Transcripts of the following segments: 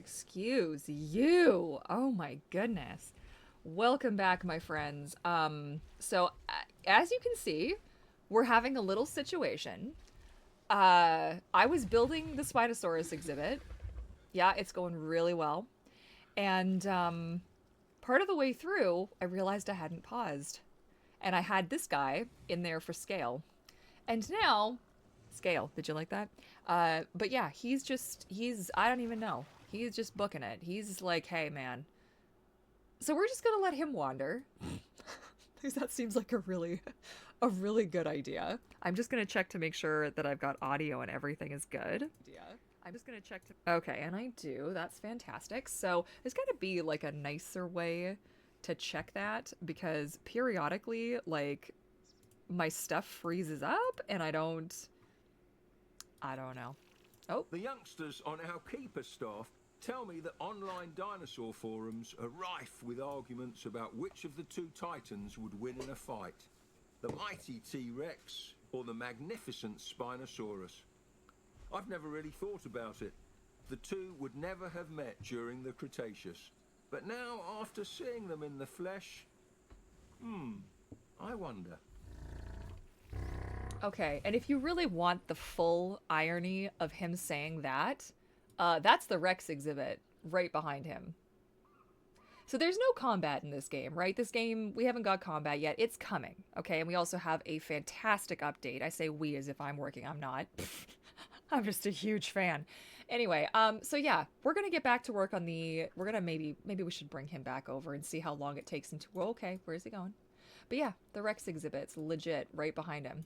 Excuse you. Oh my goodness. Welcome back, my friends. As you can see, we're having a little situation. I was building the Spinosaurus exhibit. Yeah, it's going really well. And part of the way through, I realized I hadn't paused. And I had this guy in there for scale. And now, scale, did you like that? But yeah, I don't even know. He's just booking it. He's like, hey, man. So we're just going to let him wander. Because that seems like a really good idea. I'm just going to check to make sure that I've got audio and everything is good. Yeah. I'm just going to check to... Okay, and I do. That's fantastic. So there's got to be like a nicer way to check that because periodically, like, my stuff freezes up and I don't know. Oh. The youngsters on our keeper staff tell me that online dinosaur forums are rife with arguments about which of the two titans would win in a fight. The mighty T-Rex or the magnificent Spinosaurus. I've never really thought about it. The two would never have met during the Cretaceous. But now, after seeing them in the flesh, I wonder. Okay, and if you really want the full irony of him saying that, that's the Rex exhibit right behind him. So there's no combat in this game, right? This game, we haven't got combat yet. It's coming, okay? And we also have a fantastic update. I say we as if I'm working. I'm not. I'm just a huge fan. Anyway, so yeah, we're gonna get back to work on the... We're gonna maybe we should bring him back over and see how long it takes him to... Well, okay, where's he going? But yeah, the Rex exhibit's legit right behind him.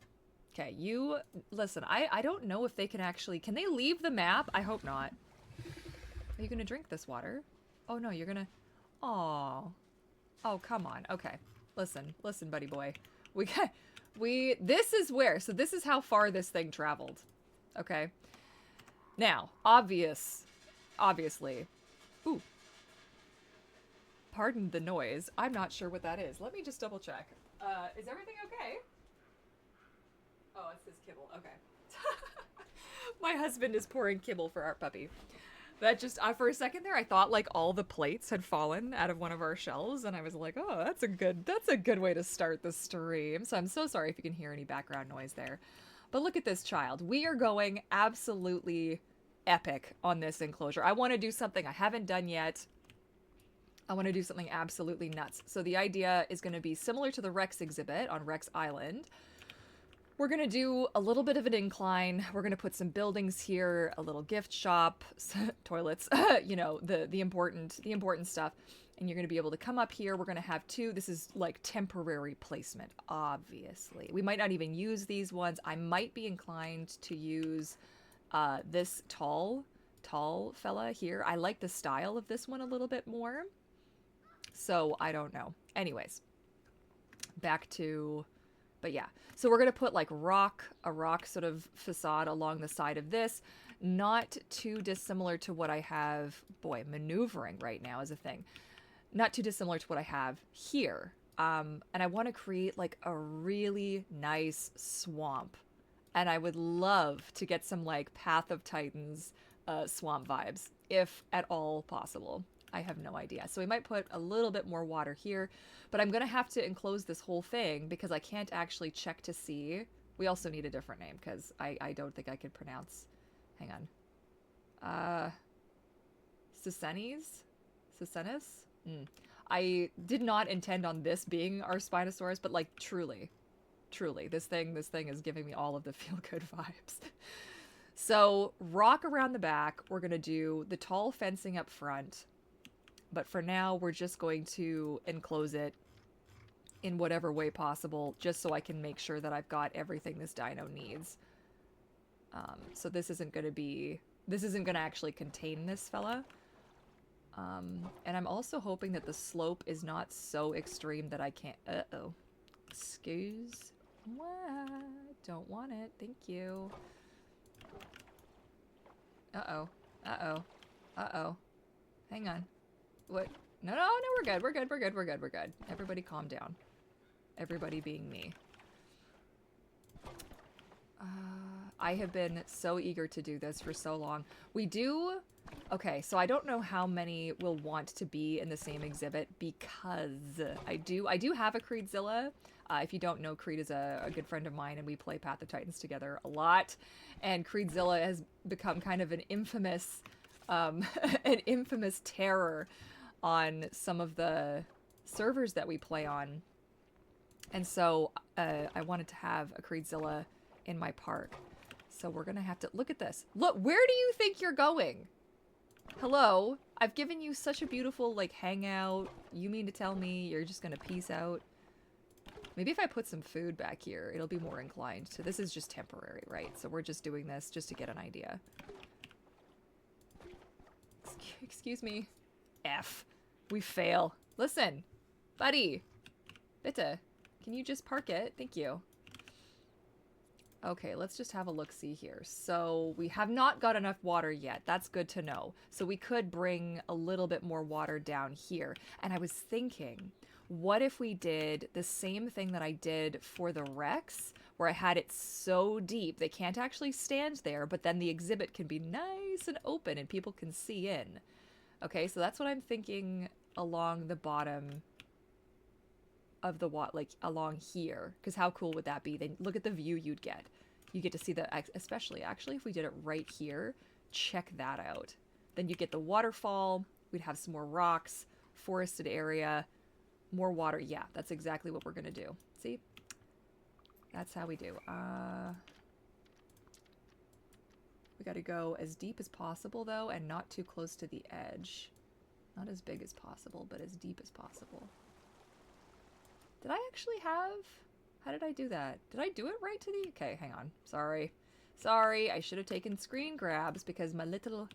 Okay, you... Listen, I don't know if they can actually... Can they leave the map? I hope not. Are you gonna drink this water? Oh no, you're gonna... Aw. Oh, come on. Okay. Listen, buddy boy. This is where... So this is how far this thing traveled. Okay? Now, obviously... Ooh. Pardon the noise. I'm not sure what that is. Let me just double check. Is everything okay? Oh, it's his kibble. Okay. My husband is pouring kibble for our puppy. That just, for a second there, I thought like all the plates had fallen out of one of our shelves, and I was like, oh, that's a good way to start the stream. So I'm so sorry if you can hear any background noise there. But look at this child. We are going absolutely epic on this enclosure. I want to do something I haven't done yet. I want to do something absolutely nuts. So the idea is going to be similar to the Rex exhibit on Rex Island. We're going to do a little bit of an incline. We're going to put some buildings here, a little gift shop, toilets, you know, the important stuff. And you're going to be able to come up here. We're going to have two. This is like temporary placement, obviously. We might not even use these ones. I might be inclined to use this tall fella here. I like the style of this one a little bit more. So I don't know. Anyways, back to... But yeah, so we're going to put like a rock sort of facade along the side of this. Not too dissimilar to what I have. Boy, maneuvering right now is a thing. Not too dissimilar to what I have here. And I want to create like a really nice swamp. And I would love to get some like Path of Titans swamp vibes, if at all possible. I have no idea. So we might put a little bit more water here, but I'm going to have to enclose this whole thing because I can't actually check to see. We also need a different name because I don't think I could pronounce. Hang on. Sisenis? I did not intend on this being our Spinosaurus, but like truly, this thing is giving me all of the feel-good vibes. So rock around the back. We're going to do the tall fencing up front. But for now, we're just going to enclose it in whatever way possible, just so I can make sure that I've got everything this dino needs. So this isn't going to actually contain this fella. And I'm also hoping that the slope is not so extreme that I can't... Uh-oh. Excuse. What? Don't want it. Thank you. Uh-oh. Uh-oh. Uh-oh. Hang on. What? No, we're good. Everybody calm down. Everybody being me. I have been so eager to do this for so long. We do Okay, so I don't know how many will want to be in the same exhibit because I do have a Creedzilla. If you don't know, Creed is a good friend of mine, and we play Path of Titans together a lot. And Creedzilla has become kind of an infamous, an infamous terror on some of the servers that we play on. And so I wanted to have a Creedzilla in my park. So we're gonna have to look at this. Look, where do you think you're going? Hello, I've given you such a beautiful, like, hangout. You mean to tell me you're just gonna peace out? Maybe if I put some food back here, it'll be more inclined to. This is just temporary, right? So we're just doing this just to get an idea. Excuse me. F. We fail. Listen, buddy. Bitte. Can you just park it? Thank you. Okay, let's just have a look-see here. So we have not got enough water yet. That's good to know. So we could bring a little bit more water down here. And I was thinking, what if we did the same thing that I did for the Rex, where I had it so deep they can't actually stand there, but then the exhibit can be nice and open and people can see in. Okay, so that's what I'm thinking along the bottom of the like along here, because how cool would that be? Then look at the view you'd get. You get to see the, especially actually if we did it right here, check that out. Then you get the waterfall, we'd have some more rocks, forested area, more water. Yeah, that's exactly what we're gonna do. See? That's how we do. We gotta go as deep as possible though, and not too close to the edge. Not as big as possible, but as deep as possible. Did I actually have... How did I do that? Did I do it right to the... Okay, hang on. Sorry. Sorry, I should have taken screen grabs because my little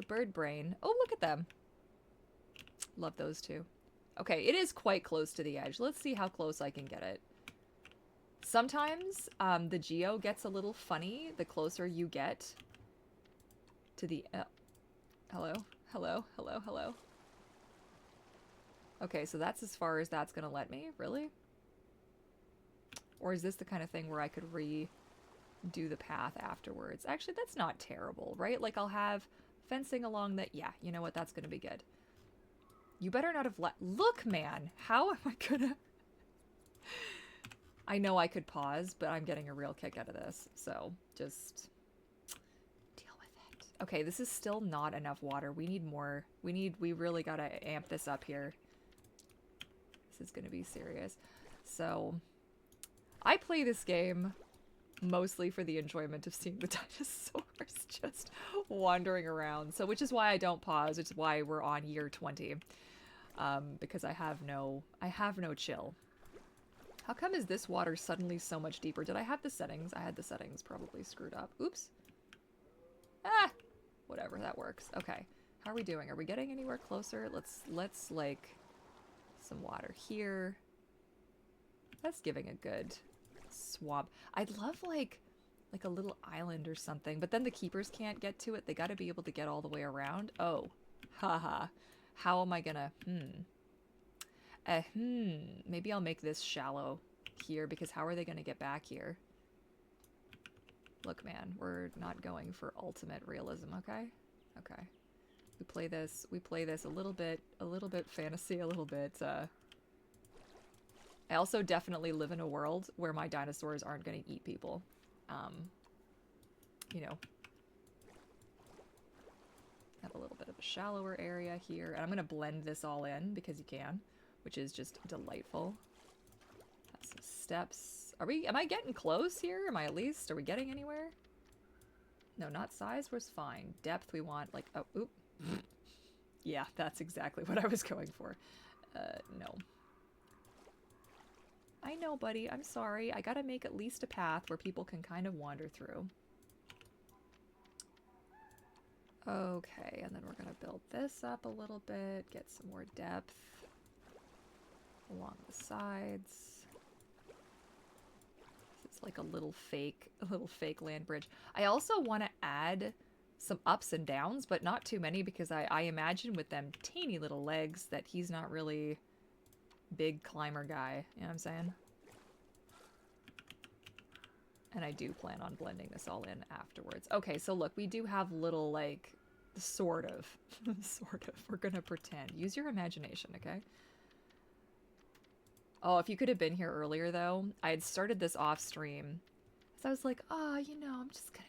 bird brain... Oh, look at them. Love those two. Okay, it is quite close to the edge. Let's see how close I can get it. Sometimes the geo gets a little funny the closer you get to the... hello? Hello? Hello? Hello? Okay, so that's as far as that's gonna let me? Really? Or is this the kind of thing where I could redo the path afterwards? Actually, that's not terrible, right? Like, I'll have fencing along that... Yeah, you know what? That's gonna be good. You better not have let... Look, man! How am I gonna... I know I could pause, but I'm getting a real kick out of this. So, just... deal with it. Okay, this is still not enough water. We need more. We really gotta amp this up here. This is gonna be serious. So, I play this game mostly for the enjoyment of seeing the dinosaurs just wandering around. So, which is why I don't pause. Which is why we're on year 20. Because I have no chill. How come is this water suddenly so much deeper? Did I have the settings? I had the settings probably screwed up. Oops. Ah! Whatever, that works. Okay. How are we doing? Are we getting anywhere closer? Let's like... some water here. That's giving a good swamp. I'd love like a little island or something, but then the keepers can't get to it. They got to be able to get all the way around. Oh, haha. How am I gonna? Maybe I'll make this shallow here, because how are they gonna get back here? Look, man, we're not going for ultimate realism, okay? Okay. We play this a little bit fantasy, a little bit, I also definitely live in a world where my dinosaurs aren't gonna eat people. You know. Have a little bit of a shallower area here, and I'm gonna blend this all in, because you can, which is just delightful. Have some steps. Am I getting close here? Are we getting anywhere? No, not size was fine. Depth we want, like, oh, oop. Yeah, that's exactly what I was going for. No. I know, buddy. I'm sorry. I gotta make at least a path where people can kind of wander through. Okay, and then we're gonna build this up a little bit, get some more depth along the sides. It's like a little fake land bridge. I also want to add some ups and downs, but not too many, because I imagine with them teeny little legs that he's not really big climber guy. You know what I'm saying? And I do plan on blending this all in afterwards. Okay, so look, we do have little, like, Sort of. Sort of. We're gonna pretend. Use your imagination, okay? Oh, if you could have been here earlier, though, I had started this off stream. So I was like, oh, you know, I'm just gonna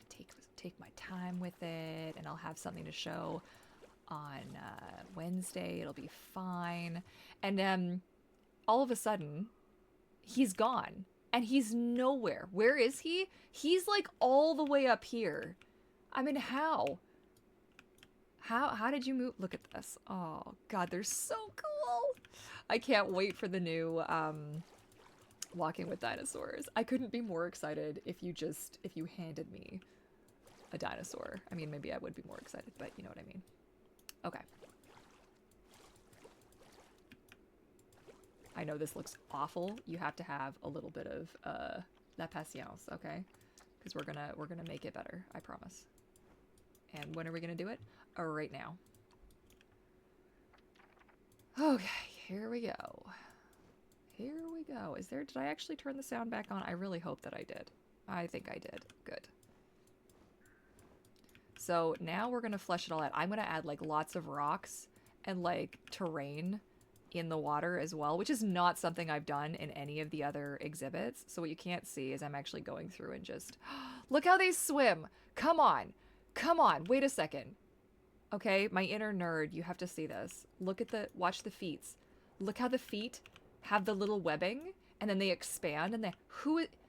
take my time with it, and I'll have something to show on Wednesday. It'll be fine. And all of a sudden, he's gone. And he's nowhere. Where is he? He's like all the way up here. I mean, how? How did you move? Look at this. Oh, God, they're so cool. I can't wait for the new Walking with Dinosaurs. I couldn't be more excited if you handed me a dinosaur. I mean, maybe I would be more excited, but you know what I mean. Okay. I know this looks awful. You have to have a little bit of la patience, okay? Because we're gonna make it better, I promise. And when are we gonna do it? Oh, right now. Okay, here we go. Here we go. Did I actually turn the sound back on? I really hope that I did. I think I did. Good. So now we're gonna flesh it all out. I'm gonna add like lots of rocks and like terrain in the water as well, which is not something I've done in any of the other exhibits. So what you can't see is I'm actually going through and just look how they swim. Come on. Come on. Wait a second. Okay, my inner nerd, you have to see this. Watch the feet. Look how the feet have the little webbing and then they expand and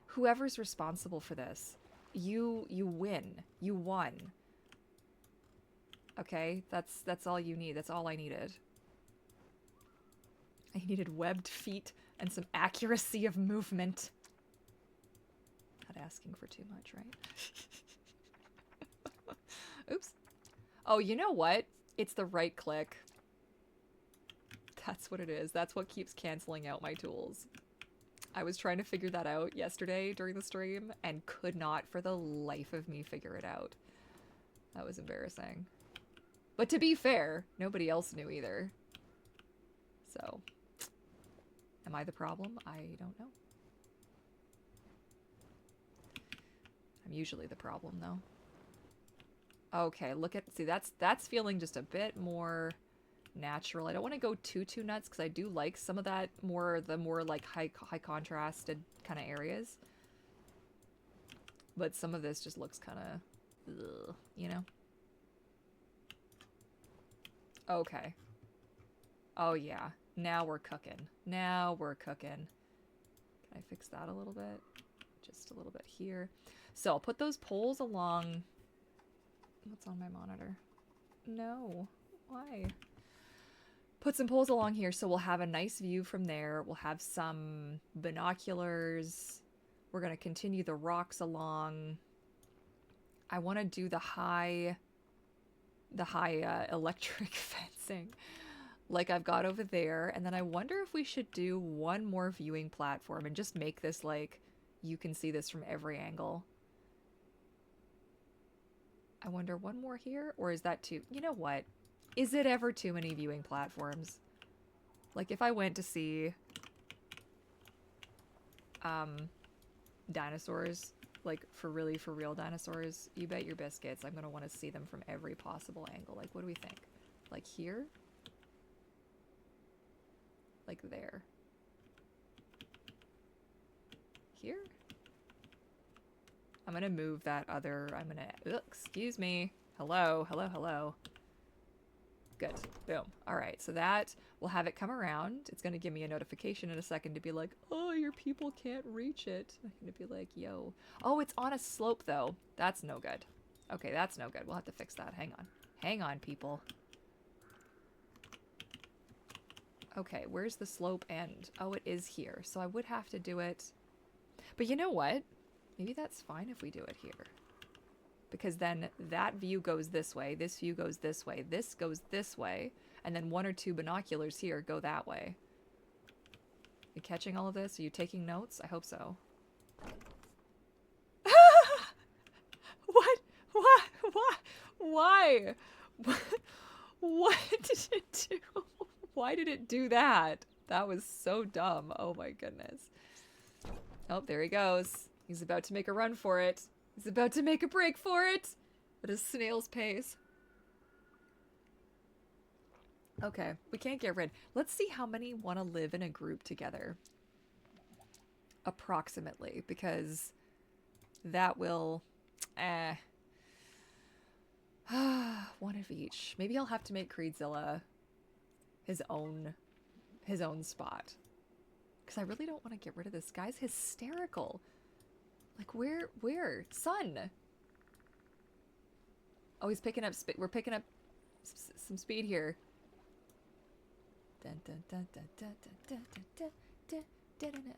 whoever's responsible for this, you win. You won. Okay, that's all you need. That's all I needed. I needed webbed feet and some accuracy of movement. Not asking for too much, right? Oops. Oh, you know what? It's the right click. That's what it is. That's what keeps canceling out my tools. I was trying to figure that out yesterday during the stream and could not for the life of me figure it out. That was embarrassing. But to be fair, nobody else knew either. So, am I the problem? I don't know. I'm usually the problem, though. Okay, see, that's feeling just a bit more natural. I don't want to go too nuts because I do like some of that the more like high contrasted kind of areas. But some of this just looks kind of, you know? Okay. Oh yeah, now we're cooking. Now we're cooking. Can I fix that a little bit? Just a little bit here. So I'll put those poles along. What's on my monitor? No. Why? Put some poles along here so we'll have a nice view from there. We'll have some binoculars. We're going to continue the rocks along. I want to do the high electric fencing like I've got over there. And then I wonder if we should do one more viewing platform and just make this like you can see this from every angle. I wonder one more here, or is that too... You know what? Is it ever too many viewing platforms? Like, if I went to see dinosaurs, like, for real dinosaurs, you bet your biscuits I'm gonna want to see them from every possible angle. Like, what do we think? Like, here? Like, there? Here? I'm gonna move that other... excuse me. Hello. Good. Boom. Alright, so that... We'll have it come around. It's gonna give me a notification in a second to be like, oh, your people can't reach it. I'm gonna be like, yo. Oh, it's on a slope, though. That's no good. Okay, that's no good. We'll have to fix that. Hang on. Hang on, people. Okay, where's the slope end? Oh, it is here. So I would have to do it... But you know what? Maybe that's fine if we do it here. Because then that view goes this way, this view goes this way, this goes this way, and then one or two binoculars here go that way. You catching all of this? Are you taking notes? I hope so. What? Why? What did it do? Why did it do that? That was so dumb. Oh my goodness. Oh, there he goes. He's about to make a run for it. He's about to make a break for it at a snail's pace. Okay, we can't get rid. Let's see how many want to live in a group together. Approximately, because that will... one of each. Maybe I'll have to make Creedzilla his own spot. Because I really don't want to get rid of this. Guy's hysterical. Like, where? Son! Oh, he's picking up we're picking up some speed here.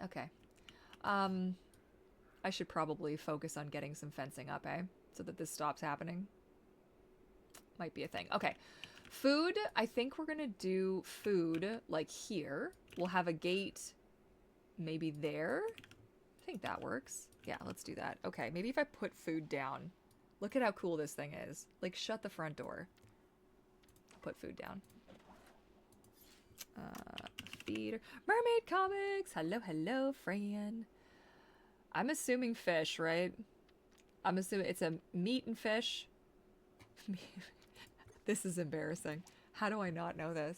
Okay. I should probably focus on getting some fencing up, eh? So that this stops happening. Might be a thing. Okay. Food, I think we're gonna do food, like, here. We'll have a gate maybe there. I think that works. Yeah, let's do that. Okay, maybe if I put food down. Look at how cool this thing is. Like, shut the front door. Put food down. Feeder. Mermaid comics! Hello, hello, Fran. I'm assuming fish, right? I'm assuming it's a meat and fish. This is embarrassing. How do I not know this?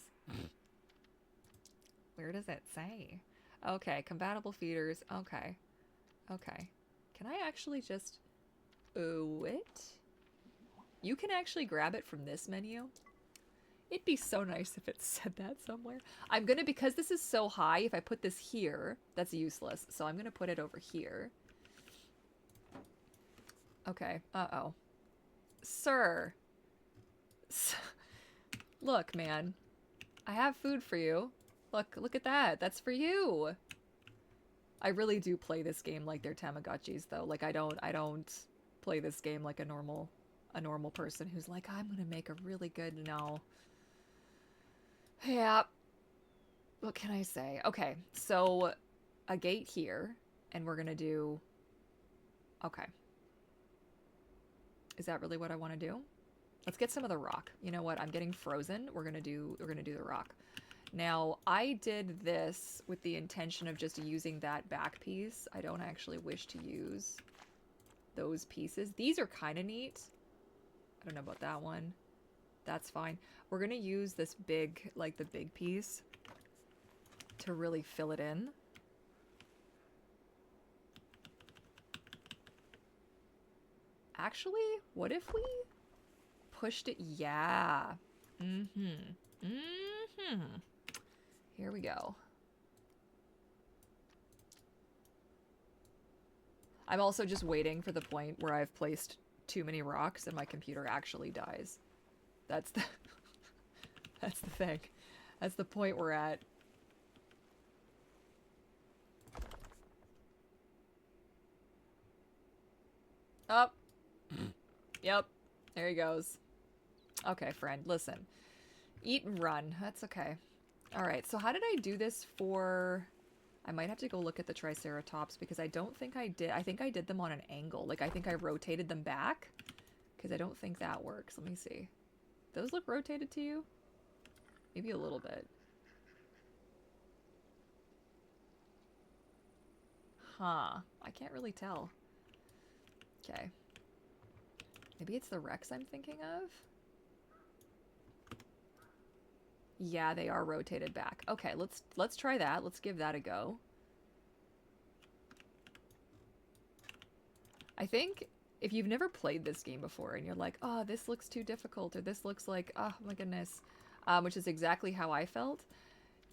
Where does it say? Okay, compatible feeders. Okay. Okay. Can I actually just... Oh, it? You can actually grab it from this menu. It'd be so nice if it said that somewhere. I'm gonna, because this is so high, if I put this here, that's useless. So I'm gonna put it over here. Okay. Uh-oh. Sir. Look, man. I have food for you. Look at that. That's for you. I really do play this game like they're Tamagotchis, though. Like, I don't play this game like a normal person who's like, I'm gonna make a really good... No. Yeah. What can I say? Okay, so a gate here, and we're gonna do... Okay. Is that really what I want to do? Let's get some of the rock. You know what? I'm getting frozen. We're gonna do the rock. Now, I did this with the intention of just using that back piece. I don't actually wish to use those pieces. These are kind of neat. I don't know about that one. That's fine. We're gonna use this big, like the big piece, to really fill it in. Actually, what if we pushed it? Yeah. Here we go. I'm also just waiting for the point where I've placed too many rocks and my computer actually dies. That's the that's the thing. That's the point we're at. Up. Yep. There he goes. Okay, friend, listen. Eat and run. That's okay. Alright, so how did I do this for... I might have to go look at the Triceratops because I don't think I did... I think I did them on an angle. Like, I think I rotated them back because I don't think that works. Let me see. Those look rotated to you? Maybe a little bit. Huh. I can't really tell. Okay. Maybe it's the Rex I'm thinking of? Yeah, they are rotated back. Okay, let's try that. Let's give that a go. I think if you've never played this game before and you're like, oh, this looks too difficult, or this looks like, oh my goodness, which is exactly how I felt,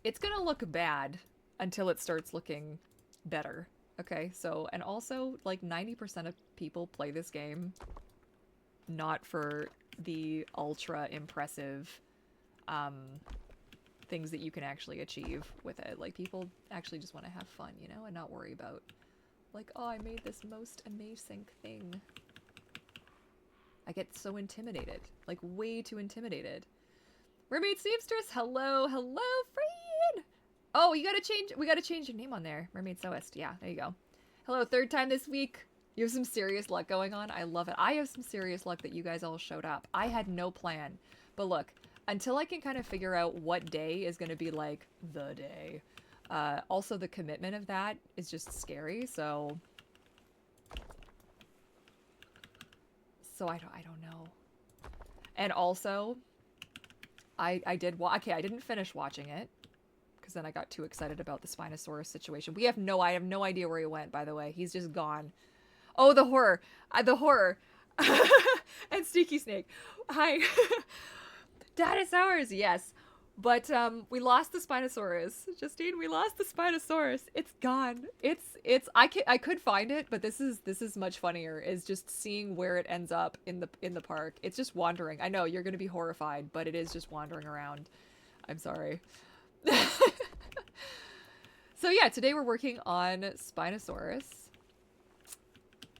it's gonna look bad until it starts looking better. Okay, so, and also, like, 90% of people play this game not for the ultra impressive things that you can actually achieve with it. Like, people actually just want to have fun, you know, and not worry about, like, oh, I made this most amazing thing. I get so intimidated, like, way too intimidated. Mermaid Seamstress, hello, hello, friend! Oh, we gotta change your name on there. Mermaid Sewist, yeah, there you go. Hello, third time this week. You have some serious luck going on. I love it. I have some serious luck that you guys all showed up. I had no plan. But look, until I can kind of figure out what day is going to be, like, the day. Also, the commitment of that is just scary, so... So I don't know. And also, I did okay, I didn't finish watching it because then I got too excited about the Spinosaurus situation. I have no idea where he went, by the way. He's just gone. Oh, the horror. The horror. And Sneaky Snake. Hi. Dinosaurs, yes. But we lost the Spinosaurus. Justine, we lost the Spinosaurus. It's gone. I could find it, but this is much funnier, is just seeing where it ends up in the park. It's just wandering. I know you're going to be horrified, but it is just wandering around. I'm sorry. So yeah, today we're working on Spinosaurus.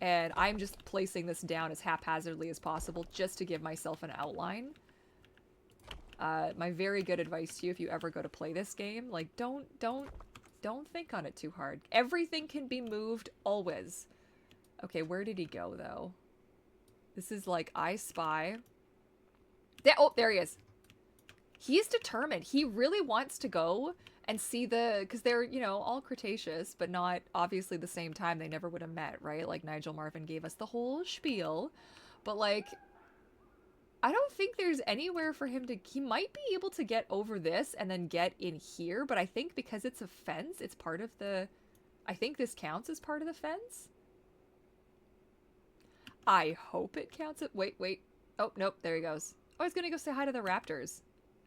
And I'm just placing this down as haphazardly as possible just to give myself an outline. My very good advice to you, if you ever go to play this game, like, don't think on it too hard. Everything can be moved always. Okay, where did he go, though? This is like, I spy. Oh, there he is. He's determined. He really wants to go and see because they're, you know, all Cretaceous, but not obviously the same time. They never would have met, right? Like, Nigel Marven gave us the whole spiel. But, like, I don't think there's anywhere for him to... He might be able to get over this and then get in here, but I think because it's a fence, it's part of the... I think this counts as part of the fence? I hope it counts. Wait. Oh, nope, there he goes. Oh, I was gonna go say hi to the raptors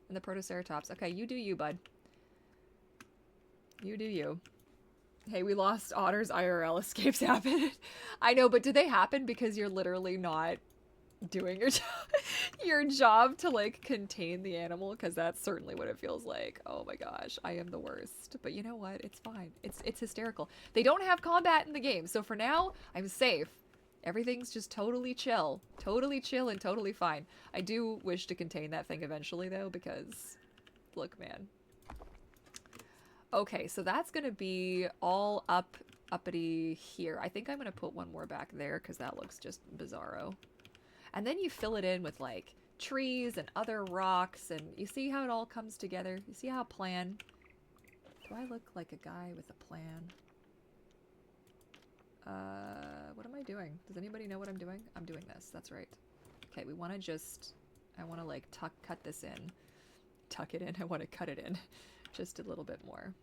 and the Protoceratops. Okay, you do you, bud. You do you. Hey, we lost otters. IRL escapes happen. I know, but did they happen because you're literally not doing your job to, like, contain the animal? Because that's certainly what it feels like. Oh my gosh, I am the worst. But you know what? It's fine. It's hysterical. They don't have combat in the game, so for now, I'm safe. Everything's just totally chill. Totally chill and totally fine. I do wish to contain that thing eventually, though, because... Look, man. Okay, so that's gonna be all uppity here. I think I'm gonna put one more back there because that looks just bizarro. And then you fill it in with, like, trees and other rocks, and you see how it all comes together? You see how a plan... Do I look like a guy with a plan? What am I doing? Does anybody know what I'm doing? I'm doing this, that's right. Okay, we want to just... I want to, like, cut this in. Tuck it in. I want to cut it in. Just a little bit more.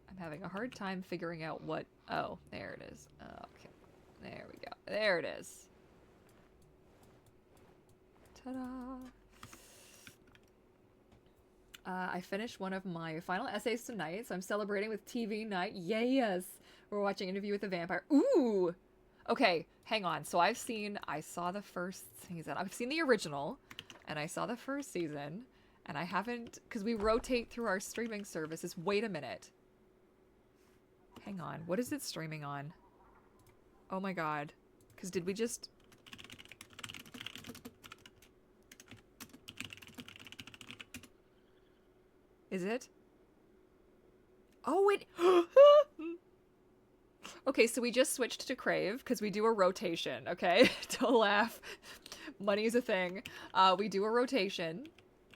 I'm having a hard time figuring out what... Oh, there it is. Okay. There we go. There it is. Ta-da! I finished one of my final essays tonight, so I'm celebrating with TV night. Yes! We're watching Interview with the Vampire. Ooh! Okay, hang on. So I saw the first season. I've seen the original, and I saw the first season, and I haven't, because we rotate through our streaming services. Wait a minute. Hang on. What is it streaming on? Oh my god. Because did we just... Is it? Oh, it... Okay, so we just switched to Crave, because we do a rotation, okay? Don't laugh. Money's a thing. We do a rotation.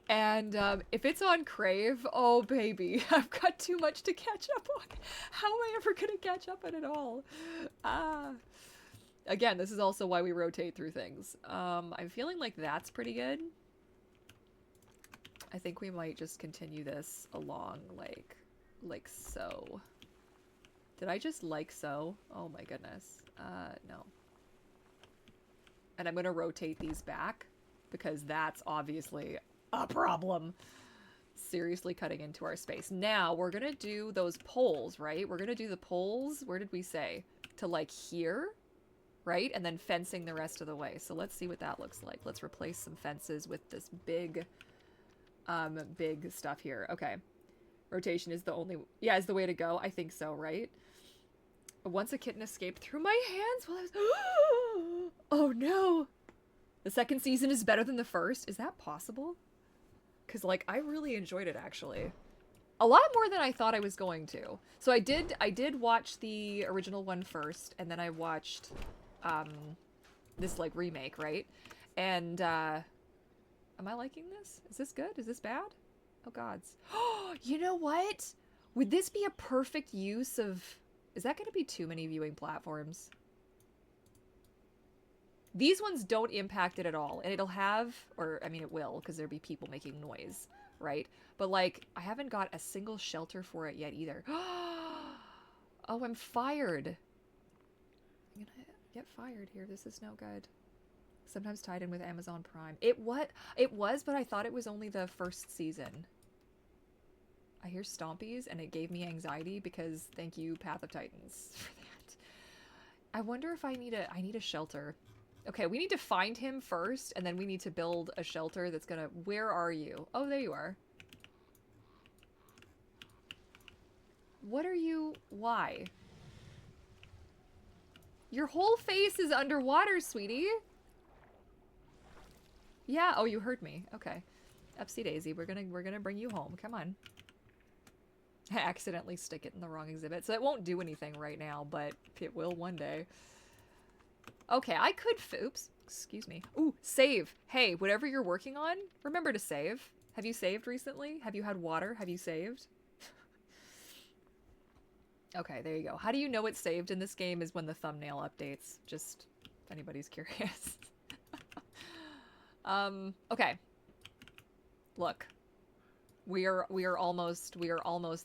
And if it's on Crave, oh baby, I've got too much to catch up on. How am I ever going to catch up on it all? Again, this is also why we rotate through things. I'm feeling like that's pretty good. I think we might just continue this along like so. Did I just like so? Oh my goodness. No. And I'm going to rotate these back because that's obviously a problem. Seriously cutting into our space. Now we're going to do those poles, right? We're going to do the poles. Where did we say? To like here, right? And then fencing the rest of the way. So let's see what that looks like. Let's replace some fences with this big stuff here. Okay. Rotation is the only, yeah, is the way to go. I think so, right? Once a kitten escaped through my hands while I was... Oh no! The second season is better than the first? Is that possible? Because, like, I really enjoyed it, actually. A lot more than I thought I was going to. So I did watch the original one first, and then I watched, this, like, remake, right? And, am I liking this? Is this good? Is this bad? Oh, gods. You know what? Would this be a perfect use of... Is that going to be too many viewing platforms? These ones don't impact it at all. And it'll have, or I mean it will, because there'll be people making noise, right? But like, I haven't got a single shelter for it yet either. Oh, I'm fired. I'm gonna get fired here. This is no good. Sometimes tied in with Amazon Prime. It was, but I thought it was only the first season. I hear stompies and it gave me anxiety because thank you, Path of Titans, for that. I wonder if I need a shelter. Okay, we need to find him first, and then we need to build a shelter that's gonna... Where are you? Oh, there you are. What are you... Why? Your whole face is underwater, sweetie. Yeah, oh, you heard me. Okay. Upsy daisy, we're gonna bring you home. Come on. I accidentally stick it in the wrong exhibit, so it won't do anything right now, but it will one day. Okay, I could... Oops. Excuse me. Ooh, save. Hey, whatever you're working on, remember to save. Have you saved recently? Have you had water? Have you saved? Okay, there you go. How do you know it's saved in this game is when the thumbnail updates. Just if anybody's curious. Okay. Look. We are almost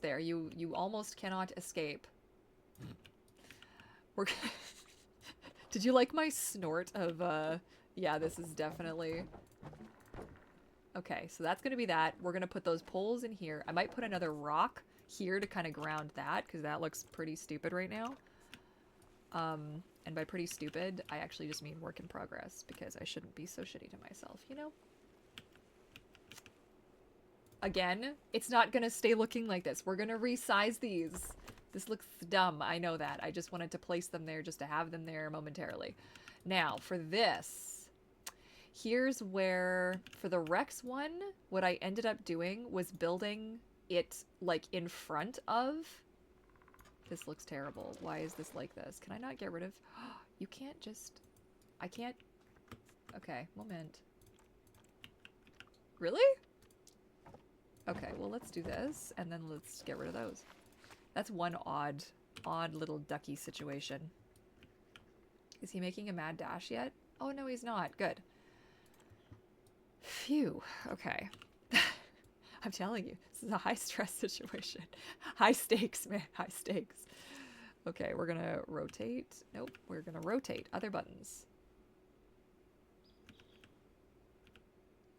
there. You almost cannot escape. We're Did you like my snort of yeah, this is definitely... Okay, so that's gonna be that. We're gonna put those poles in here. I might put another rock here to kind of ground that, because that looks pretty stupid right now. And by pretty stupid, I actually just mean work in progress, because I shouldn't be so shitty to myself, you know? Again, it's not gonna stay looking like this. We're gonna resize these. This looks dumb, I know that. I just wanted to place them there just to have them there momentarily. Now, for this, here's where, for the Rex one, what I ended up doing was building it, like, in front of... This looks terrible. Why is this like this? Can I not get rid of... You can't just... I can't... Okay, moment. Really? Okay, well, let's do this, and then let's get rid of those. That's one odd little ducky situation. Is he making a mad dash yet? Oh, no, he's not. Good. Phew. Okay. I'm telling you, this is a high-stress situation. High stakes, man. High stakes. Okay, we're gonna rotate. Nope, we're gonna rotate. Other buttons.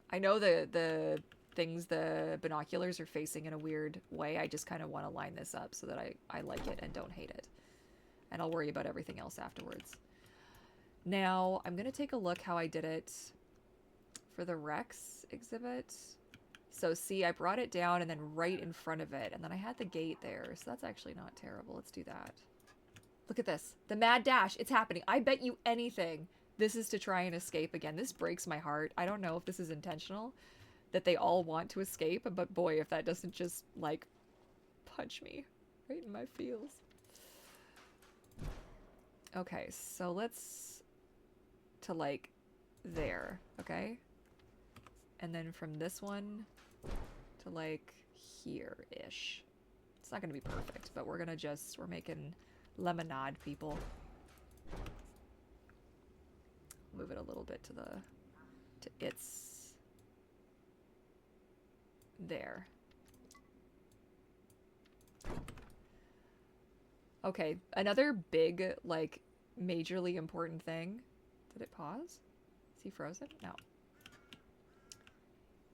I know the things, the binoculars are facing in a weird way. I just kind of want to line this up so that I like it and don't hate it. And I'll worry about everything else afterwards. Now, I'm going to take a look how I did it for the Rex exhibit. So see, I brought it down and then right in front of it. And then I had the gate there. So that's actually not terrible. Let's do that. Look at this. The mad dash. It's happening. I bet you anything this is to try and escape again. This breaks my heart. I don't know if this is intentional, that they all want to escape, but boy, if that doesn't just, like, punch me right in my feels. Okay, so let's... to, like, there, okay? And then from this one to, like, here-ish. It's not gonna be perfect, but we're gonna just... we're making lemonade, people. Move it a little bit to the... to its... there. Okay, another big, like, majorly important thing. Did it pause? Is he frozen? No.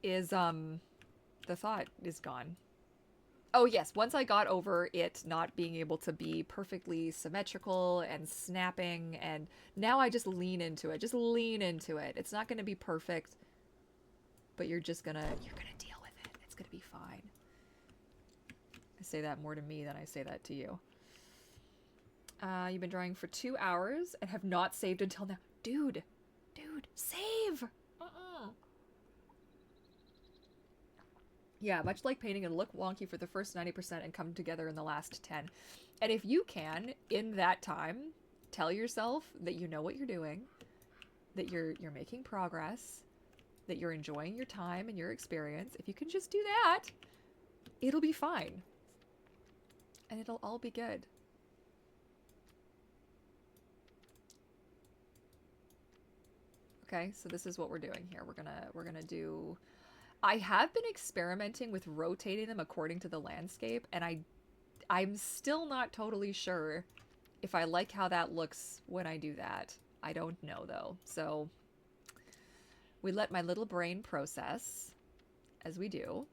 Is, the thought is gone. Oh, yes, once I got over it not being able to be perfectly symmetrical and snapping, and now I just lean into it. Just lean into it. It's not going to be perfect, but you're gonna deal with it. It's gonna be fine. I say that more to me than I say that to you. You've been drawing for 2 hours and have not saved until now. Dude, save! Yeah, much like painting, it'll look wonky for the first 90% and come together in the last 10. And if you can, in that time, tell yourself that you know what you're doing, that you're making progress, that you're enjoying your time and your experience. If you can just do that, it'll be fine. And it'll all be good. Okay, so this is what we're doing here. We're gonna do... I have been experimenting with rotating them according to the landscape, and I'm still not totally sure if I like how that looks when I do that. I don't know, though. So we let my little brain process, as we do.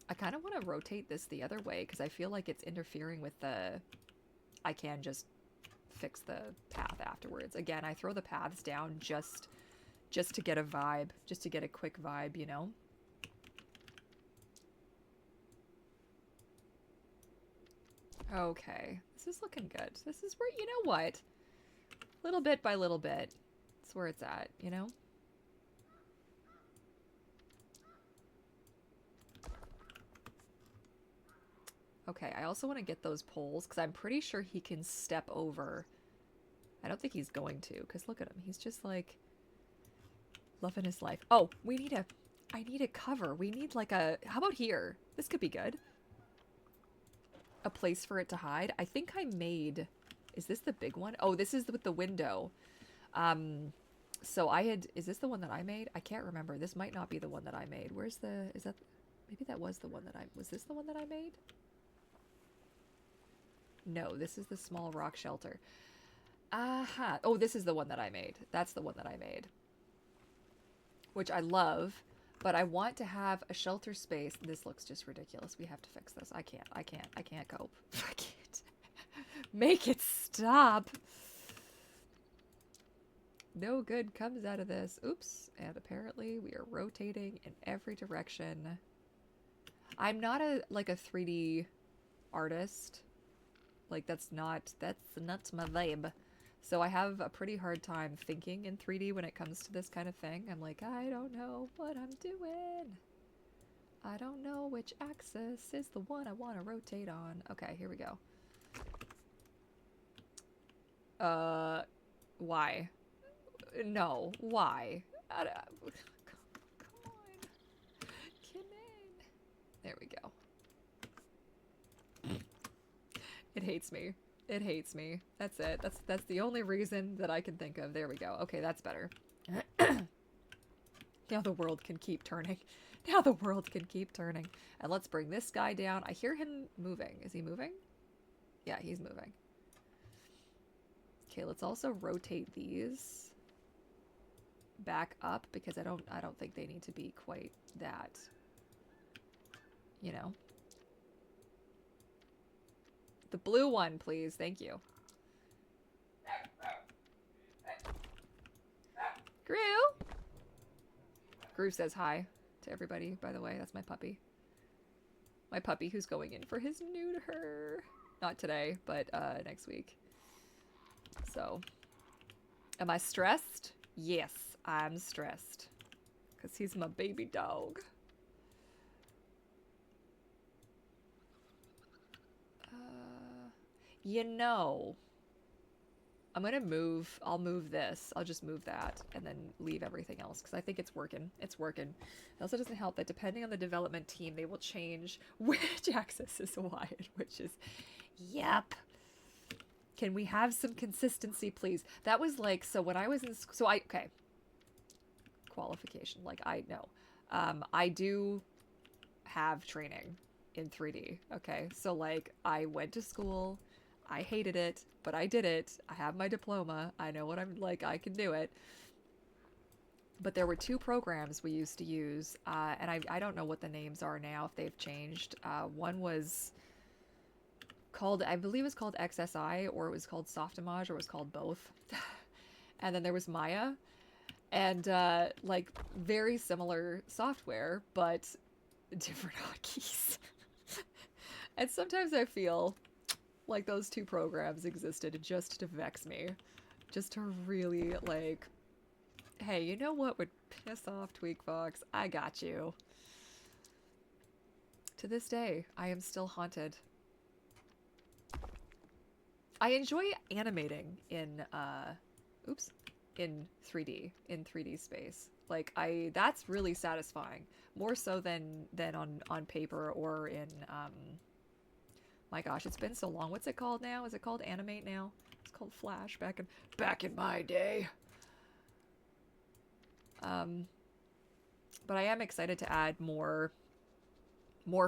I kind of want to rotate this the other way, because I feel like it's interfering with the... I can just fix the path afterwards. Again, I throw the paths down just to get a vibe, just to get a quick vibe, you know? Okay, this is looking good. This is where, you know what? Little bit by little bit, it's where it's at, you know? Okay, I also want to get those poles, because I'm pretty sure he can step over. I don't think he's going to, because look at him. He's just like... loving his life. Oh, I need a cover. We need like a... How about here? This could be good. A place for it to hide. I think I made... Is this the big one? Oh, this is with the window. So I had... Is this the one that I made? I can't remember. This might not be the one that I made. Where's the... Is that... Maybe that was the one that I... Was this the one that I made? No, this is the small rock shelter. Aha. Oh, this is the one that I made. That's the one that I made. Which I love, but I want to have a shelter space. This looks just ridiculous. We have to fix this. I can't cope. I can't. Make it stop. No good comes out of this. Oops. And apparently we are rotating in every direction. I'm not like a 3D artist. Like that's not my vibe. So I have a pretty hard time thinking in 3D when it comes to this kind of thing. I'm like, I don't know what I'm doing. I don't know which axis is the one I want to rotate on. Okay, here we go. Why? No, why? Come on. Come in. There we go. It hates me. It hates me. That's it. That's the only reason that I can think of. There we go. Okay, that's better. Now the world can keep turning. Now the world can keep turning. And let's bring this guy down. I hear him moving. Is he moving? Yeah, he's moving. Okay, let's also rotate these back up because I don't think they need to be quite that. You know. The blue one, please. Thank you. Gru! Gru says hi to everybody, by the way. That's my puppy. My puppy who's going in for his new to her. Not today, but next week. So, am I stressed? Yes, I'm stressed. Because he's my baby dog. You know, I'm gonna move. I'll move this. I'll just move that and then leave everything else because I think it's working. It's working. It also doesn't help that depending on the development team, they will change which axis is wide, which is, yep. Can we have some consistency, please? That was like, so when I was in, okay. Qualification, like I know. I do have training in 3D, okay? So like, I went to school. I hated it, but I did it. I have my diploma. I know what I'm like. I can do it. But there were two programs we used to use, and I don't know what the names are now, if they've changed. One was called, I believe it was called XSI, or it was called Softimage, or it was called both. And then there was Maya, and like very similar software, but different hotkeys. And sometimes I feel like those two programs existed just to vex me. Just to really, like, hey, you know what would piss off TweakFox? I got you. To this day, I am still haunted. I enjoy animating in, in 3D space. Like, that's really satisfying. More so than on paper or in, my gosh, it's been so long. What's it called now? Is it called Animate now? It's called Flash back in my day. But I am excited to add more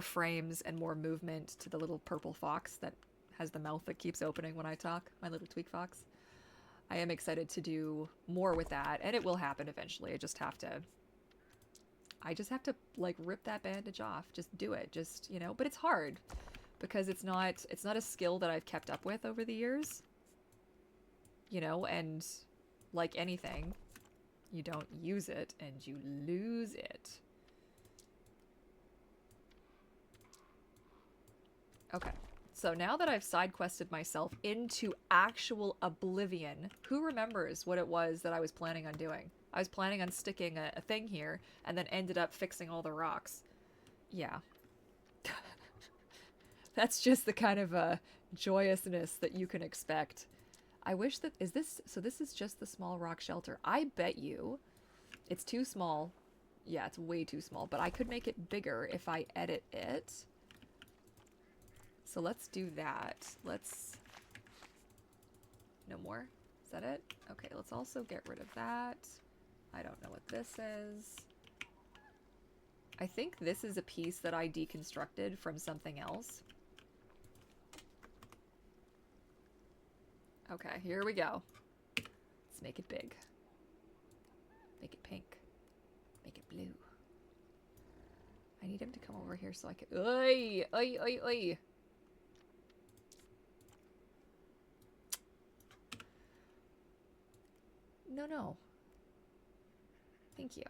frames and more movement to the little purple fox that has the mouth that keeps opening when I talk, my little tweak fox. I am excited to do more with that, and it will happen eventually. I just have to, like, rip that bandage off. Just do it. Just, you know, but it's hard because it's not a skill that I've kept up with over the years. You know, and like anything, you don't use it and you lose it. Okay. So now that I've side quested myself into actual oblivion, who remembers what it was that I was planning on doing? I was planning on sticking a thing here and then ended up fixing all the rocks. Yeah. That's just the kind of joyousness that you can expect. I wish that... So this is just the small rock shelter. I bet you it's too small. Yeah, it's way too small, but I could make it bigger if I edit it. So let's do that. Let's... No more? Is that it? Okay, let's also get rid of that. I don't know what this is. I think this is a piece that I deconstructed from something else. Okay, here we go. Let's make it big. Make it pink. Make it blue. I need him to come over here so I can... Oi! Oi, oi, oi! No. Thank you.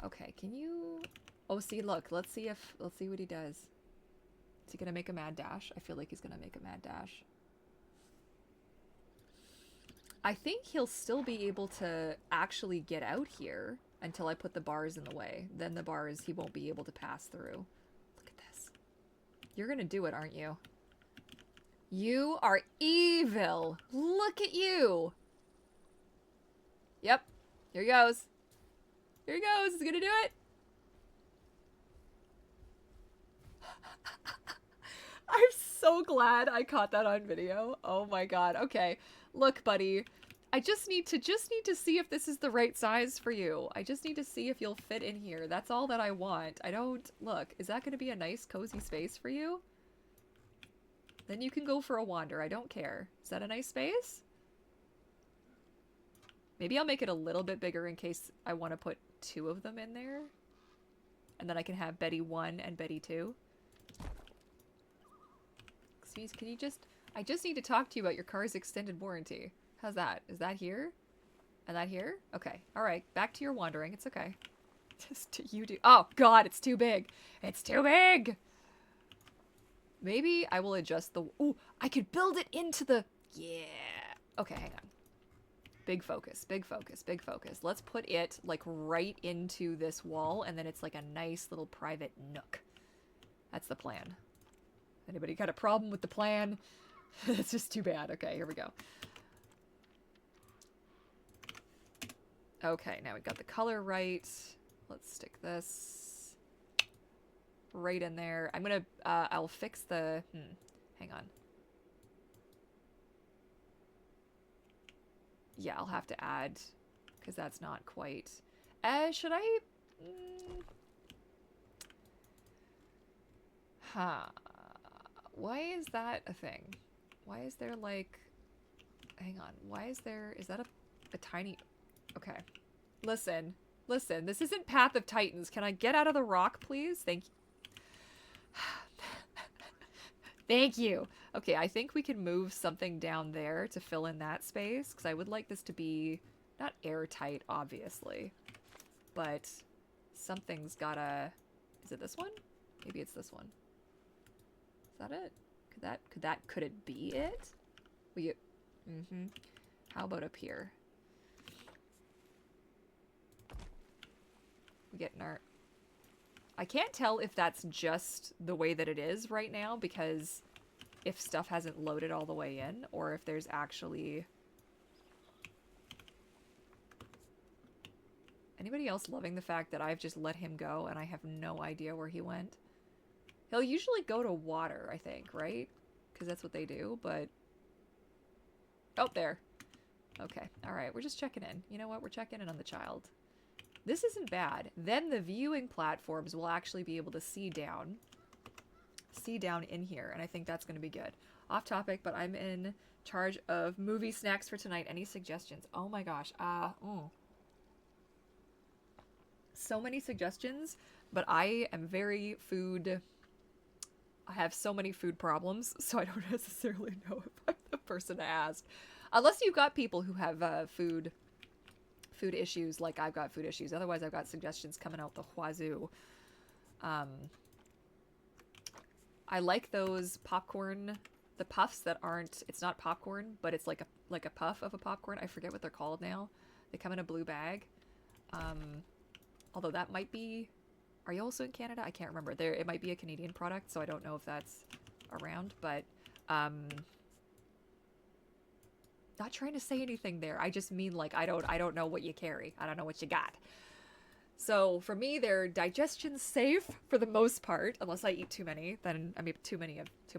Okay, can you... Oh, see, look. Let's see what he does. Is he gonna make a mad dash? I feel like he's gonna make a mad dash. I think he'll still be able to actually get out here until I put the bars in the way. Then the bars he won't be able to pass through. Look at this. You're gonna do it, aren't you? You are evil. Look at you. Yep. Here he goes. Here he goes. He's gonna do it. I'm so glad I caught that on video. Oh my god. Okay. Look, buddy. I just need to see if this is the right size for you. I just need to see if you'll fit in here. That's all that I want. I don't... Look, is that going to be a nice, cozy space for you? Then you can go for a wander. I don't care. Is that a nice space? Maybe I'll make it a little bit bigger in case I want to put 2 of them in there. And then I can have Betty 1 and Betty 2. Excuse, can you just... I just need to talk to you about your car's extended warranty. How's that? Is that here? And that here? Okay. Alright. Back to your wandering. It's okay. Just you do... Oh, God. It's too big. It's too big! Maybe I will adjust the... Ooh, I could build it into the... Yeah. Okay, hang on. Big focus. Big focus. Big focus. Let's put it, like, right into this wall, and then it's like a nice little private nook. That's the plan. Anybody got a problem with the plan? It's just too bad. Okay, here we go. Okay, now we've got the color right. Let's stick this right in there. I'm gonna, I'll fix the, hang on. Yeah, I'll have to add, because that's not quite, should I, why is that a thing? Why is there, like, hang on, why is there, is that a tiny, okay. Listen, this isn't Path of Titans. Can I get out of the rock, please? Thank you. Thank you. Okay, I think we can move something down there to fill in that space, because I would like this to be, not airtight, obviously, but something's gotta, is it this one? Maybe it's this one. Is that it? Could it be it? Will you, How about up here? We getting our... I can't tell if that's just the way that it is right now, because if stuff hasn't loaded all the way in, or if there's actually... Anybody else loving the fact that I've just let him go and I have no idea where he went? He'll usually go to water, I think, right? Because that's what they do, but... Oh, there. Okay, alright, we're just checking in. You know what? We're checking in on the child. This isn't bad. Then the viewing platforms will actually be able to see down in here, and I think that's going to be good. Off topic, but I'm in charge of movie snacks for tonight. Any suggestions? Oh my gosh. So many suggestions, but I am very food... I have so many food problems, so I don't necessarily know if I'm the person to ask. Unless you've got people who have food issues like I've got food issues. Otherwise, I've got suggestions coming out the wazoo. I like those popcorn, the puffs that aren't, it's not popcorn, but it's like a puff of a popcorn. I forget what they're called now. They come in a blue bag. Although that might be, are you also in Canada? I can't remember. It might be a Canadian product, so I don't know if that's around, but not trying to say anything there. I just mean like I don't know what you carry. I don't know what you got. So for me, they're digestion safe for the most part, unless I eat too many. Then I mean, too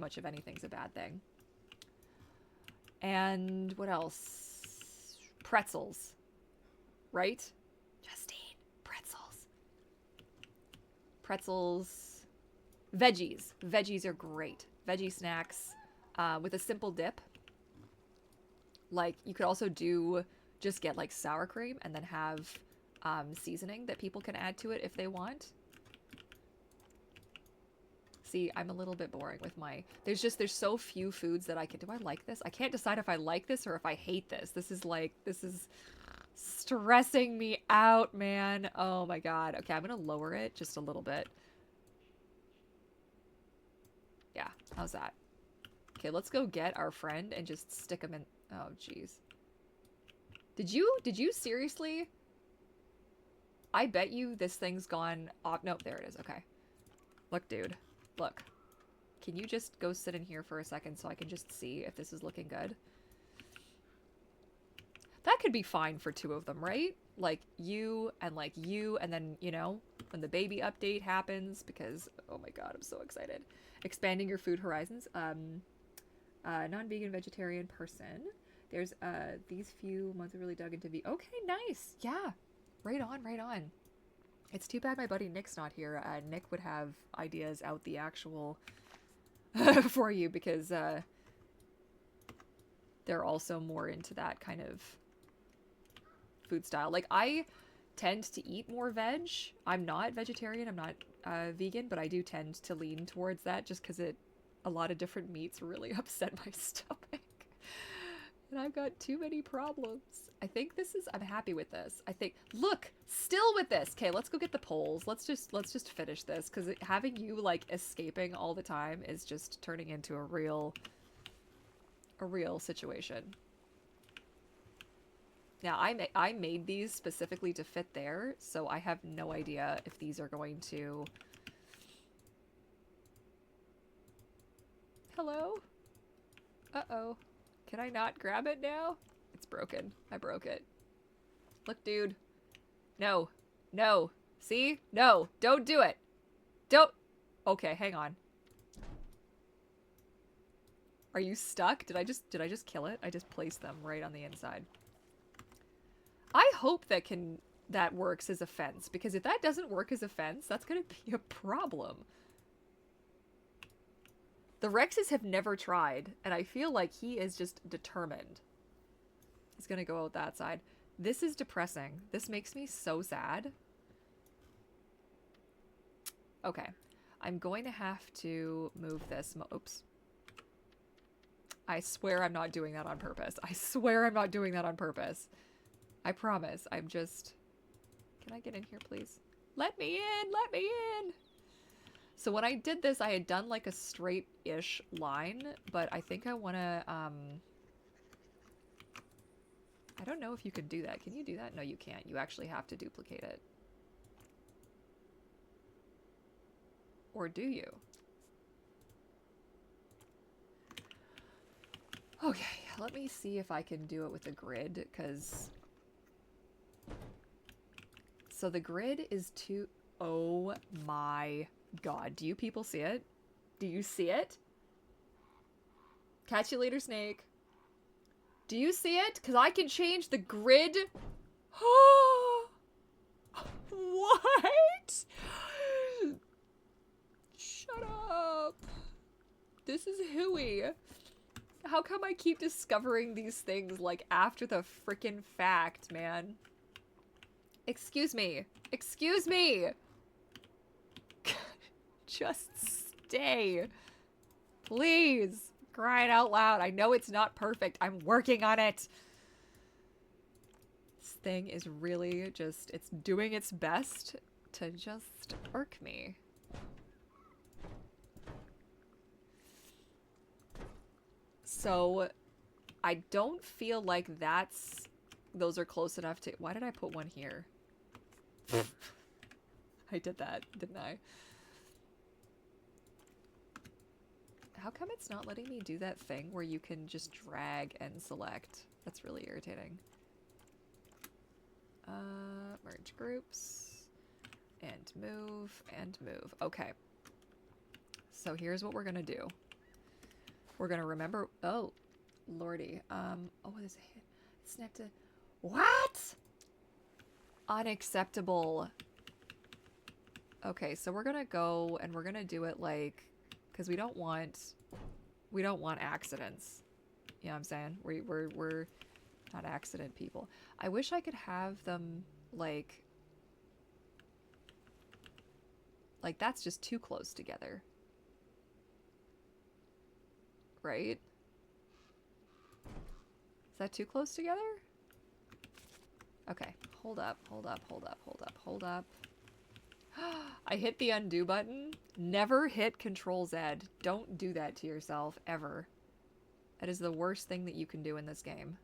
much of anything's a bad thing. And what else? Pretzels, right? Justine, pretzels. Pretzels, veggies. Veggies are great. Veggie snacks with a simple dip. Like you could also just get like sour cream and then have seasoning that people can add to it if they want. See, I'm a little bit boring with my... There's so few foods that I can... Do I like this? I can't decide if I like this or if I hate this. This is stressing me out, man. Oh my god. Okay, I'm gonna lower it just a little bit. Yeah, how's that? Okay, let's go get our friend and just stick him in... Oh, jeez. Did you seriously... I bet you this thing's gone off. Nope, there it is. Okay. Look, dude. Look. Can you just go sit in here for a second so I can just see if this is looking good? That could be fine for two of them, right? Like you, and then, you know, when the baby update happens, because, oh my god, I'm so excited. Expanding your food horizons. Non-vegan, vegetarian person. There's, these few months I really dug into okay, nice. Yeah. Right on, right on. It's too bad my buddy Nick's not here. Nick would have ideas out the actual for you because they're also more into that kind of food style. Like, I tend to eat more veg. I'm not vegetarian. I'm not vegan, but I do tend to lean towards that just because a lot of different meats really upset my stomach. And I've got too many problems. I think I'm happy with this. I think, look, still with this. Okay, let's go get the polls. Let's just finish this because having you like escaping all the time is just turning into a real situation. Now, I made these specifically to fit there, so I have no idea if these are going to... Hello? Uh-oh. Can I not grab it now? It's broken. I broke it. Look, dude. No. No. See? No. Don't do it. Don't. Okay, hang on. Are you stuck? Did I just kill it? I just placed them right on the inside. I hope that works as a fence, because if that doesn't work as a fence, that's going to be a problem. The Rexes have never tried, and I feel like he is just determined. He's gonna go out that side. This is depressing. This makes me so sad. Okay. I'm going to have to move this. Oops. I swear I'm not doing that on purpose. I swear I'm not doing that on purpose. I promise. I'm just... Can I get in here, please? Let me in! Let me in! So when I did this, I had done like a straight-ish line, but I think I want to, I don't know if you can do that. Can you do that? No, you can't. You actually have to duplicate it. Or do you? Okay, let me see if I can do it with a grid, because... So the grid is too... Oh my... God, do you people see it? Do you see it? Catch you later, Snake. Do you see it? Because I can change the grid. What? Shut up. This is hooey. How come I keep discovering these things, like, after the frickin' fact, man? Excuse me. Excuse me! Just stay. Please. Crying out loud. I know it's not perfect. I'm working on it. This thing is really just, it's doing its best to just irk me. So, I don't feel like those are close enough to, why did I put one here? I did that, didn't I? How come it's not letting me do that thing where you can just drag and select? That's really irritating. Merge groups. And move, and move. Okay. So here's what we're gonna do. We're gonna remember, oh, lordy. Oh, there's a hit. Snap to, what? Unacceptable. Okay, so we're gonna go and we're gonna do it like, because we don't want accidents. You know what I'm saying? We're not accident people. I wish I could have them like that's just too close together. Right? Is that too close together? Okay, hold up. I hit the undo button. Never hit Control Z. Don't do that to yourself, ever. That is the worst thing that you can do in this game.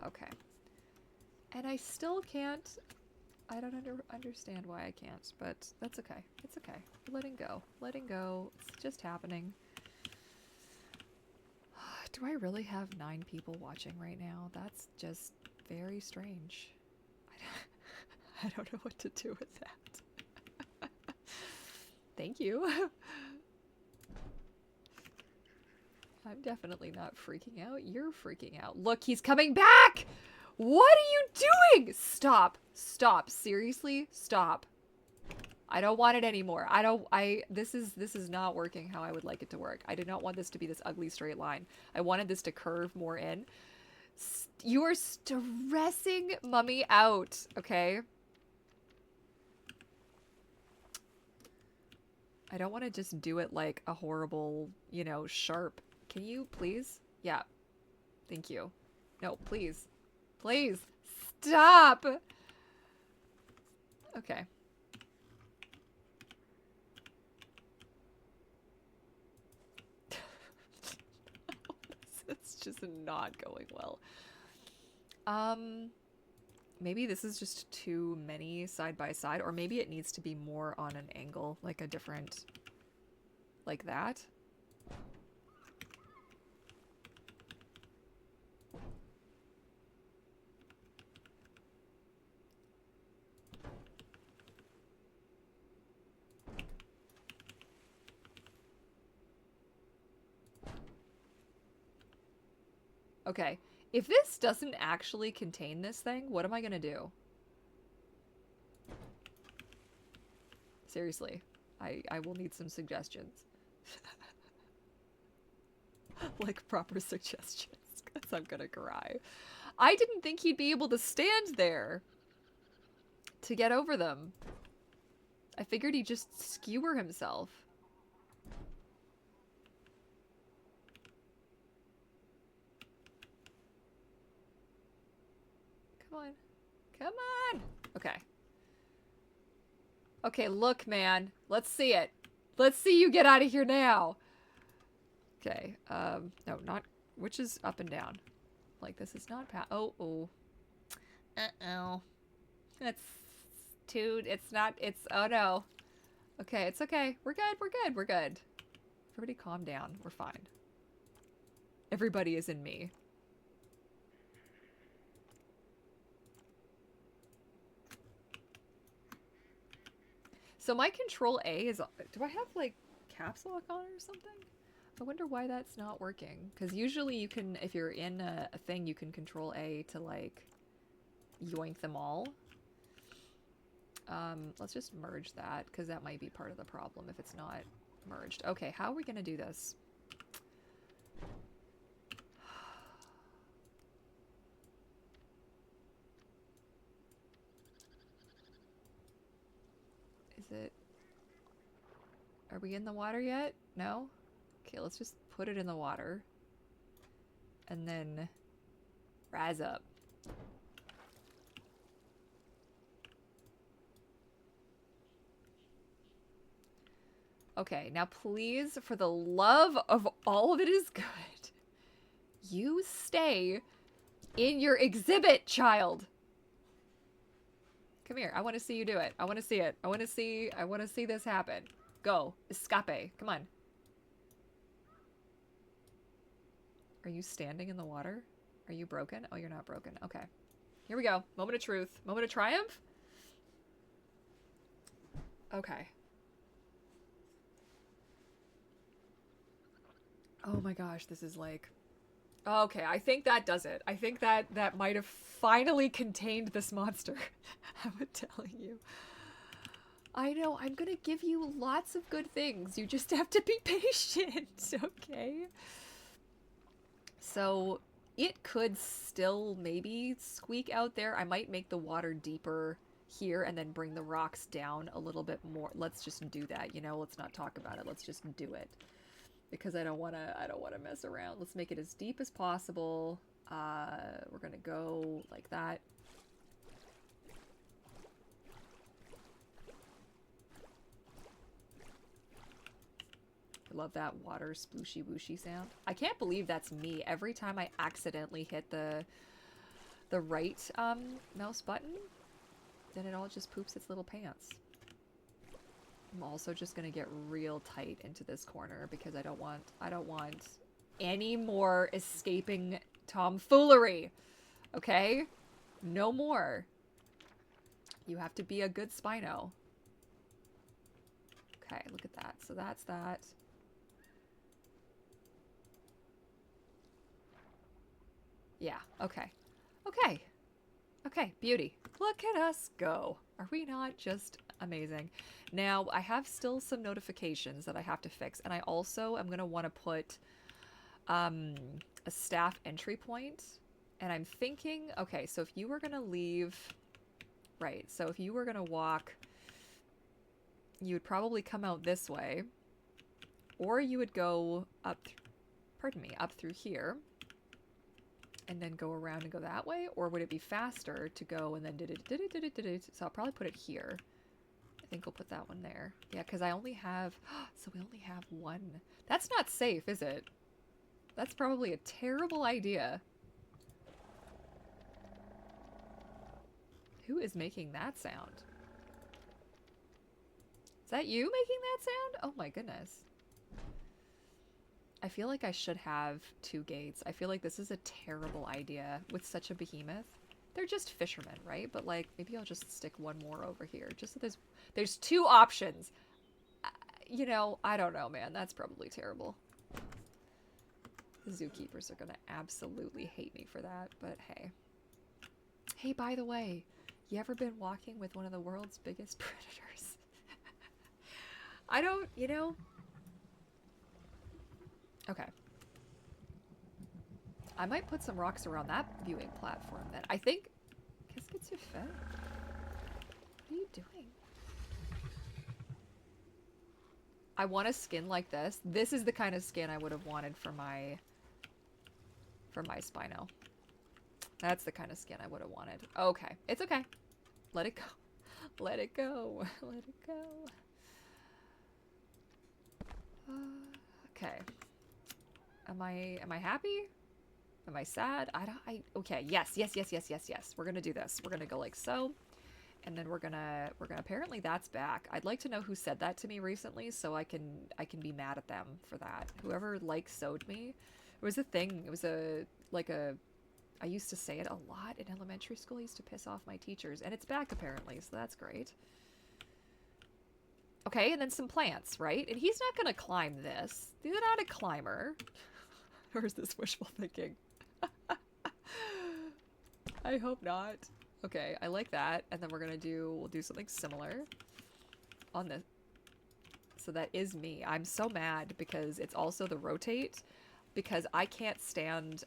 Okay. And I still can't... I don't understand why I can't, but that's okay. It's okay. Letting go. Letting go. It's just happening. Do I really have 9 people watching right now? That's just very strange. I don't know what to do with that. Thank you. I'm definitely not freaking out. You're freaking out. Look, he's coming back! What are you doing? Stop. Stop. Seriously? Stop. I don't want it anymore. This is not working how I would like it to work. I did not want this to be this ugly straight line. I wanted this to curve more in. You are stressing Mummy out, okay? I don't want to just do it like a horrible, you know, sharp. Can you please? Yeah. Thank you. No, please. Please. Stop! Okay. It's just not going well. Maybe this is just too many side by side, or maybe it needs to be more on an angle, like a different, like that. Okay, if this doesn't actually contain this thing, what am I gonna do? Seriously, I will need some suggestions. Like proper suggestions, because I'm gonna cry. I didn't think he'd be able to stand there to get over them. I figured he'd just skewer himself. Come on. Come on! Okay. Okay, look, man. Let's see it. Let's see you get out of here now. Okay, no, not... Which is up and down? Like, this is not... oh. Uh-oh. That's... Dude, it's not... It's... Oh, no. Okay, it's okay. We're good, we're good, we're good. Everybody calm down. We're fine. Everybody is in me. So my Control A is... Do I have, like, caps lock on or something? I wonder why that's not working. Because usually you can, if you're in a thing, you can control A to like yoink them all. Let's just merge that because that might be part of the problem if it's not merged. Okay, how are we going to do this? Is it... Are we in the water yet? No? Okay, let's just put it in the water. And then rise up. Okay, now please, for the love of all that is good, you stay in your exhibit, child. Come here. I want to see you do it. I want to see it. I want to see this happen. Go. Escape. Come on. Are you standing in the water? Are you broken? Oh, you're not broken. Okay. Here we go. Moment of truth. Moment of triumph. Okay. Oh my gosh, this is like... Okay, I think that does it. I think that might have finally contained this monster. I'm telling you. I know, I'm gonna give you lots of good things. You just have to be patient, okay? So, it could still maybe squeak out there. I might make the water deeper here and then bring the rocks down a little bit more. Let's just do that, you know? Let's not talk about it. Let's just do it. Because I don't want to mess around. Let's make it as deep as possible. We're going to go like that. I love that water splooshy wooshy sound. I can't believe that's me. Every time I accidentally hit the right mouse button, then it all just poops its little pants. I'm also just gonna get real tight into this corner because I don't want any more escaping tomfoolery. Okay? No more. You have to be a good Spino. Okay, look at that. So that's that. Yeah, okay. Okay. Okay, beauty. Look at us go. Are we not just amazing? Now, I have still some notifications that I have to fix, and I also am going to want to put a staff entry point, and I'm thinking, okay, so if you were going to leave, right, so if you were going to walk, you would probably come out this way, or you would go up, pardon me, up through here, and then go around and go that way, or would it be faster to go and then so I'll probably put it here. I think we'll put that one there. Yeah, because I only have... So we only have one. That's not safe, is it? That's probably a terrible idea. Who is making that sound? Is that you making that sound? Oh my goodness. I feel like I should have 2 gates. I feel like this is a terrible idea with such a behemoth. They're just fishermen, right? But like, maybe I'll just stick one more over here. Just so there's 2 options. You know, I don't know, man. That's probably terrible. The zookeepers are gonna absolutely hate me for that, but hey. Hey, by the way, you ever been walking with one of the world's biggest predators? I don't, you know... Okay. I might put some rocks around that viewing platform then. I think... Qu'est-ce que tu fais? What are you doing? I want a skin like this. This is the kind of skin I would have wanted for my Spino. That's the kind of skin I would have wanted. Okay. It's okay. Let it go. Let it go. Let it go. Okay. Am I happy? Am I sad? Okay, yes. We're gonna do this. We're gonna go like so. And then we're gonna apparently that's back. I'd like to know who said that to me recently so I can be mad at them for that. Whoever like sewed me. It was a thing. It was I used to say it a lot in elementary school. I used to piss off my teachers. And it's back apparently, so that's great. Okay, and then some plants, right? And he's not gonna climb this. He's not a climber. Or is this wishful thinking? I hope not. Okay, I like that. And then we'll do something similar on this. So that is me. I'm so mad because it's also the rotate, because I can't stand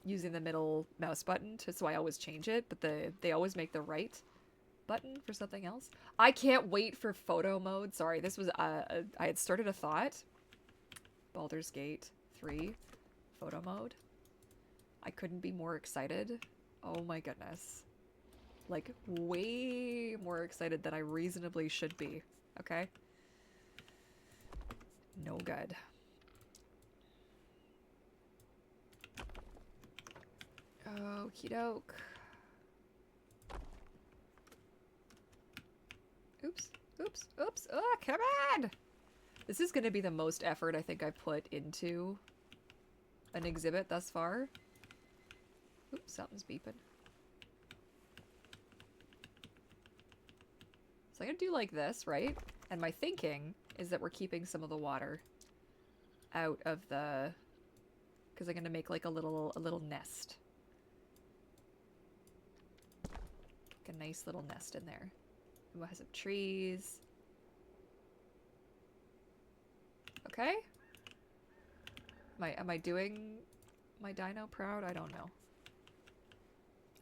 using the middle mouse button, so I always change it, but they always make the right button for something else. I can't wait for photo mode. Sorry, this was I had started a thought. Baldur's Gate 3 photo mode. I couldn't be more excited. Oh my goodness. Like, way more excited than I reasonably should be. Okay? No good. Okie doke. Oops. Oops. Oops. Oh, come on! This is going to be the most effort I think I've put into an exhibit thus far. Oops, something's beeping. So I'm going to do like this, right? And my thinking is that we're keeping some of the water out of the... Because I'm going to make like a little nest. Like a nice little nest in there. We'll have some trees. Okay? Am I doing my dino proud? I don't know.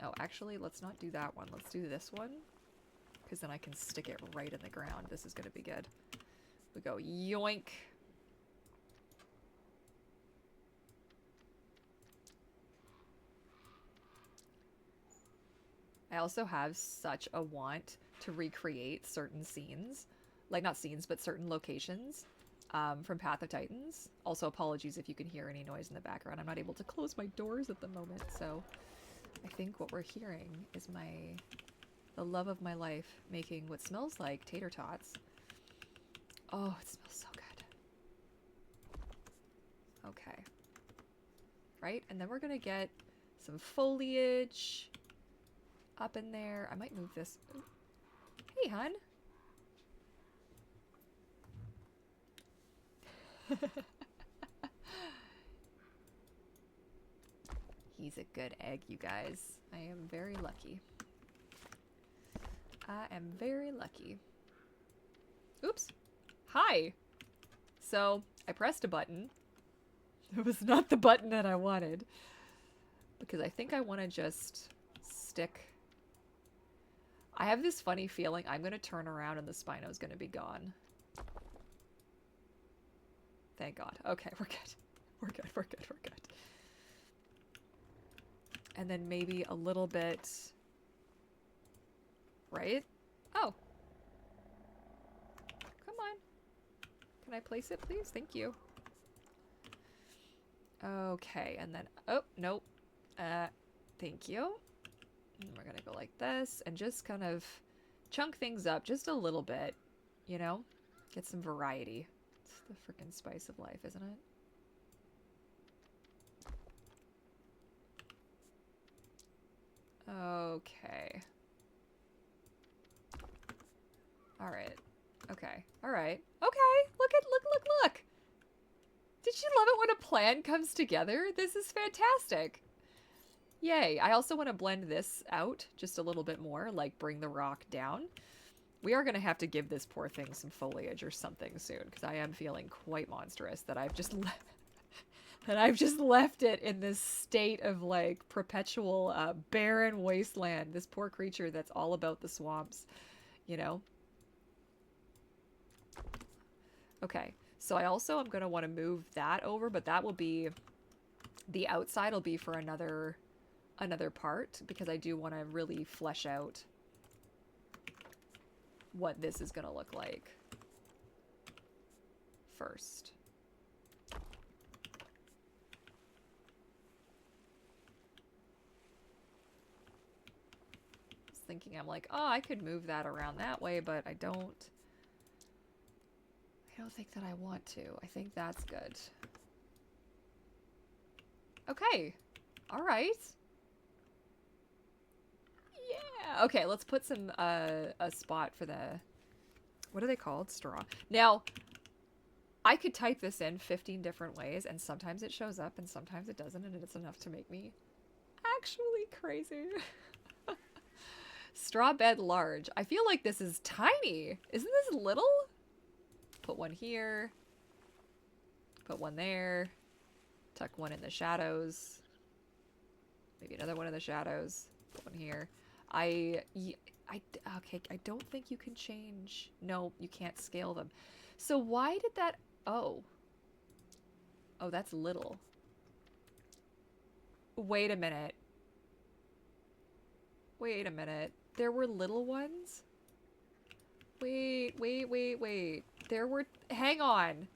Oh, actually, let's not do that one. Let's do this one. Because then I can stick it right in the ground. This is going to be good. We go yoink. I also have such a want to recreate certain scenes. Like, not scenes, but certain locations from Path of Titans. Also, apologies if you can hear any noise in the background. I'm not able to close my doors at the moment, so I think what we're hearing is the love of my life making what smells like tater tots. Oh, it smells so good. Okay. Right? And then we're gonna get some foliage up in there. I might move this. Ooh. Hey, hun. He's a good egg, you guys. I am very lucky. I am very lucky. Oops. Hi. So, I pressed a button. It was not the button that I wanted. Because I think I want to just stick... I have this funny feeling I'm going to turn around and the Spino's going to be gone. Thank God. Okay, we're good. We're good, we're good, we're good. And then maybe a little bit... Right? Oh. Come on. Can I place it, please? Thank you. Okay, and then... Oh, nope. Thank you. And we're gonna go like this and just kind of chunk things up just a little bit, you know? Get some variety. It's the freaking spice of life, isn't it? Okay. Alright. Okay. Alright. Okay! Look! Did you love it when a plan comes together? This is fantastic! Yay. I also want to blend this out just a little bit more, like bring the rock down. We are going to have to give this poor thing some foliage or something soon, because I am feeling quite monstrous that I've just left it in this state of like perpetual barren wasteland. This poor creature that's all about the swamps, you know? Okay, so I also am going to want to move that over, but that will be... The outside will be for another part, because I do want to really flesh out what this is going to look like first. I was thinking, I'm like, oh, I could move that around that way, but I don't think that I want to. I think that's good. Okay. All right. Yeah. Okay, let's put some a spot for the What are they called? Straw. Now, I could type this in 15 different ways, and sometimes it shows up, and sometimes it doesn't, and it's enough to make me actually crazy. Straw bed large. I feel like this is tiny. Isn't this little? Put one here. Put one there. Tuck one in the shadows. Maybe another one in the shadows. Put one here. Okay, I don't think you can change. No, you can't scale them. So why did that... Oh. Oh, that's little. Wait a minute. Wait a minute. There were little ones? Wait. There were... Hang on.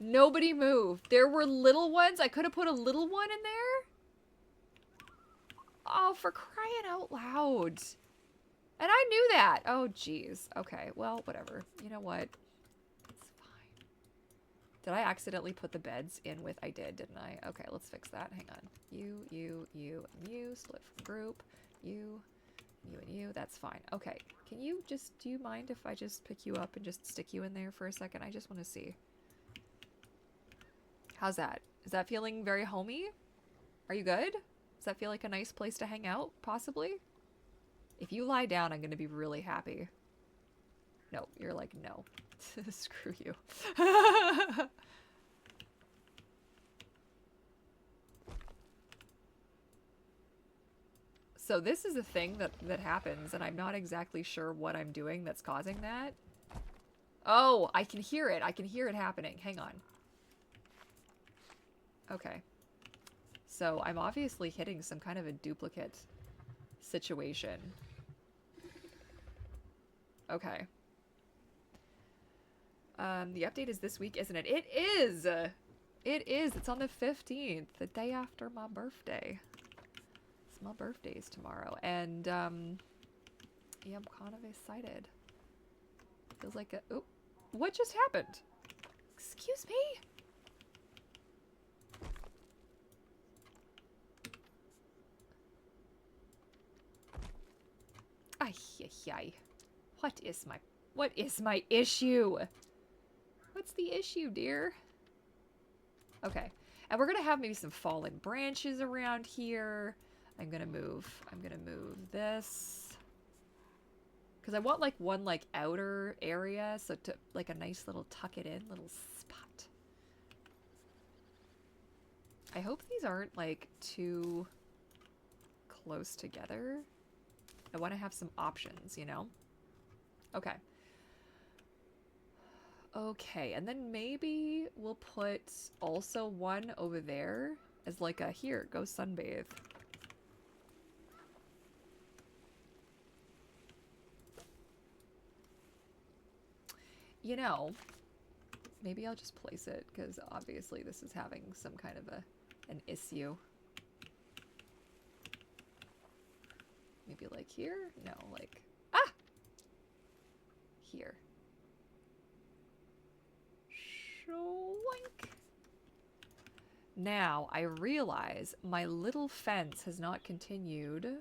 Nobody moved. There were little ones? I could have put a little one in there? Oh, for crying out loud. And I knew that. Oh, jeez. Okay, well, whatever. You know what? It's fine. Did I accidentally put the beds in with... I did, didn't I? Okay, let's fix that. Hang on. You, and you. Split from group. You and you. That's fine. Okay. Can you just... Do you mind if I just pick you up and just stick you in there for a second? I just want to see. How's that? Is that feeling very homey? Are you good? Does that feel like a nice place to hang out, possibly? If you lie down, I'm going to be really happy. No, you're like, no. Screw you. So this is a thing that happens, and I'm not exactly sure what I'm doing that's causing that. Oh, I can hear it. I can hear it happening. Hang on. Okay. So I'm obviously hitting some kind of a duplicate situation. Okay. The update is this week, isn't it? It is! It is! It's on the 15th, the day after my birthday. It's my birthday's tomorrow, and, yeah, I'm kind of excited. Feels like a... Oh, what just happened? Excuse me? Ay. What is my issue? What's the issue, dear? Okay. And we're gonna have maybe some fallen branches around here. I'm gonna move this. Because I want like one like outer area, so to like a nice little tuck it in little spot. I hope these aren't like too close together. I want to have some options, you know? Okay. Okay, and then maybe we'll put also one over there as like a, here, go sunbathe. You know, maybe I'll just place it, because obviously this is having some kind of an issue. Maybe like here? No, like... Ah! Here. Shoink. Now, I realize my little fence has not continued.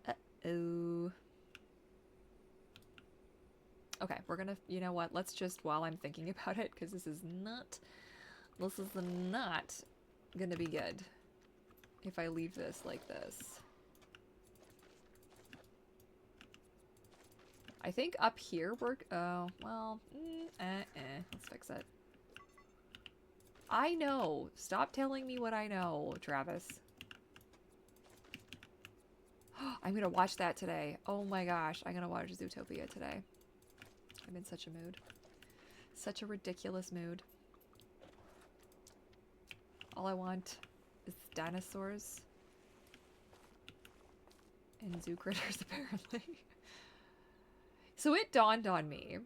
Uh-oh. Okay, we're gonna... You know what? Let's just, while I'm thinking about it, because this is not gonna be good if I leave this like this. I think up here we're... Oh, well... Let's fix it. I know. Stop telling me what I know, Travis. I'm gonna watch that today. Oh my gosh. I'm gonna watch Zootopia today. I'm in such a mood. Such a ridiculous mood. All I want is dinosaurs. And zoo critters, apparently. So it dawned on me,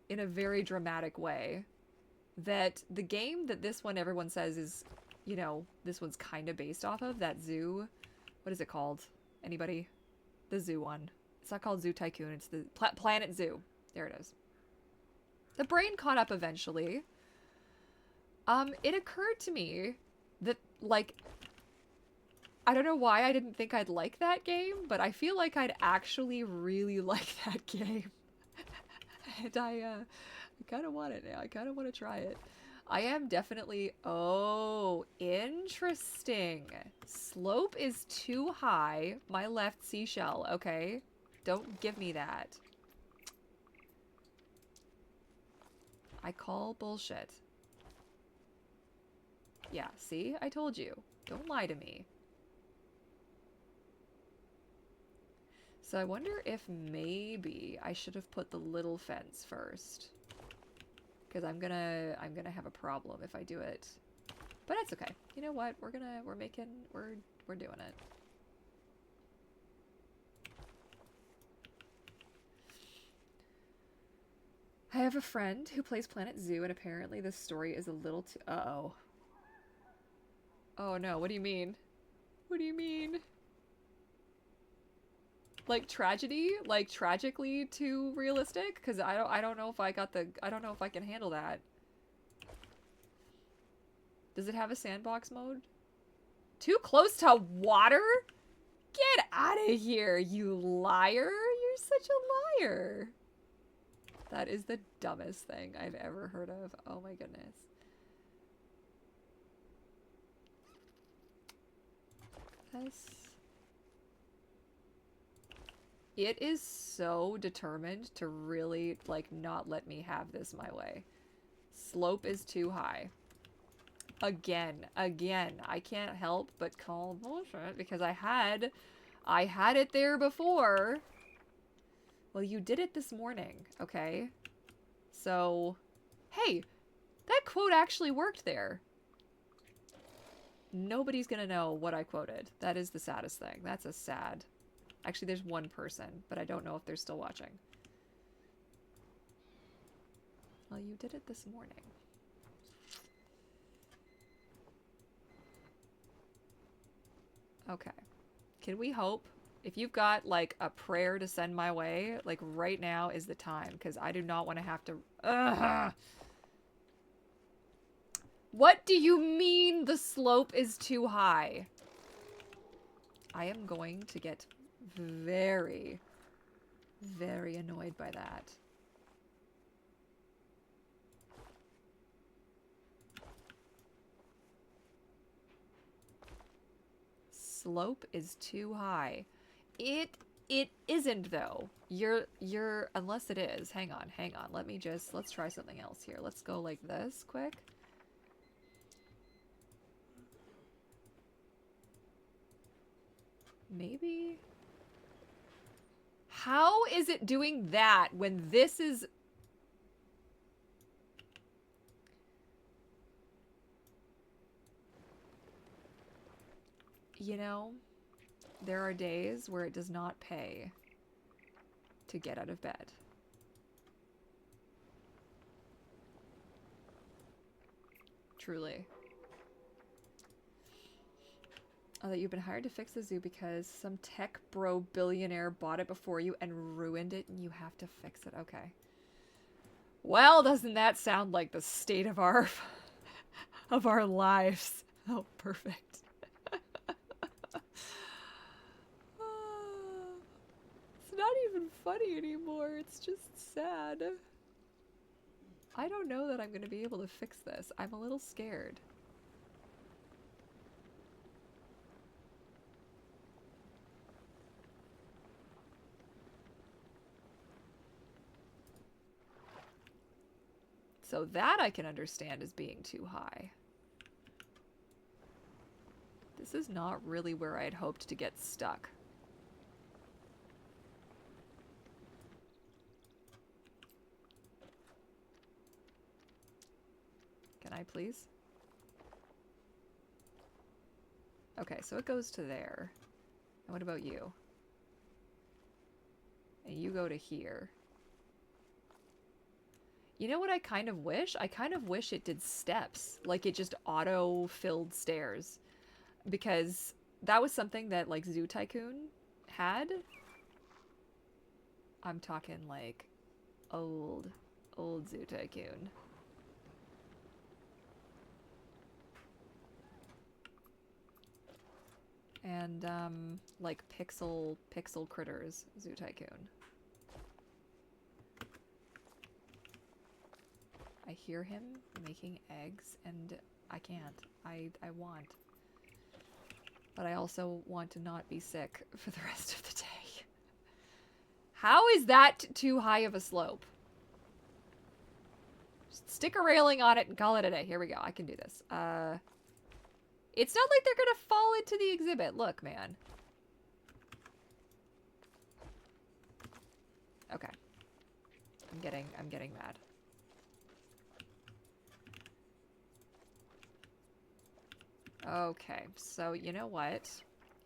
in a very dramatic way, that the game that this one everyone says is, you know, this one's kind of based off of, that zoo, what is it called? Anybody? The zoo one. It's not called Zoo Tycoon, it's the Planet Zoo. There it is. The brain caught up eventually. It occurred to me that, like, I don't know why I didn't think I'd like that game, but I feel like I'd actually really like that game. And I kind of want it now. I kind of want to try it. I am definitely... Oh, interesting. Slope is too high. My left seashell, okay? Don't give me that. I call bullshit. Yeah, see? I told you. Don't lie to me. So I wonder if maybe I should have put the little fence first. Because I'm gonna have a problem if I do it. But it's okay. You know what? We're doing it. I have a friend who plays Planet Zoo, and apparently this story is a little too... Uh-oh. Oh no, what do you mean? What do you mean? Like tragedy? Like tragically too realistic? Because I don't know if I got the... I don't know if I can handle that. Does it have a sandbox mode? Too close to water? Get out of here, you liar! You're such a liar! That is the dumbest thing I've ever heard of. Oh my goodness. It is so determined to really, like, not let me have this my way. Slope is too high. Again. I can't help but call bullshit because I had it there before. Well, you did it this morning, okay? So, hey, that quote actually worked there. Nobody's gonna know what I quoted. That is the saddest thing. That's a sad... Actually, there's one person, but I don't know if they're still watching. Well, you did it this morning. Okay. Can we hope? If you've got, like, a prayer to send my way, like, right now is the time, because I do not want to have to... Ugh! What do you mean the slope is too high? I am going to get very, very annoyed by that. Slope is too high. It isn't though. You're unless it is. Hang on. Let's try something else here. Let's go like this quick. Maybe. How is it doing that when this is... You know, there are days where it does not pay to get out of bed. Truly. Oh, that you've been hired to fix the zoo because some tech bro billionaire bought it before you and ruined it and you have to fix it. Okay. Well, doesn't that sound like the state of our lives? Oh, perfect. It's not even funny anymore. It's just sad. I don't know that I'm going to be able to fix this. I'm a little scared. So that I can understand as being too high. This is not really where I had hoped to get stuck. Can I please? Okay, so it goes to there. And what about you? And you go to here. You know what I kind of wish? I kind of wish it did steps. Like it just auto-filled stairs. Because that was something that like Zoo Tycoon had. I'm talking like old Zoo Tycoon. And like pixel critters Zoo Tycoon. I hear him making eggs, and I can't. I want. But I also want to not be sick for the rest of the day. How is that too high of a slope? Just stick a railing on it and call it a day. Here we go. I can do this. It's not like they're gonna fall into the exhibit. Look, man. Okay. I'm getting mad. Okay, so you know what?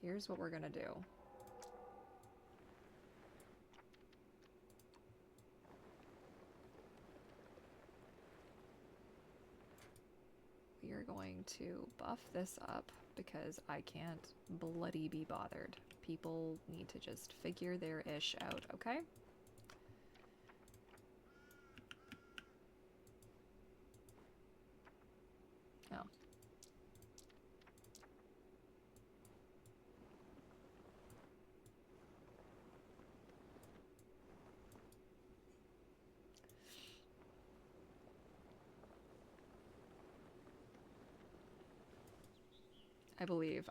Here's what we're gonna do. We are going to buff this up because I can't bloody be bothered. People need to just figure their ish out, okay? Oh. I believe.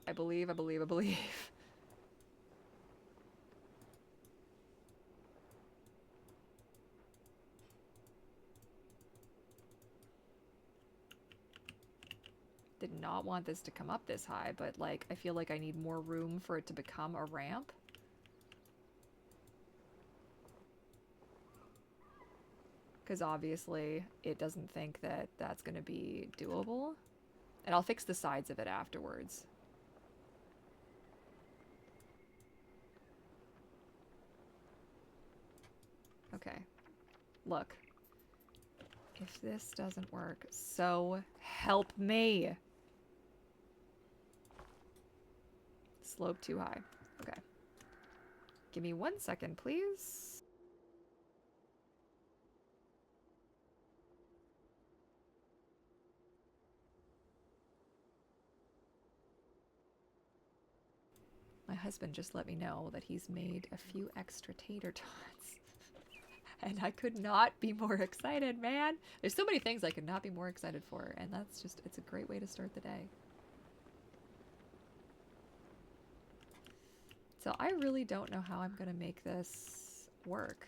Did not want this to come up this high, but like, I feel like I need more room for it to become a ramp. Because obviously it doesn't think that that's going to be doable. And I'll fix the sides of it afterwards. Okay. Look. If this doesn't work, so help me. Slope too high. Okay. Give me 1 second, please. My husband just let me know that he's made a few extra tater tots. And I could not be more excited, man. There's so many things I could not be more excited for, and that's just, it's a great way to start the day. So I really don't know how I'm going to make this work.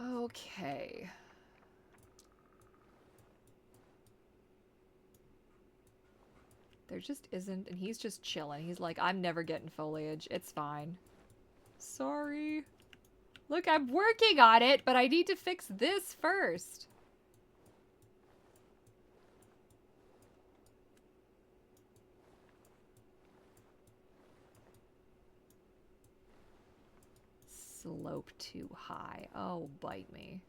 Okay. There just isn't, and he's just chilling. He's like, I'm never getting foliage. It's fine. Sorry. Look, I'm working on it, but I need to fix this first. Slope too high. Oh, bite me.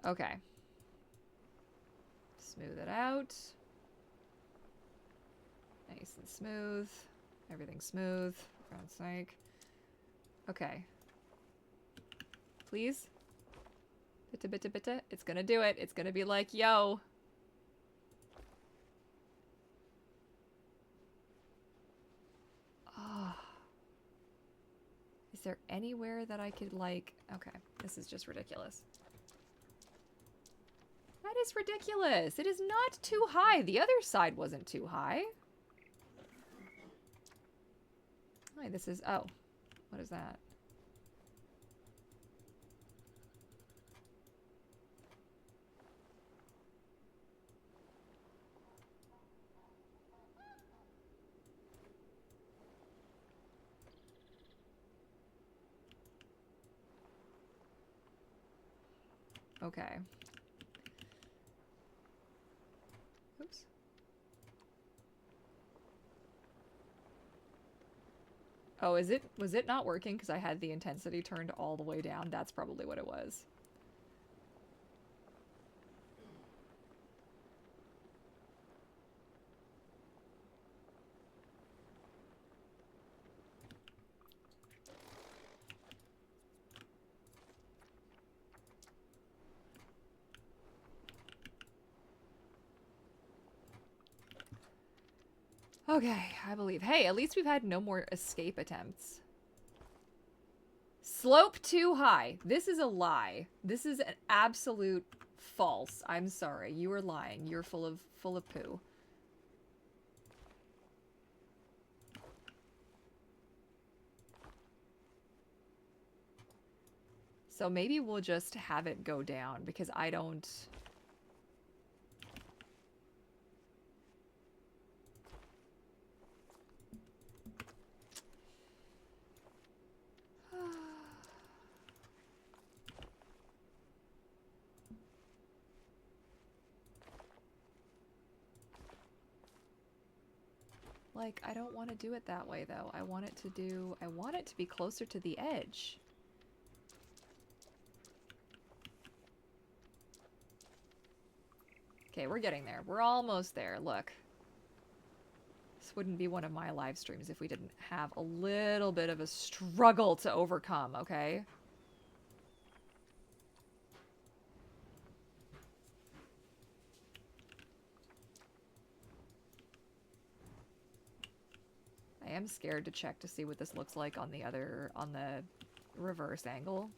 Okay. Smooth it out. Nice and smooth. Everything's smooth. For God's sake. Okay. Please? Bitte, bitte, bitte. It's gonna do it. It's gonna be like, yo. Oh. Is there anywhere that I could, like... Okay, this is just ridiculous. That is ridiculous. It is not too high. The other side wasn't too high. Hi, this is... Oh. What is that? Okay. Oops. Oh, was it not working because I had the intensity turned all the way down? That's probably what it was. Okay, I believe. Hey, at least we've had no more escape attempts. Slope too high. This is a lie. This is an absolute false. I'm sorry. You are lying. You're full of poo. So maybe we'll just have it go down because I don't... Like, I don't want to do it that way, though. I want it to be closer to the edge. Okay, we're getting there. We're almost there. Look. This wouldn't be one of my live streams if we didn't have a little bit of a struggle to overcome, okay? I am scared to check to see what this looks like on the reverse angle.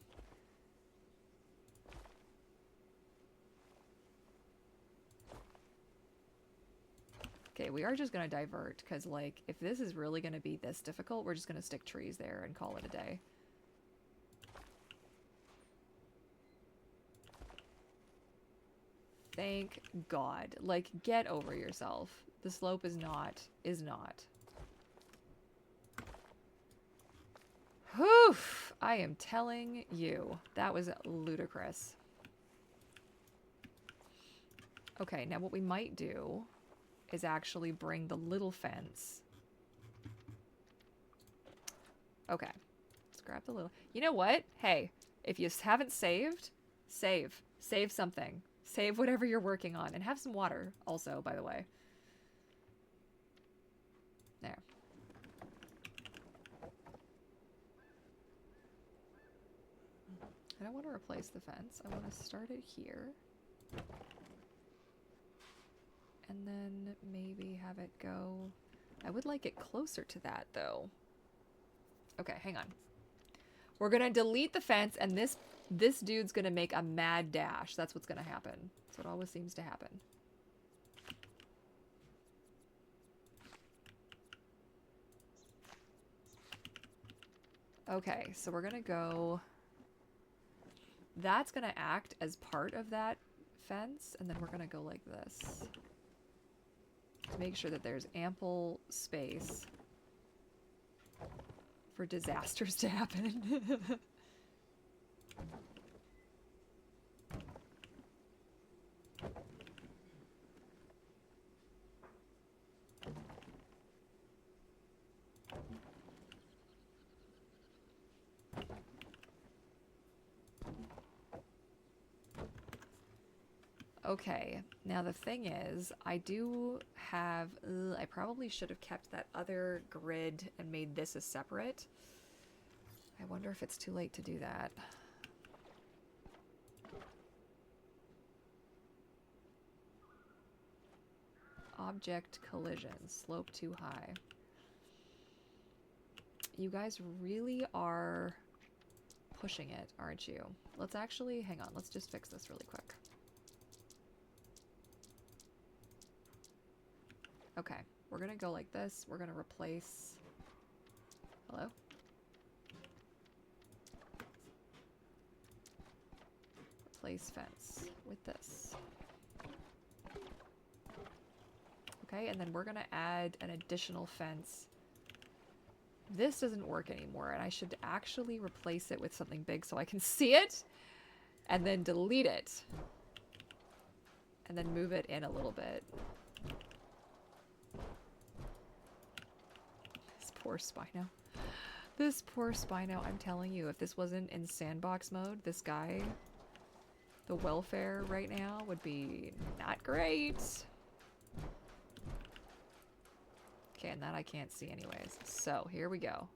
Okay, we are just gonna divert, because, like, if this is really gonna be this difficult, we're just gonna stick trees there and call it a day. Thank God. Like, get over yourself. The slope is not. Whew! I am telling you. That was ludicrous. Okay, now what we might do is actually bring the little fence. Okay. Let's grab the little... You know what? Hey, if you haven't saved, save. Save something. Save whatever you're working on. And have some water also, by the way. There. I don't want to replace the fence. I want to start it here. And then maybe have it go... I would like it closer to that, though. Okay, hang on. We're going to delete the fence, and this dude's going to make a mad dash. That's what's going to happen. That's what always seems to happen. Okay, so we're going to go... That's going to act as part of that fence, and then we're going to go like this. To make sure that there's ample space for disasters to happen. Okay, now the thing is, I do have... I probably should have kept that other grid and made this a separate. I wonder if it's too late to do that. Object collision, slope too high. You guys really are pushing it, aren't you? Let's actually... Hang on, let's just fix this really quick. Okay, we're gonna go like this. We're gonna replace... Hello? Replace fence with this. Okay, and then we're gonna add an additional fence. This doesn't work anymore, and I should actually replace it with something big so I can see it, and then delete it. And then move it in a little bit. Poor Spino. This poor Spino, I'm telling you, if this wasn't in sandbox mode, this guy, the welfare right now would be not great. Okay, and that I can't see anyways. So, here we go.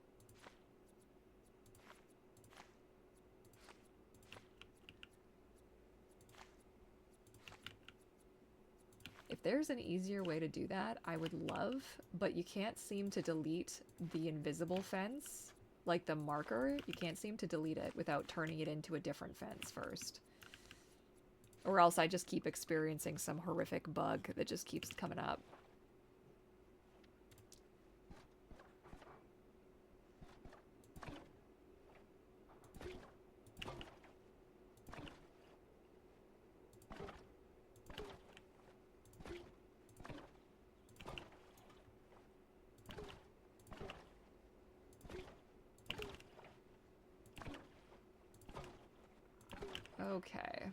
If there's an easier way to do that, I would love, but you can't seem to delete the invisible fence, like the marker. You can't seem to delete it without turning it into a different fence first. Or else I just keep experiencing some horrific bug that just keeps coming up. Okay.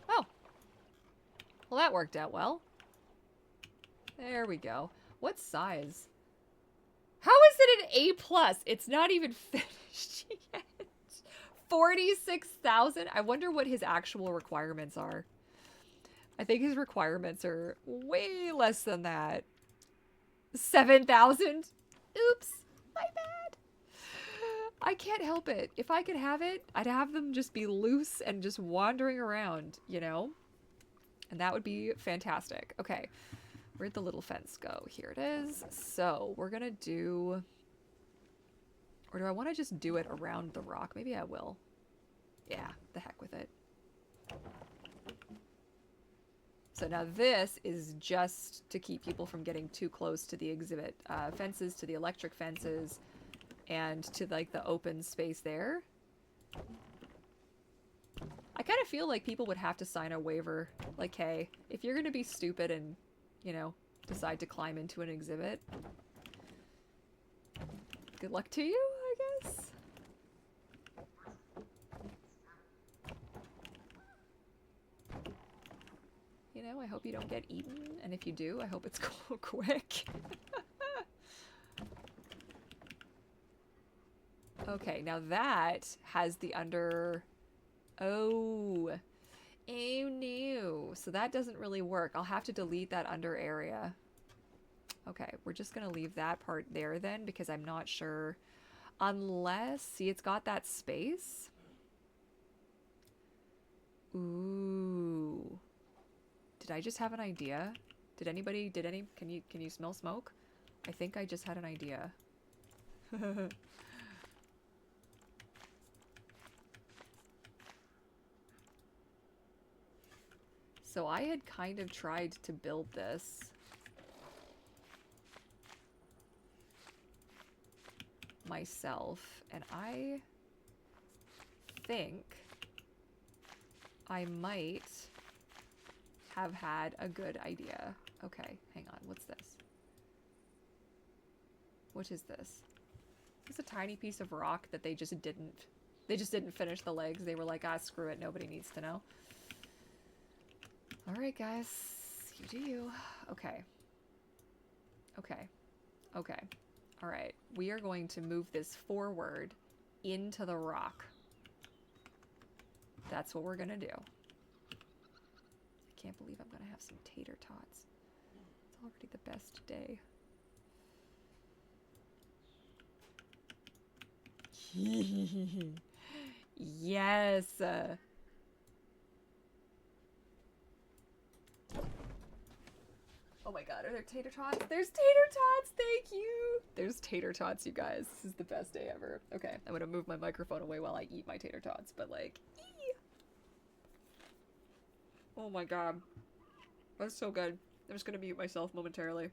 Oh. Well, that worked out well. There we go. What size? How is it an A+? It's not even finished yet. 46,000? I wonder what his actual requirements are. I think his requirements are way less than that. 7,000? Oops. My bad. I can't help it. If I could have it, I'd have them just be loose and just wandering around, you know? And that would be fantastic. Okay. Where'd the little fence go? Here it is. So we're gonna do... Or do I want to just do it around the rock? Maybe I will. Yeah, the heck with it. So now this is just to keep people from getting too close to the exhibit fences, to the electric fences, and to like the open space there. I kind of feel like people would have to sign a waiver. Like, hey, if you're going to be stupid and, you know, decide to climb into an exhibit, good luck to you, I guess. You know, I hope you don't get eaten, and if you do, I hope it's quick. Okay, now that has the under... Oh. Oh no. So that doesn't really work. I'll have to delete that under area. Okay, we're just going to leave that part there then, because I'm not sure... Unless, see, it's got that space. Ooh. Did I just have an idea? Can you smell smoke? I think I just had an idea. So I had kind of tried to build this. Myself, and I think I might have had a good idea. Okay, hang on, what's this? What is this? It's a tiny piece of rock that they just didn't finish the legs. They were like, ah, screw it, nobody needs to know. Alright guys, you do you. Okay. Okay. Okay. Alright, we are going to move this forward into the rock. That's what we're gonna do. I can't believe I'm gonna have some tater tots. It's already the best day. Yes! Oh my god, are there tater tots? There's tater tots! Thank you! There's tater tots, you guys. This is the best day ever. Okay, I'm gonna move my microphone away while I eat my tater tots, but like, ee! Oh my god. That's so good. I'm just gonna mute myself momentarily.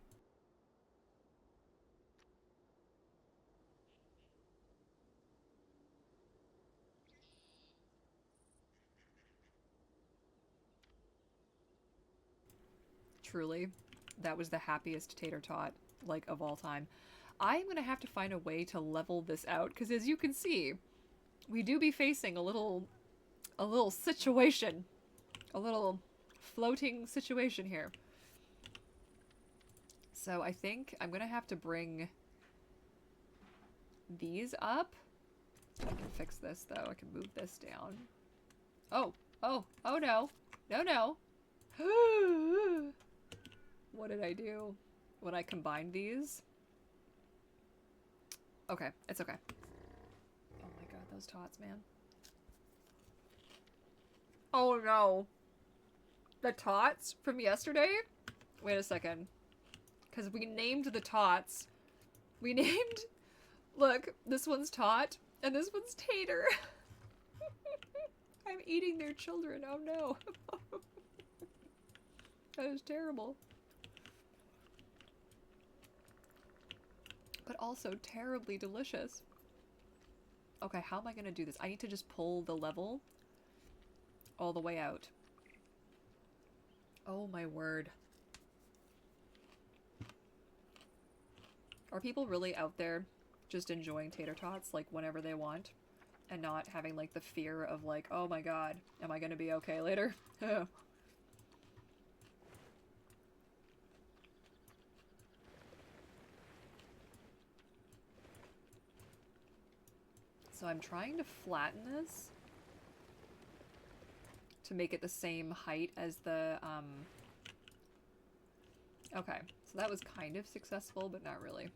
Truly, that was the happiest tater tot, like, of all time. I'm gonna have to find a way to level this out, because as you can see, we do be facing a little situation. A little floating situation here. So I think I'm gonna have to bring these up. I can fix this, though. I can move this down. Oh, oh, oh no. No, no. What did I do when I combined these? Okay, it's okay. Oh my god, those tots, man. Oh no. The tots from yesterday? Wait a second. Because we named the tots. We named... Look, this one's Tot, and this one's Tater. I'm eating their children. Oh no. That is terrible. But also terribly delicious. Okay, how am I gonna do this? I need to just pull the level all the way out. Oh my word. Are people really out there just enjoying tater tots like whenever they want and not having like the fear of like, oh my god, am I gonna be okay later? So I'm trying to flatten this to make it the same height as the, okay, so that was kind of successful, but not really.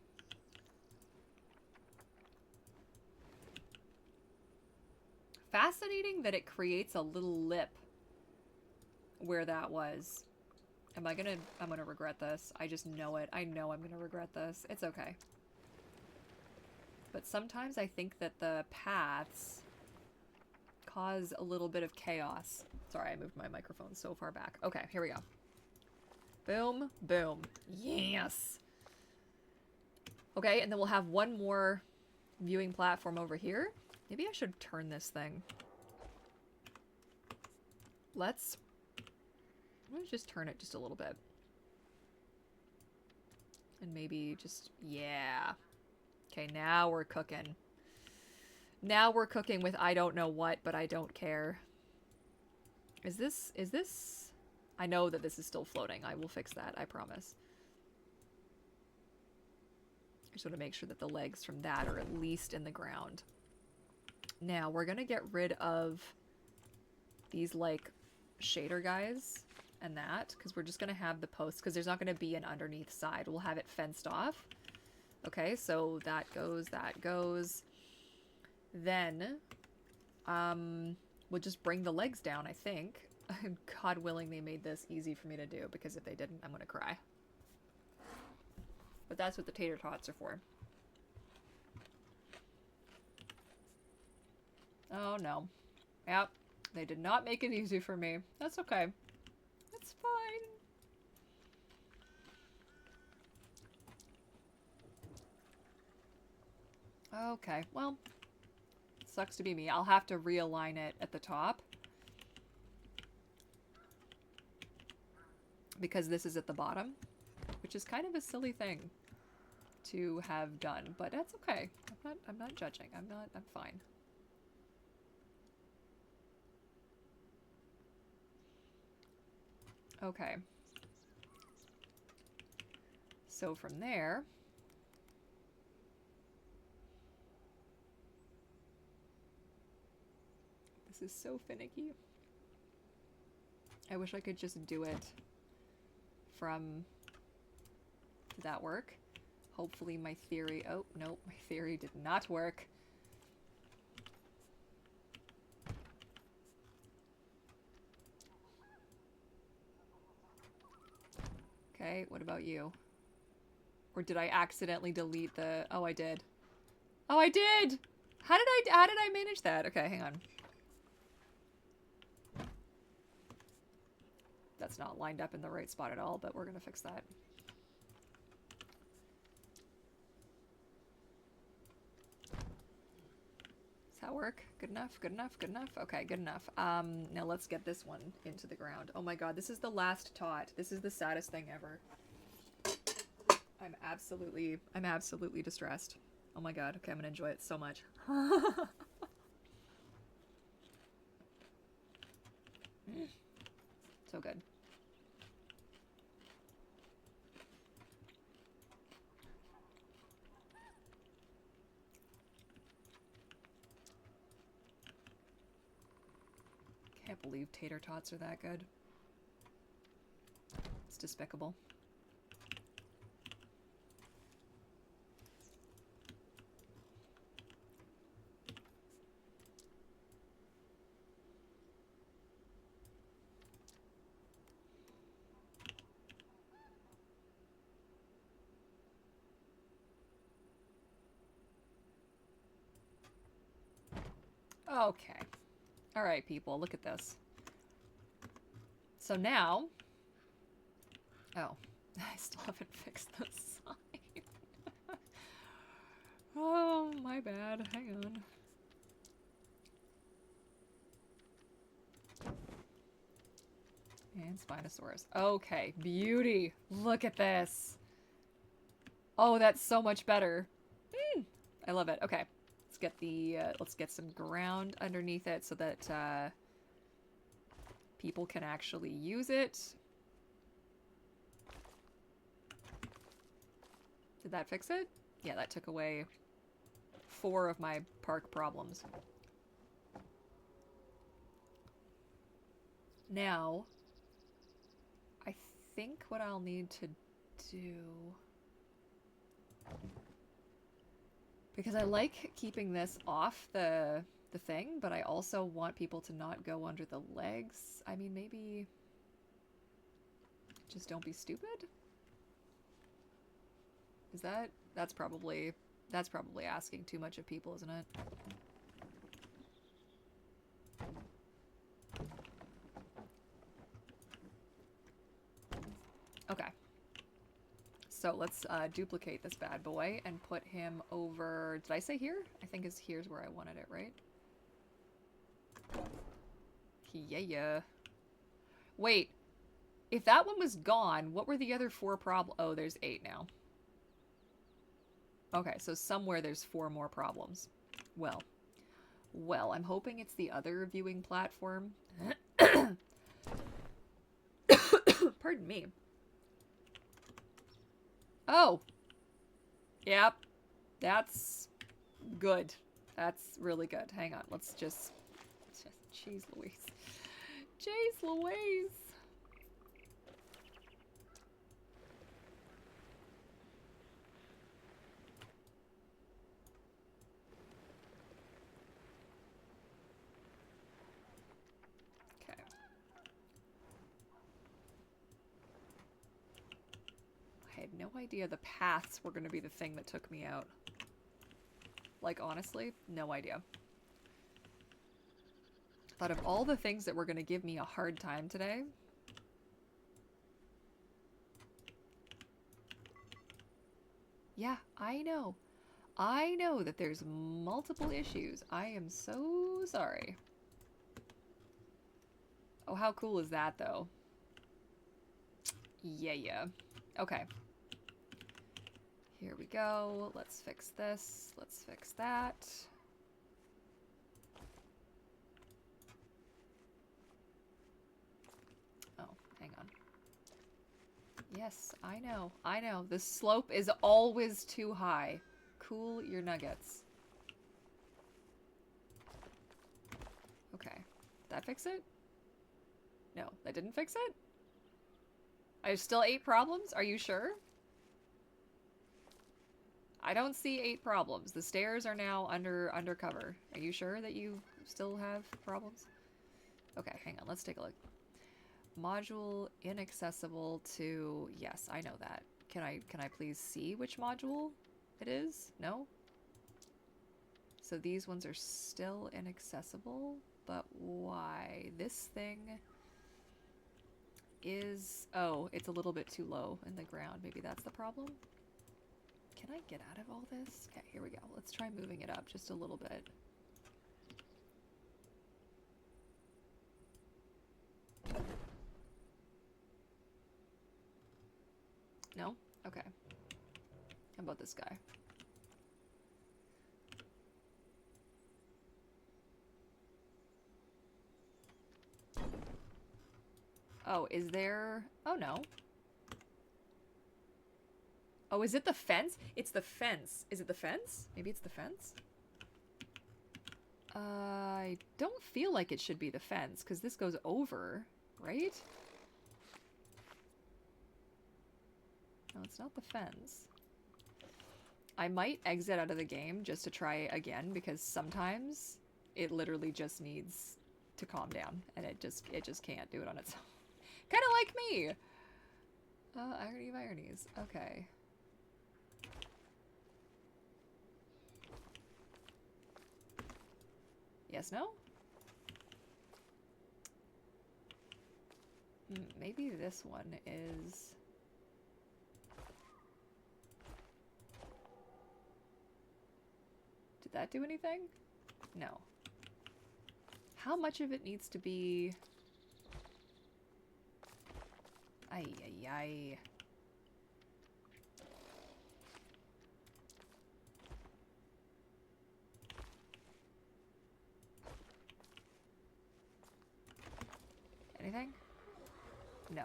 Fascinating that it creates a little lip where that was. I'm gonna regret this. I just know it. I know I'm gonna regret this. It's okay. But sometimes I think that the paths cause a little bit of chaos. Sorry, I moved my microphone so far back. Okay, here we go. Boom, boom. Yes! Okay, and then we'll have one more viewing platform over here. Maybe I should turn this thing. Let's just turn it just a little bit. And maybe just, yeah. Okay, now we're cooking. Now we're cooking with I don't know what, but I don't care. Is this... I know that this is still floating. I will fix that, I promise. I just want to make sure that the legs from that are at least in the ground. Now, we're gonna get rid of these, like, shader guys and that, because we're just gonna have the posts, because there's not gonna be an underneath side. We'll have it fenced off. Okay, so that goes, that goes. Then, we'll just bring the legs down, I think. God willing they made this easy for me to do, because if they didn't, I'm gonna cry. But that's what the tater tots are for. Oh no. Yep, they did not make it easy for me. That's okay. It's fine. Okay, well, sucks to be me. I'll have to realign it at the top. Because this is at the bottom, which is kind of a silly thing to have done, but that's okay. I'm not judging. I'm fine. Okay. So from there, this is so finicky. I wish I could just do it from... Did that work? Hopefully my theory... Oh, nope, my theory did not work. Okay, what about you? Or did I accidentally delete the... Oh, I did. Oh, I did! How did I manage that? Okay, hang on. That's not lined up in the right spot at all, but we're gonna fix that. Does that work? Good enough? Good enough? Good enough? Okay, good enough. Now let's get this one into the ground. Oh my god, this is the last tot. This is the saddest thing ever. I'm absolutely distressed. Oh my god, okay, I'm gonna enjoy it so much. So good. Can't believe tater tots are that good. It's despicable. Okay. All right, people, look at this. So now... Oh, I still haven't fixed the sign. Oh, my bad. Hang on. And Spinosaurus. Okay, beauty. Look at this. Oh, that's so much better. I love it. Okay, let's get the let's get some ground underneath it so that people can actually use it. Did that fix it? Yeah, that took away 4 of my park problems. Now, I think what I'll need to do... Because I like keeping this off the thing, but I also want people to not go under the legs. I mean, maybe... Just don't be stupid? Is that... That's probably asking too much of people, isn't it? Okay. So let's duplicate this bad boy and put him over... Did I say here? I think here's where I wanted it, right? Yeah. Wait. If that one was gone, what were the other 4 problems? Oh, there's 8 now. Okay, so somewhere there's 4 more problems. Well, I'm hoping it's the other viewing platform. Pardon me. Oh. Yep. That's good. That's really good. Hang on. Let's just... Jeez Louise. Jeez Louise. Okay. I had no idea the paths were going to be the thing that took me out. Like, honestly, no idea. But of all the things that were going to give me a hard time today... Yeah, I know. I know that there's multiple issues. I am so sorry. Oh, how cool is that, though? Yeah. Okay. Here we go. Let's fix this. Let's fix that. Oh, hang on. Yes, I know. I know. The slope is always too high. Cool your nuggets. Okay. Did that fix it? No, that didn't fix it? I have still 8 problems? Are you sure? I don't see 8 problems. The stairs are now undercover. Are you sure that you still have problems? Okay, hang on. Let's take a look. Module inaccessible to... Yes, I know that. Can I please see which module it is? No? So these ones are still inaccessible, but why? This thing is... Oh, it's a little bit too low in the ground. Maybe that's the problem? Can I get out of all this? Okay, here we go. Let's try moving it up just a little bit. No? Okay. How about this guy? Oh, is there... Oh, no. Oh, is it the fence? It's the fence. Is it the fence? Maybe it's the fence? I don't feel like it should be the fence, because this goes over, right? No, it's not the fence. I might exit out of the game just to try again, because sometimes it literally just needs to calm down, and it just can't do it on its own. Kind of like me! Irony of ironies. Okay. Yes, no? Maybe this one is... Did that do anything? No. How much of it needs to be... Ay, ay, ay. Anything? No.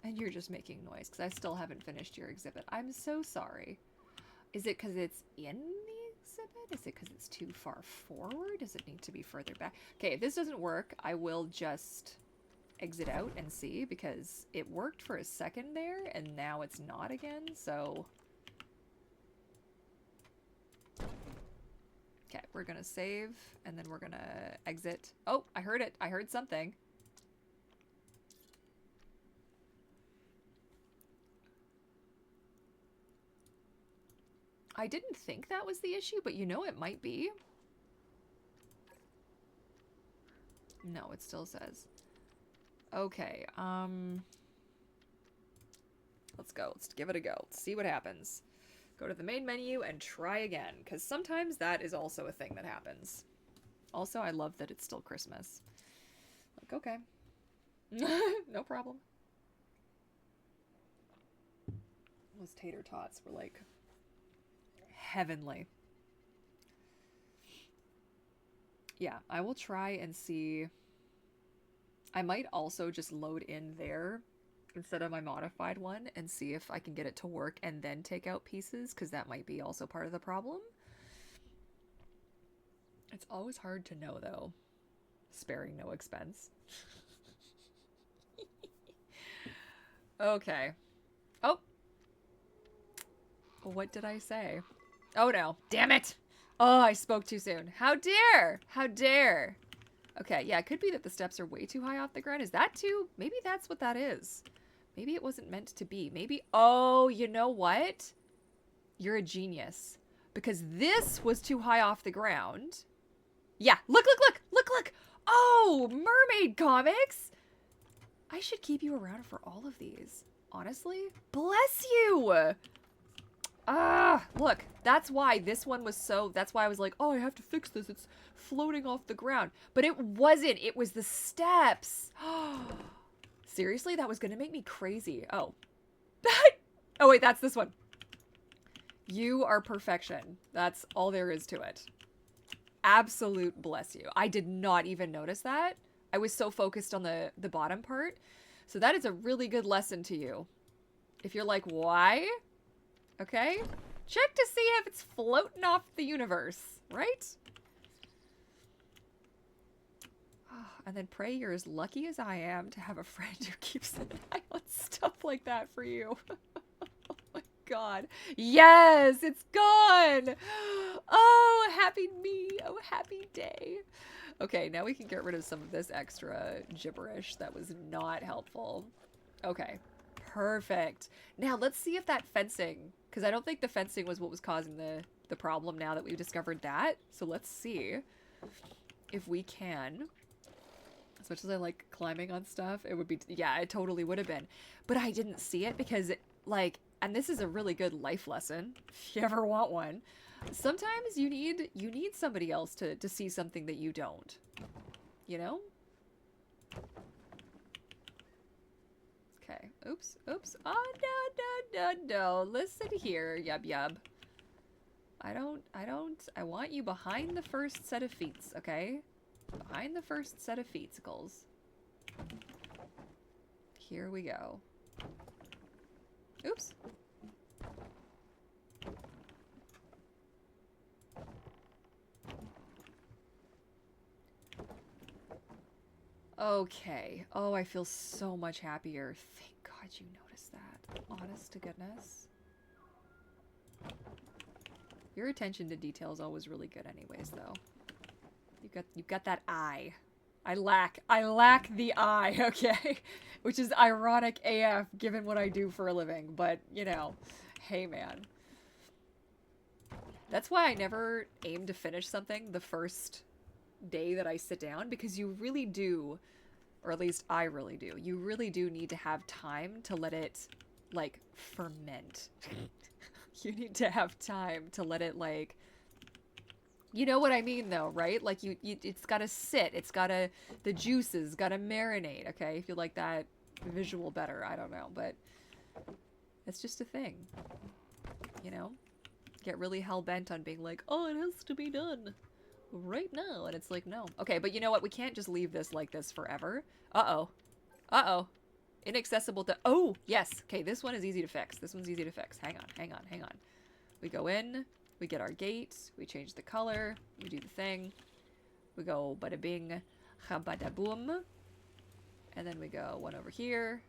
And you're just making noise because I still haven't finished your exhibit. I'm so sorry. Is it because it's in the exhibit? Is it because it's too far forward? Does it need to be further back? Okay, if this doesn't work, I will just exit out and see, because it worked for a second there and now it's not again, so... Okay, we're gonna save and then we're gonna exit. Oh, I heard it. I heard something. I didn't think that was the issue, but you know it might be. No, it still says. Okay, let's go. Let's give it a go. Let's see what happens. Go to the main menu and try again, because sometimes that is also a thing that happens. Also, I love that it's still Christmas. Like, okay. No problem. Those tater tots were like heavenly. Yeah, I will try and see. I might also just load in there instead of my modified one and see if I can get it to work and then take out pieces, because that might be also part of the problem. It's always hard to know, though. Sparing no expense. Okay. Oh! What did I say? Oh no. Damn it! Oh, I spoke too soon. How dare! How dare! Okay, yeah, it could be that the steps are way too high off the ground. Is that too? Maybe that's what that is. Maybe it wasn't meant to be. Maybe... Oh, you know what? You're a genius. Because this was too high off the ground. Yeah, look, look, look! Look, look! Oh, mermaid comics! I should keep you around for all of these. Honestly. Bless you! Ah, look, that's why this one was so, that's why I was like, oh, I have to fix this. It's floating off the ground. But it wasn't. It was the steps. Seriously? That was going to make me crazy. Oh. Oh, wait, that's this one. You are perfection. That's all there is to it. Absolute bless you. I did not even notice that. I was so focused on the bottom part. So that is a really good lesson to you. If you're like, why? Okay? Check to see if it's floating off the universe, right? And then pray you're as lucky as I am to have a friend who keeps an eye on stuff like that for you. Oh my god. Yes, it's gone! Oh, happy me. Oh, happy day. Okay, now we can get rid of some of this extra gibberish that was not helpful. Okay, perfect. Now let's see if that fencing, because I don't think the fencing was what was causing the problem now that we've discovered that. So let's see if we can. As much as I like climbing on stuff, it would be, yeah, it totally would have been. But I didn't see it because, like, and this is a really good life lesson, if you ever want one. Sometimes you need somebody else to see something that you don't. You know? Okay. Oops. Oops. Oh, no. Listen here, yub yub. I want you behind the first set of feet, okay? Behind the first set of feetsicles. Here we go. Oops. Okay. Oh, I feel so much happier. Thank God you noticed that. Honest to goodness. Your attention to detail is always really good anyways, though. You've got that eye. I lack the eye, okay? Which is ironic AF given what I do for a living, but, you know, hey man. That's why I never aim to finish something the first day that I sit down, because you really do, or at least I really do, you really do need to have time to let it, like, ferment. You need to have time to let it, like, you know what I mean, though, right? Like, it's gotta sit, it's gotta, the juices gotta marinate, okay? If you like that visual better, I don't know, but it's just a thing, you know? Get really hell-bent on being like, oh, it has to be done right now, and it's like, no. Okay, but you know what? We can't just leave this like this forever. Uh-oh. Uh-oh. Inaccessible to... Oh, yes. Okay, this one is easy to fix. This one's easy to fix. Hang on, hang on, hang on. We go in, we get our gate, we change the color, we do the thing. We go bada bing, bada boom. And then we go one over here,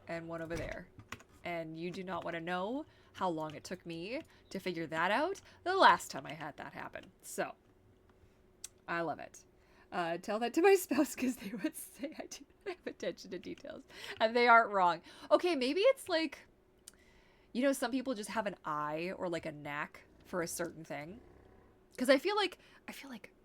and one over there. And you do not want to know how long it took me to figure that out the last time I had that happen. So, I love it. Tell that to my spouse, because they would say I do not have attention to details. And they aren't wrong. Okay, maybe it's like, you know, some people just have an eye or like a knack for a certain thing. Because I feel like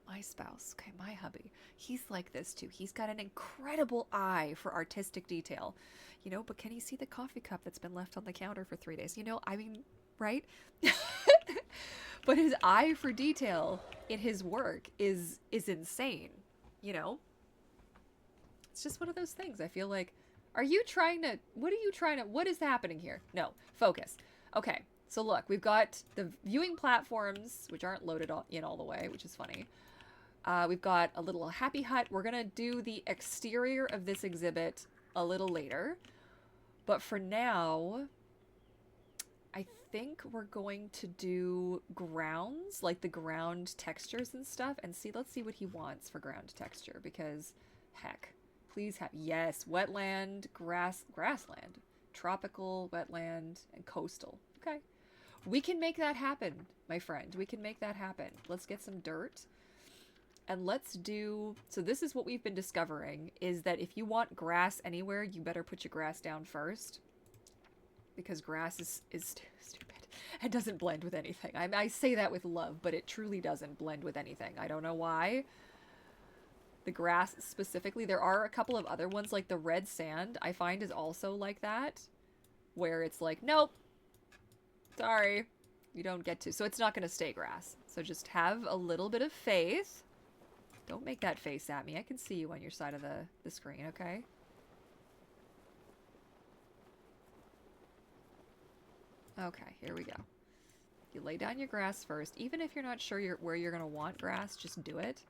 my spouse, okay, my hubby, he's like this too. He's got an incredible eye for artistic detail. You know, but can he see the coffee cup that's been left on the counter for 3 days? You know, I mean, right? But his eye for detail in his work is insane, you know? It's just one of those things. I feel like, what is happening here? No, focus. Okay, so look, we've got the viewing platforms, which aren't loaded in all the way, which is funny. We've got a little happy hut. We're gonna do the exterior of this exhibit a little later. But for now, I think we're going to do grounds, like the ground textures and stuff, and let's see what he wants for ground texture, because heck, please have, yes, wetland, grassland, tropical, wetland, and coastal. Okay. We can make that happen, my friend. We can make that happen. Let's get some dirt. And let's do, so this is what we've been discovering, is that if you want grass anywhere, you better put your grass down first. Because grass is stupid and doesn't blend with anything. I say that with love, but it truly doesn't blend with anything. I don't know why. The grass specifically, there are a couple of other ones, like the red sand, I find is also like that. Where it's like, nope, sorry, you don't get to. So it's not going to stay grass. So just have a little bit of faith. Don't make that face at me. I can see you on your side of the screen, okay? Okay, here we go. You lay down your grass first. Even if you're not sure where you're going to want grass, just do it.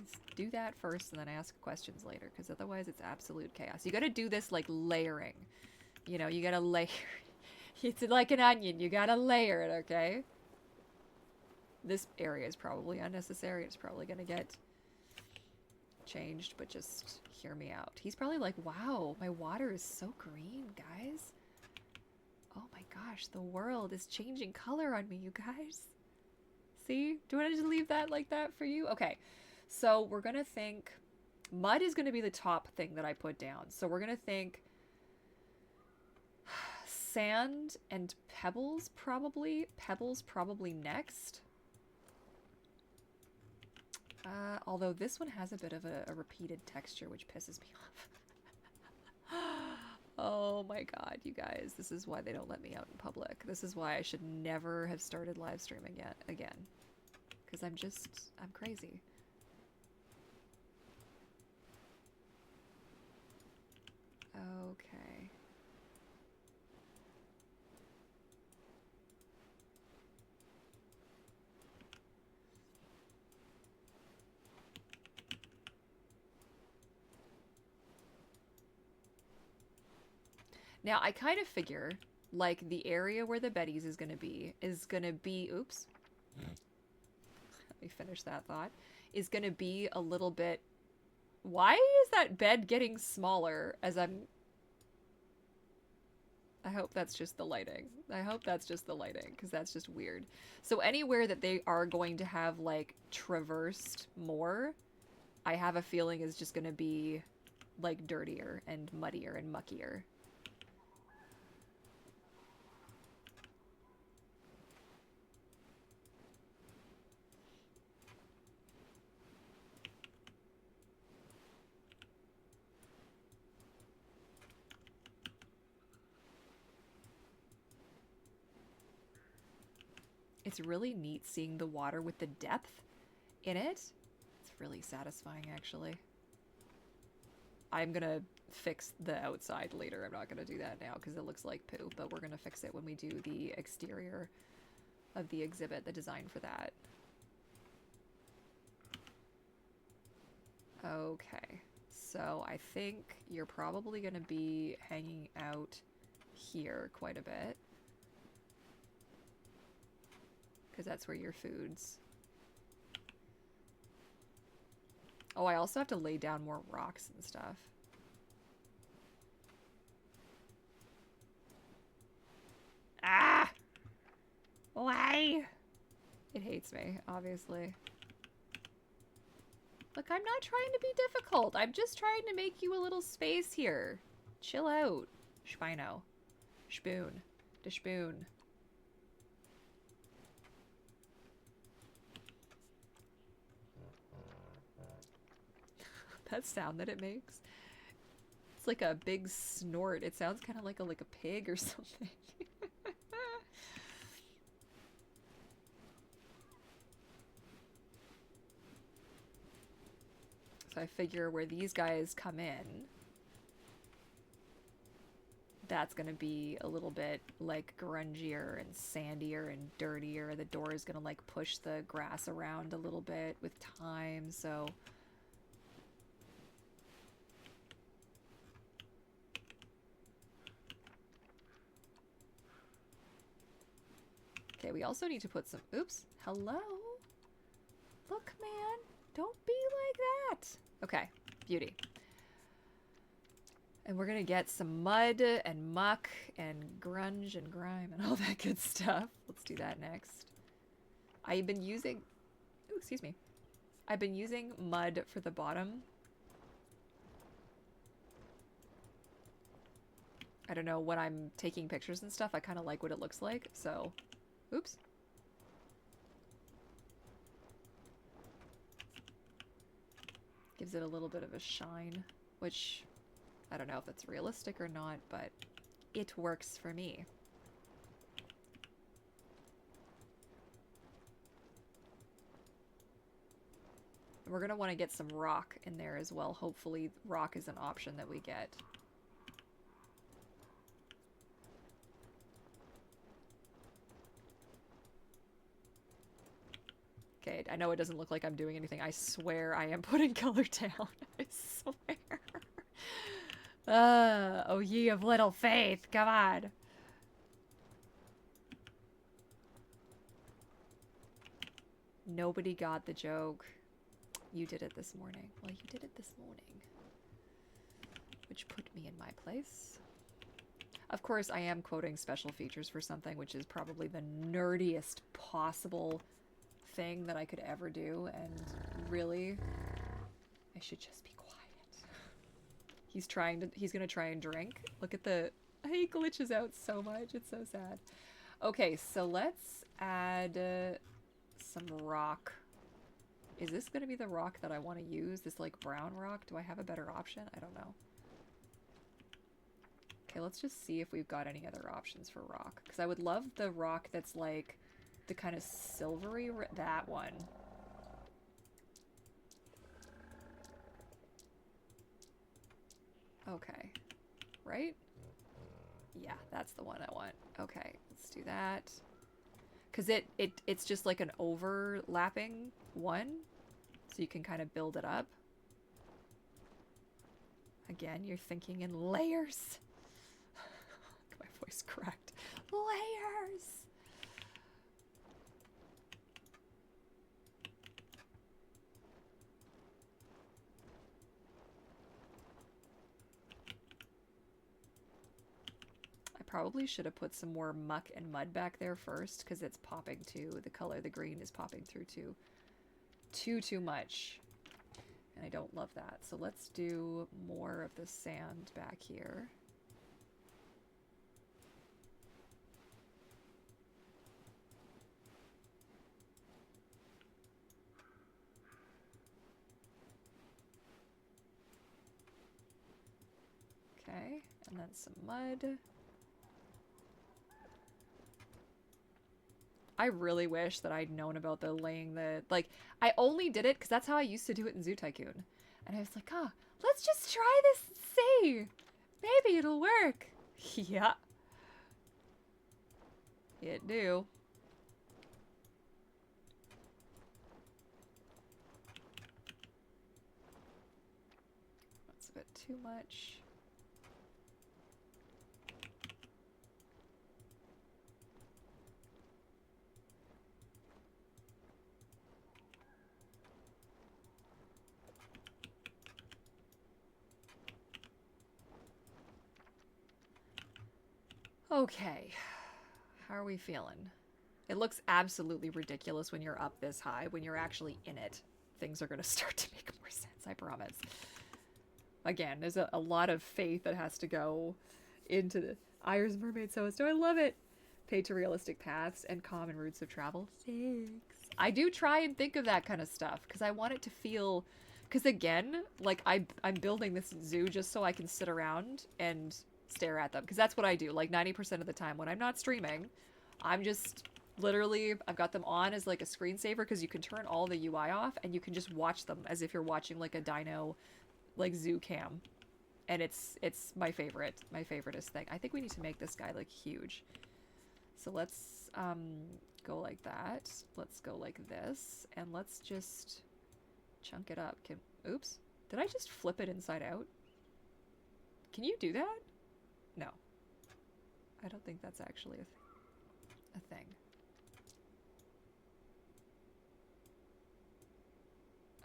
Just do that first and then ask questions later, because otherwise it's absolute chaos. You got to do this like layering. You know, you got to layer. It's like an onion. You got to layer it, okay? This area is probably unnecessary. It's probably going to get changed, but just hear me out. He's probably like, wow, my water is so green, guys. Oh my gosh, the world is changing color on me, you guys. See? Do I just leave that like that for you? Okay, so we're going to think mud is going to be the top thing that I put down. So we're going to think sand and pebbles probably. Pebbles probably next. Although this one has a bit of a repeated texture, which pisses me off. Oh my god, you guys. This is why they don't let me out in public. This is why I should never have started live streaming again. Because I'm crazy. Okay. Now, I kind of figure, like, the area where the Betty's is gonna be, oops. Let me finish that thought. Is gonna be a little bit... Why is that bed getting smaller as I'm... I hope that's just the lighting. I hope that's just the lighting, because that's just weird. So anywhere that they are going to have, like, traversed more, I have a feeling is just gonna be, like, dirtier and muddier and muckier. It's really neat seeing the water with the depth in it. It's really satisfying, actually. I'm gonna fix the outside later. I'm not gonna do that now because it looks like poo, but we're gonna fix it when we do the exterior of the exhibit, the design for that. Okay, so I think you're probably gonna be hanging out here quite a bit. Because that's where your food's. Oh, I also have to lay down more rocks and stuff. Ah! Why? It hates me, obviously. Look, I'm not trying to be difficult. I'm just trying to make you a little space here. Chill out. Spino. Spoon. De spoon. That sound that it makes. It's like a big snort. It sounds kind of like a pig or something. So I figure where these guys come in, that's gonna be a little bit like grungier and sandier and dirtier. The door is gonna like push the grass around a little bit with time, so okay, we also need to put some... Oops. Hello? Look, man. Don't be like that. Okay. Beauty. And we're gonna get some mud and muck and grunge and grime and all that good stuff. Let's do that next. I've been using... Ooh, excuse me. I've been using mud for the bottom. I don't know, when I'm taking pictures and stuff, I kind of like what it looks like, so... Oops. Gives it a little bit of a shine, which I don't know if it's realistic or not, but it works for me. And we're going to want to get some rock in there as well. Hopefully rock is an option that we get. Okay, I know it doesn't look like I'm doing anything. I swear I am putting color down. I swear. Oh, ye of little faith. Come on. Nobody got the joke. You did it this morning. Well, you did it this morning. Which put me in my place. Of course, I am quoting special features for something, which is probably the nerdiest possible thing that I could ever do, and really, I should just be quiet. He's gonna try and drink. Look at he glitches out so much. It's so sad. Okay, so let's add some rock. Is this gonna be the rock that I want to use? This like brown rock? Do I have a better option? I don't know. Okay, let's just see if we've got any other options for rock, because I would love the rock that's like the kind of silvery, that one. Okay, right? Yeah, that's the one I want. Okay, let's do that. Because it's just like an overlapping one, so you can kind of build it up. Again, you're thinking in layers. My voice cracked. Layers! Probably should have put some more muck and mud back there first, because it's popping too. The color, the green, is popping through too much. And I don't love that. So let's do more of the sand back here. Okay, and then some mud. I really wish that I'd known about the laying the, like, I only did it because that's how I used to do it in Zoo Tycoon. And I was like, oh, let's just try this and see. Maybe it'll work. Yeah. It do. That's a bit too much. Okay. How are we feeling? It looks absolutely ridiculous when you're up this high. When you're actually in it, things are going to start to make more sense, I promise. Again, there's a lot of faith that has to go into the Iris Mermaid so I love it. Paid to realistic paths and common routes of travel. Thanks. I do try and think of that kind of stuff because I want it to feel... Because again, like I'm building this zoo just so I can sit around and stare at them. Because that's what I do. Like 90% of the time when I'm not streaming, I'm just... Literally, I've got them on as like a screensaver because you can turn all the UI off and you can just watch them as if you're watching like a dino, like zoo cam. And it's my favoriteest thing. I think we need to make this guy like huge. So let's go like that. Let's go like this. And let's just chunk it up. Oops. Did I just flip it inside out? Can you do that? No. I don't think that's actually a thing.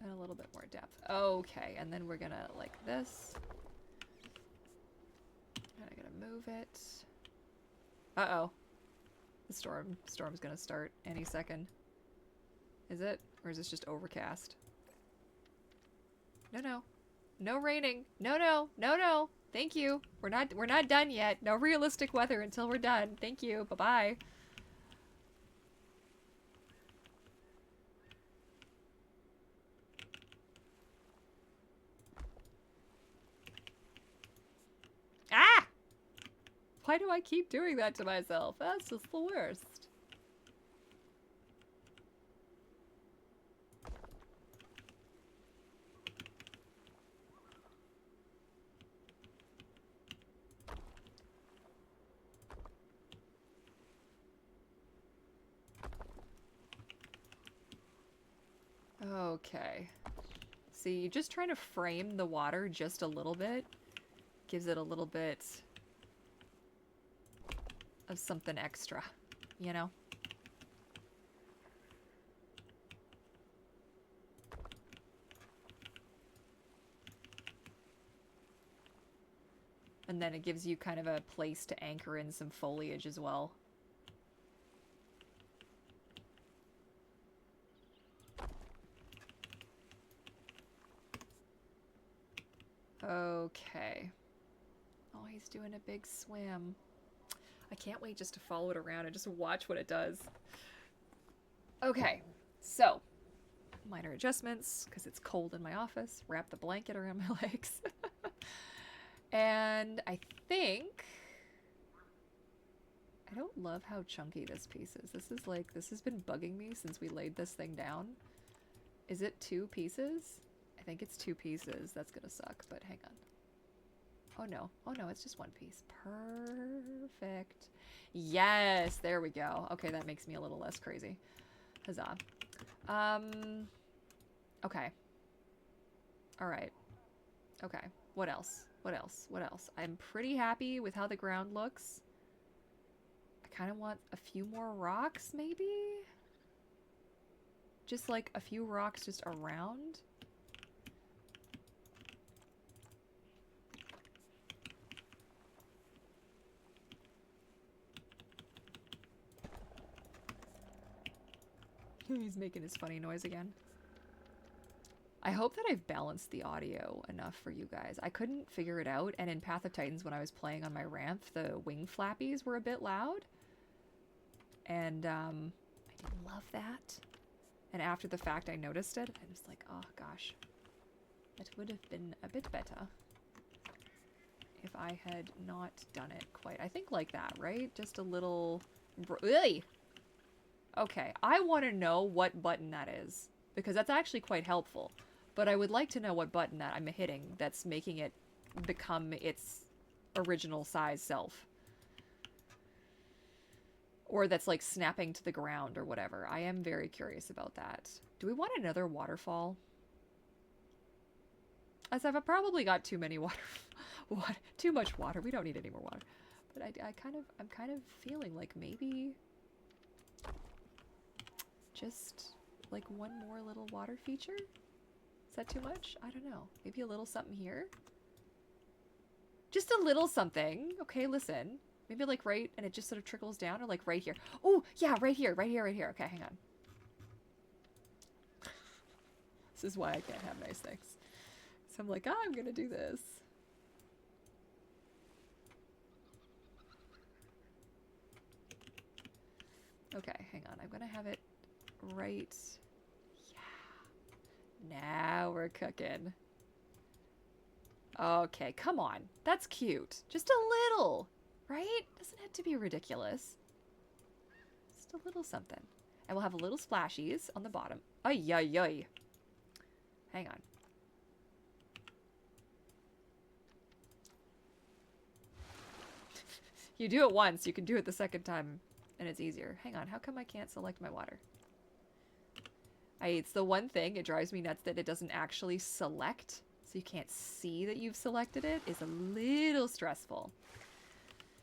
And a little bit more depth. Okay, and then we're gonna like this. And I'm gonna move it. Uh-oh. The storm's gonna start any second. Is it? Or is this just overcast? No, no. No raining. No, no. No, no. Thank you. We're not done yet. No realistic weather until we're done. Thank you. Bye-bye. Ah! Why do I keep doing that to myself? That's just the worst. Okay. See, just trying to frame the water just a little bit gives it a little bit of something extra, you know? And then it gives you kind of a place to anchor in some foliage as well. Okay. Oh, he's doing a big swim. I can't wait just to follow it around and just watch what it does. Okay, so minor adjustments because it's cold in my office. Wrap the blanket around my legs. And I think... I don't love how chunky this piece is. This has been bugging me since we laid this thing down. Is it 2 pieces? I think it's 2 pieces. That's gonna suck, but hang on. Oh no. Oh no, it's just 1 piece. Perfect. Yes, there we go. Okay, that makes me a little less crazy. Huzzah. Okay. Alright. Okay. What else? What else? What else? I'm pretty happy with how the ground looks. I kind of want a few more rocks, maybe? Just like a few rocks just around. He's making his funny noise again. I hope that I've balanced the audio enough for you guys. I couldn't figure it out, and in Path of Titans when I was playing on my ramp, the wing flappies were a bit loud. And I didn't love that. And after the fact I noticed it, I was like, oh gosh. It would have been a bit better if I had not done it quite. I think like that, right? Just a little... Ugh! Okay, I want to know what button that is, because that's actually quite helpful. But I would like to know what button that I'm hitting that's making it become its original size self. Or that's like snapping to the ground or whatever. I am very curious about that. Do we want another waterfall? As I've probably got too many too much water. We don't need any more water. But I'm kind of feeling like maybe just like one more little water feature? Is that too much? I don't know. Maybe a little something here? Just a little something. Okay, listen. Maybe like right, and it just sort of trickles down, or like right here. Oh, yeah, right here, right here, right here. Okay, hang on. This is why I can't have nice things. So I'm like, I'm gonna do this. Okay, hang on. I'm gonna have it right. Yeah. Now we're cooking. Okay, come on. That's cute. Just a little, right? Doesn't have to be ridiculous. Just a little something. And we'll have a little splashies on the bottom. Ay, ay, ay. Hang on. You do it once, you can do it the second time, and it's easier. Hang on, how come I can't select my water? It's the one thing, it drives me nuts that it doesn't actually select, so you can't see that you've selected it, is a little stressful.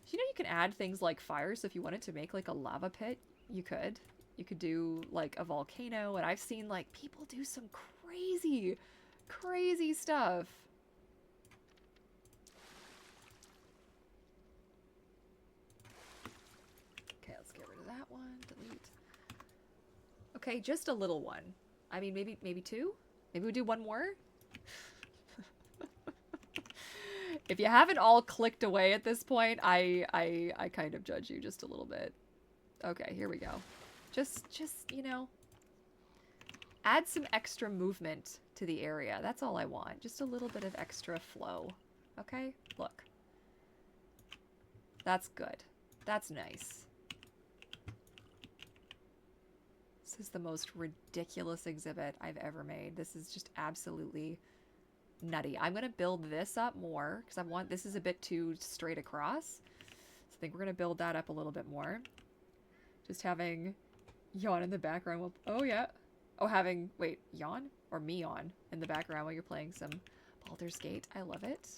You know you can add things like fire, so if you wanted to make like a lava pit, you could. You could do like a volcano, and I've seen like people do some crazy, crazy stuff. Okay, let's get rid of that one. Delete. Okay, just a little one. I mean, maybe two? Maybe we do one more? If you haven't all clicked away at this point, I kind of judge you just a little bit. Okay, here we go. Just, you know, add some extra movement to the area. That's all I want. Just a little bit of extra flow. Okay? Look. That's good. That's nice. This is the most ridiculous exhibit I've ever made. This is just absolutely nutty. I'm going to build this up more because this is a bit too straight across. So I think we're going to build that up a little bit more. Just having yawn in the background. Oh, yeah. Oh, wait, yawn or me yawn in the background while you're playing some Baldur's Gate. I love it.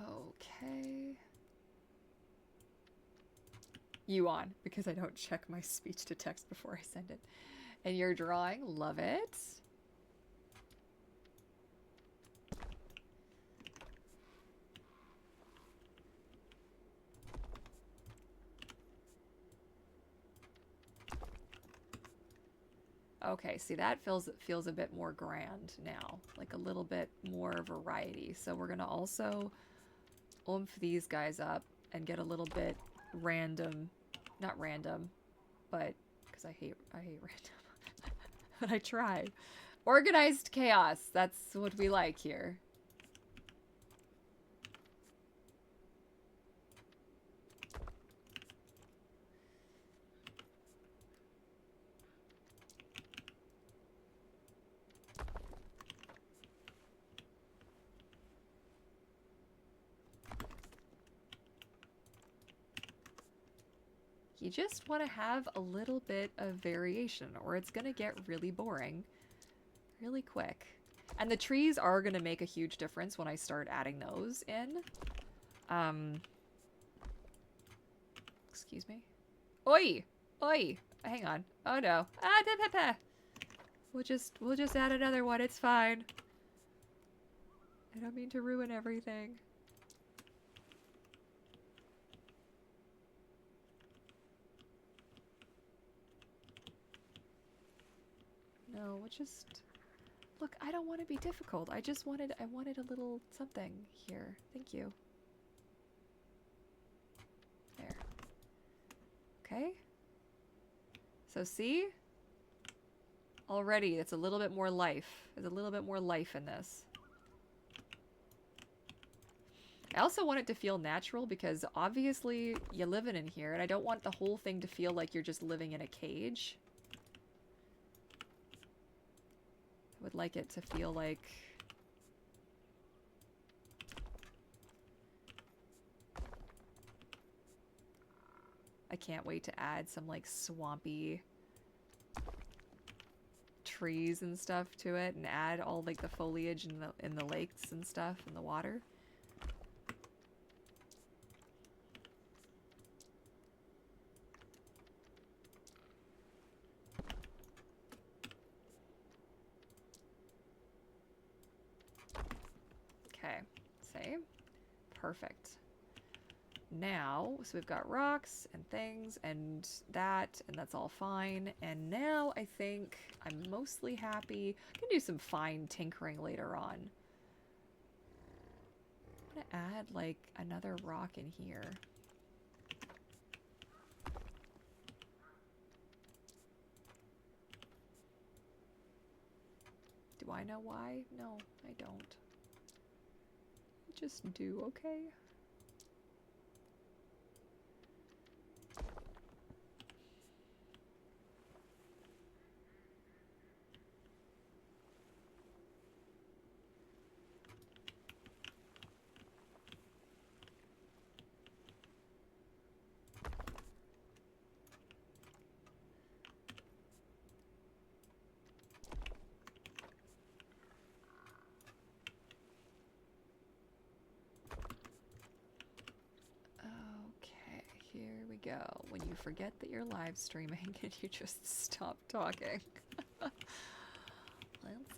Okay. You on, because I don't check my speech to text before I send it. And you're drawing, love it. Okay, see that feels a bit more grand now, like a little bit more variety. So we're gonna also oomph these guys up and get a little bit random, not random, but because I hate random, but I try. Organized chaos. That's what we like here. You just want to have a little bit of variation or it's going to get really boring really quick. And the trees are going to make a huge difference when I start adding those in. Excuse me. Oi! Oi! Hang on. Oh no. Ah, da, da, da. We'll just add another one. It's fine. I don't mean to ruin everything. No, we'll just... Look, I don't want to be difficult. I wanted a little something here. Thank you. There. Okay. So see? Already, it's a little bit more life. There's a little bit more life in this. I also want it to feel natural because obviously you're living in here and I don't want the whole thing to feel like you're just living in a cage. I would like it to feel like... I can't wait to add some like swampy trees and stuff to it and add all like the foliage in the lakes and stuff in the water. Okay, save. Perfect. Now, so we've got rocks and things and that's all fine. And now I think I'm mostly happy. I can do some fine tinkering later on. I'm gonna add like another rock in here. Do I know why? No, I don't. I just do, okay? Go when you forget that you're live streaming and you just stop talking. That's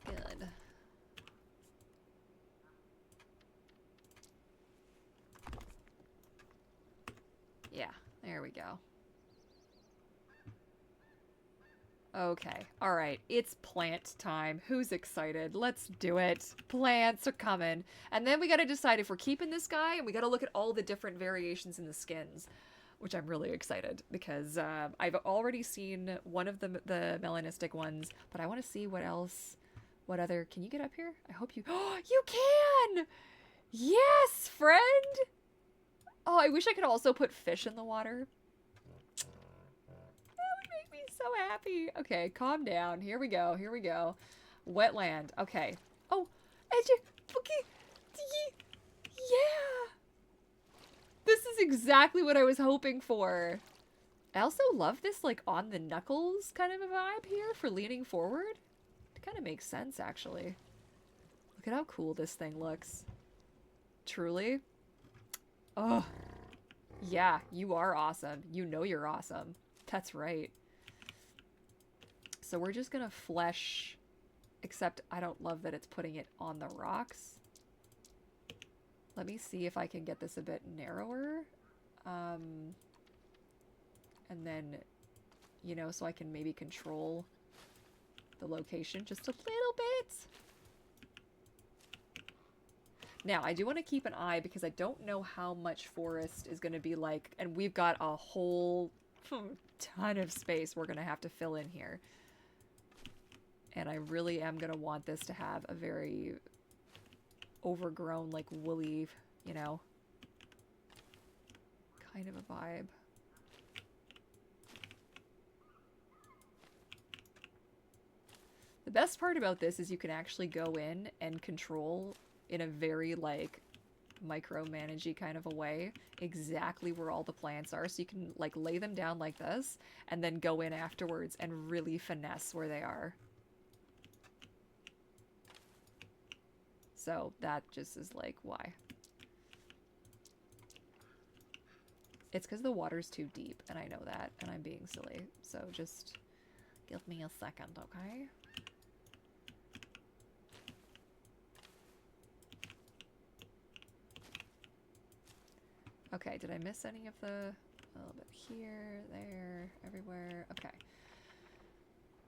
good. Yeah, there we go. Okay, all right, it's plant time. Who's excited? Let's do it. Plants are coming. And then we got to decide if we're keeping this guy, and we got to look at all the different variations in the skins. Which I'm really excited because I've already seen one of the melanistic ones, but I want to see what else, what other, can you get up here? I hope you, oh, you can! Yes, friend! Oh, I wish I could also put fish in the water. That would make me so happy. Okay, calm down. Here we go, here we go. Wetland, okay. Oh, okay. Yeah! This is exactly what I was hoping for. I also love this, like, on the knuckles kind of a vibe here for leaning forward. It kind of makes sense, actually. Look at how cool this thing looks. Truly. Oh. Yeah, you are awesome. You know you're awesome. That's right. So we're just gonna flesh, except I don't love that it's putting it on the rocks. Let me see if I can get this a bit narrower. And then, you know, so I can maybe control the location just a little bit. Now, I do want to keep an eye because I don't know how much forest is going to be like, and we've got a whole ton of space we're going to have to fill in here. And I really am going to want this to have a very overgrown, like, woolly, you know, kind of a vibe. The best part about this is you can actually go in and control in a very, like, micromanagey kind of a way exactly where all the plants are. So you can, like, lay them down like this and then go in afterwards and really finesse where they are. So that just is like, why? It's because the water's too deep, and I know that, and I'm being silly. So just give me a second, okay? Okay, did I miss any of the... A little bit here, there, everywhere. Okay.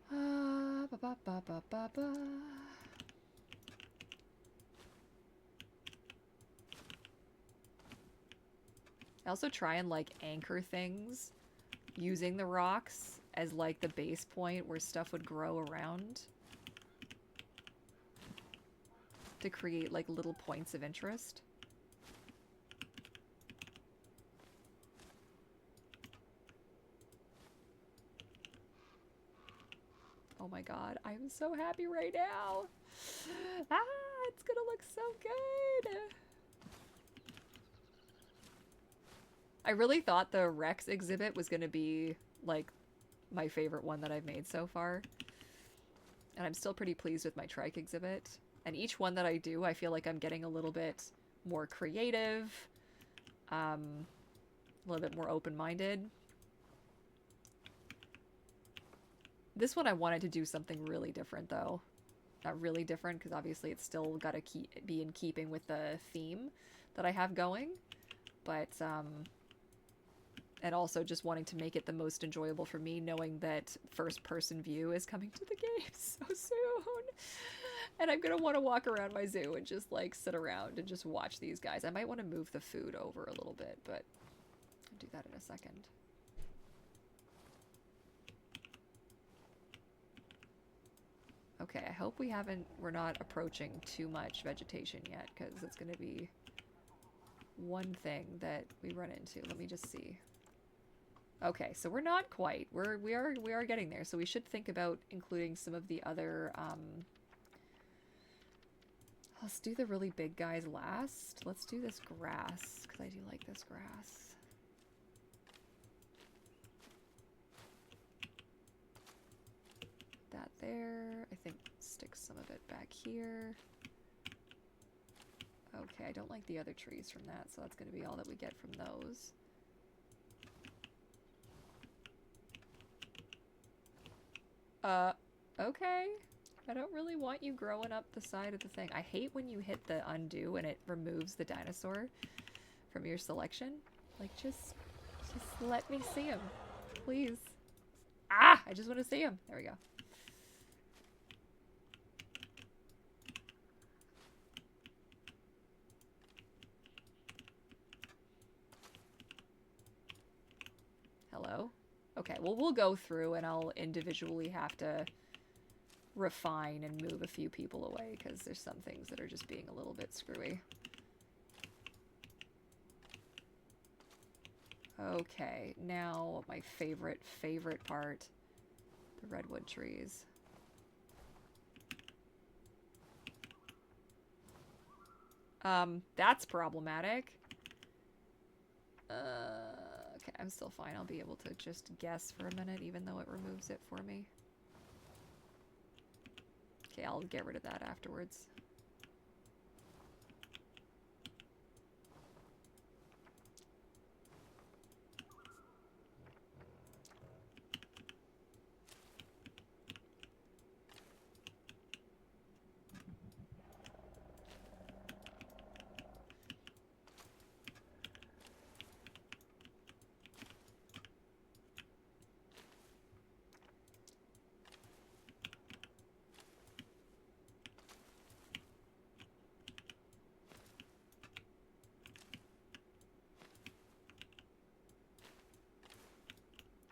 Ba ba ba ba ba ba. I also try and, like, anchor things using the rocks as like the base point where stuff would grow around to create like little points of interest. Oh my god, I'm so happy right now. Ah, it's gonna look so good. I really thought the Rex exhibit was gonna be like my favorite one that I've made so far. And I'm still pretty pleased with my trike exhibit. And each one that I do, I feel like I'm getting a little bit more creative, a little bit more open-minded. This one I wanted to do something really different, though. Not really different, because obviously it's still got to be in keeping with the theme that I have going. But, and also just wanting to make it the most enjoyable for me, knowing that first-person view is coming to the game so soon. And I'm going to want to walk around my zoo and just, like, sit around and just watch these guys. I might want to move the food over a little bit, but I'll do that in a second. Okay, I hope we're not approaching too much vegetation yet, because it's going to be one thing that we run into. Let me just see. Okay, so we're not quite. We are getting there, so we should think about including some of the other, let's do the really big guys last. Let's do this grass, because I do like this grass. That there. I think stick some of it back here. Okay, I don't like the other trees from that, so that's going to be all that we get from those. Okay. I don't really want you growing up the side of the thing. I hate when you hit the undo and it removes the dinosaur from your selection. Like, just let me see him. Please. Ah! I just want to see him. There we go. Hello? Okay, well, we'll go through and I'll individually have to refine and move a few people away because there's some things that are just being a little bit screwy. Okay, now my favorite part, the redwood trees. That's problematic. Okay, I'm still fine. I'll be able to just guess for a minute, even though it removes it for me. Okay, I'll get rid of that afterwards.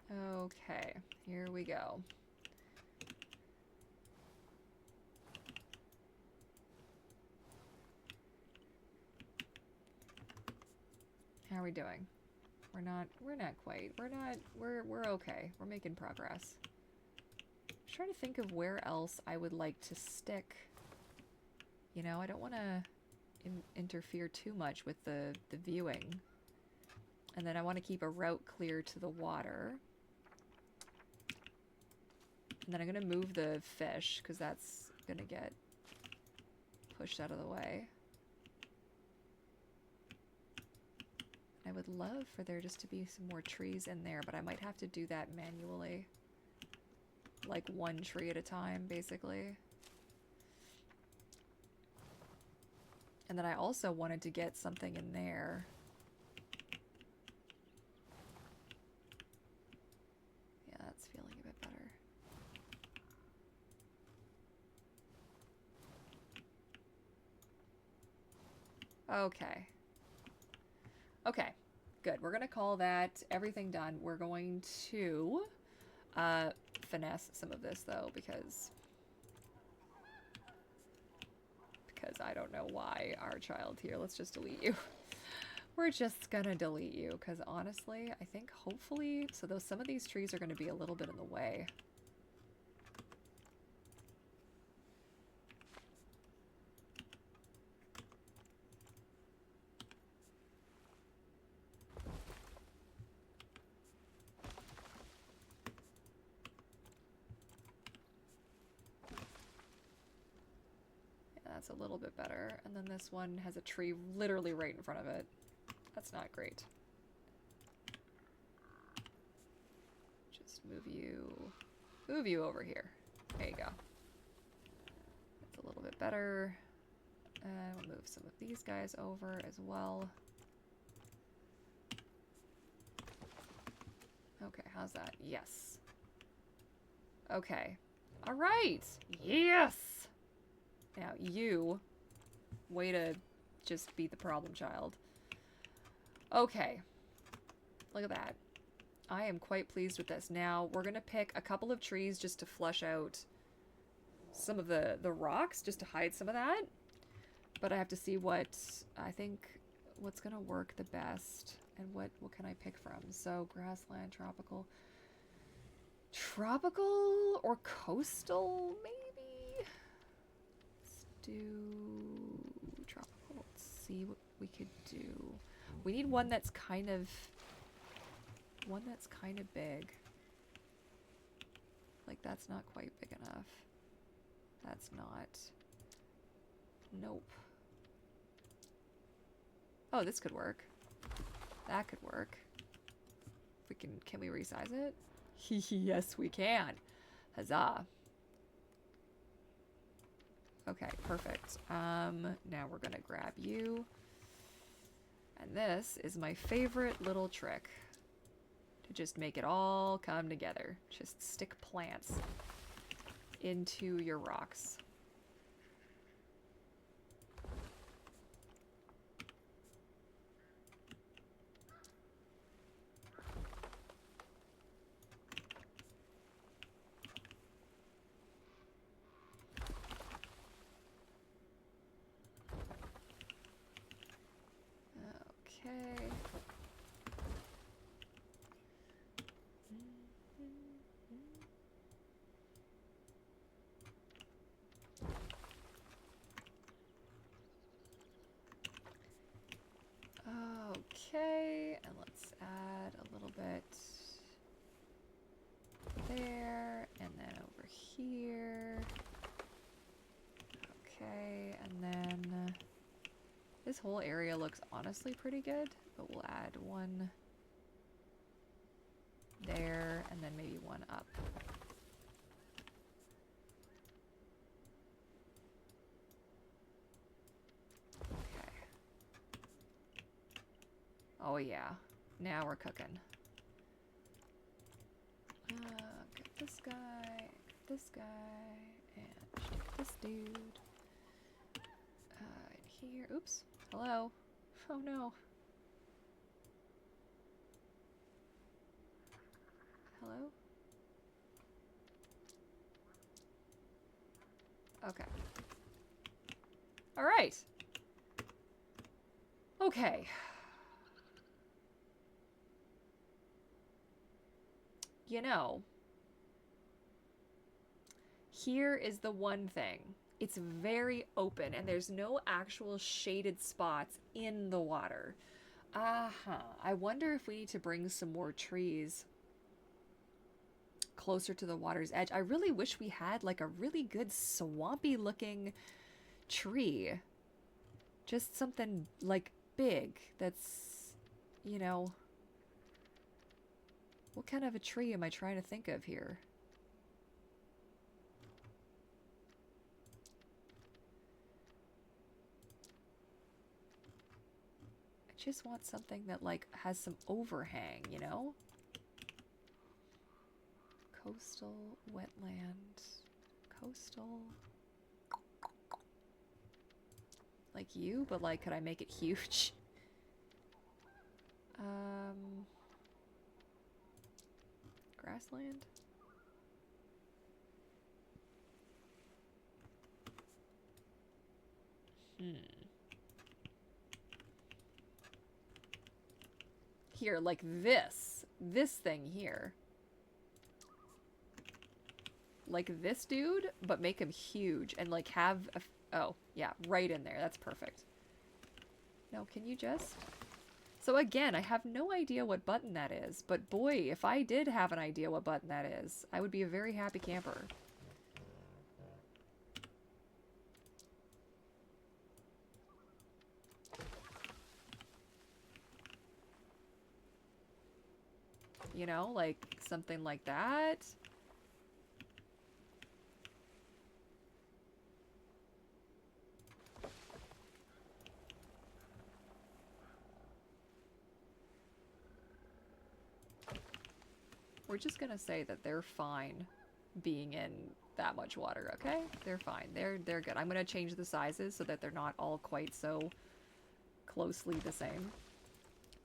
Okay, here we go. How are we doing? We're not quite. We're okay. We're making progress. I'm trying to think of where else I would like to stick. You know, I don't want to interfere too much with the viewing. And then I want to keep a route clear to the water. And then I'm going to move the fish, because that's going to get pushed out of the way. I would love for there just to be some more trees in there, but I might have to do that manually. Like one tree at a time, basically. And then I also wanted to get something in there. Yeah, that's feeling a bit better. Okay. Okay, good. We're going to call that everything done. We're going to finesse some of this though, because I don't know why our child here. Let's just delete you. We're just gonna delete you because honestly, I think hopefully, so though some of these trees are gonna be a little bit in the way. That's a little bit better. And then this one has a tree literally right in front of it. That's not great. Just move you over here. There you go. That's a little bit better. And we'll move some of these guys over as well. Okay, how's that? Yes. Okay. All right. Yes! Now, you, way to just be the problem child. Okay. Look at that. I am quite pleased with this. Now, we're going to pick a couple of trees just to flush out some of the rocks, just to hide some of that. But I have to see what, I think, what's going to work the best. And what can I pick from? So, grassland, tropical. Tropical or coastal, maybe? Do tropical. Let's see what we could do. We need one that's kind of big. Like that's not quite big enough. That's not. Nope. Oh, this could work. That could work. We can we resize it? Yes, we can. Huzzah. Okay, perfect. Now we're gonna grab you. And this is my favorite little trick. To just make it all come together. Just stick plants into your rocks. Okay. Okay, and let's add a little bit there, and then over here. Okay, and then this whole area looks honestly pretty good, but we'll add one there, and then maybe one up. Okay. Oh yeah, now we're cooking. Get this guy, and stick this dude. In here, oops. Hello? Oh no. Hello? Okay. Alright. Okay. You know, here is the one thing. It's very open and there's no actual shaded spots in the water. I wonder if we need to bring some more trees closer to the water's edge. I really wish we had like a really good swampy looking tree. Just something like big that's, you know, what kind of a tree am I trying to think of here? I just want something that like has some overhang, you know? Coastal, wetland, coastal. Like you, but like, could I make it huge? Grassland? Here, like this. This thing here. Like this dude, but make him huge and like have a... Oh, yeah, right in there. That's perfect. No, can you just... So again, I have no idea what button that is, but boy, if I did have an idea what button that is, I would be a very happy camper. You know, like something like that. We're just gonna say that they're fine being in that much water, okay? They're fine. They're good. I'm gonna change the sizes so that they're not all quite so closely the same.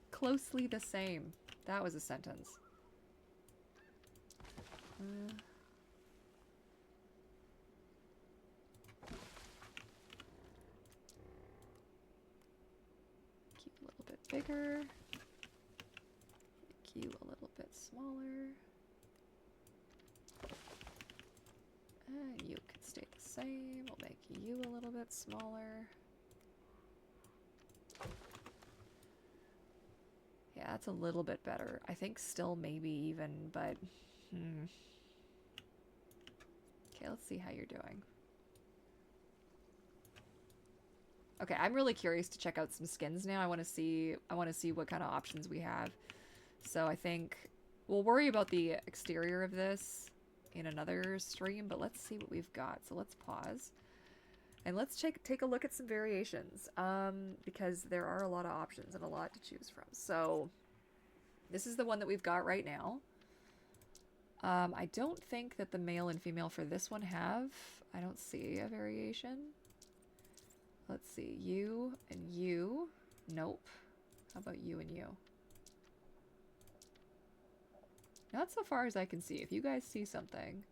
Closely the same. That was a sentence. Keep a little bit bigger. Make you a little bit smaller. And you can stay the same. We'll make you a little bit smaller. Yeah, that's a little bit better. I think still maybe even, but... Okay, let's see how you're doing. Okay, I'm really curious to check out some skins now. I want to see what kind of options we have. So I think we'll worry about the exterior of this in another stream, but let's see what we've got. So let's pause. And let's take a look at some variations, because there are a lot of options and a lot to choose from. So this is the one that we've got right now. I don't think that the male and female for this one have. I don't see a variation. Let's see, you and you. Nope. How about you and you? Not so far as I can see. If you guys see something.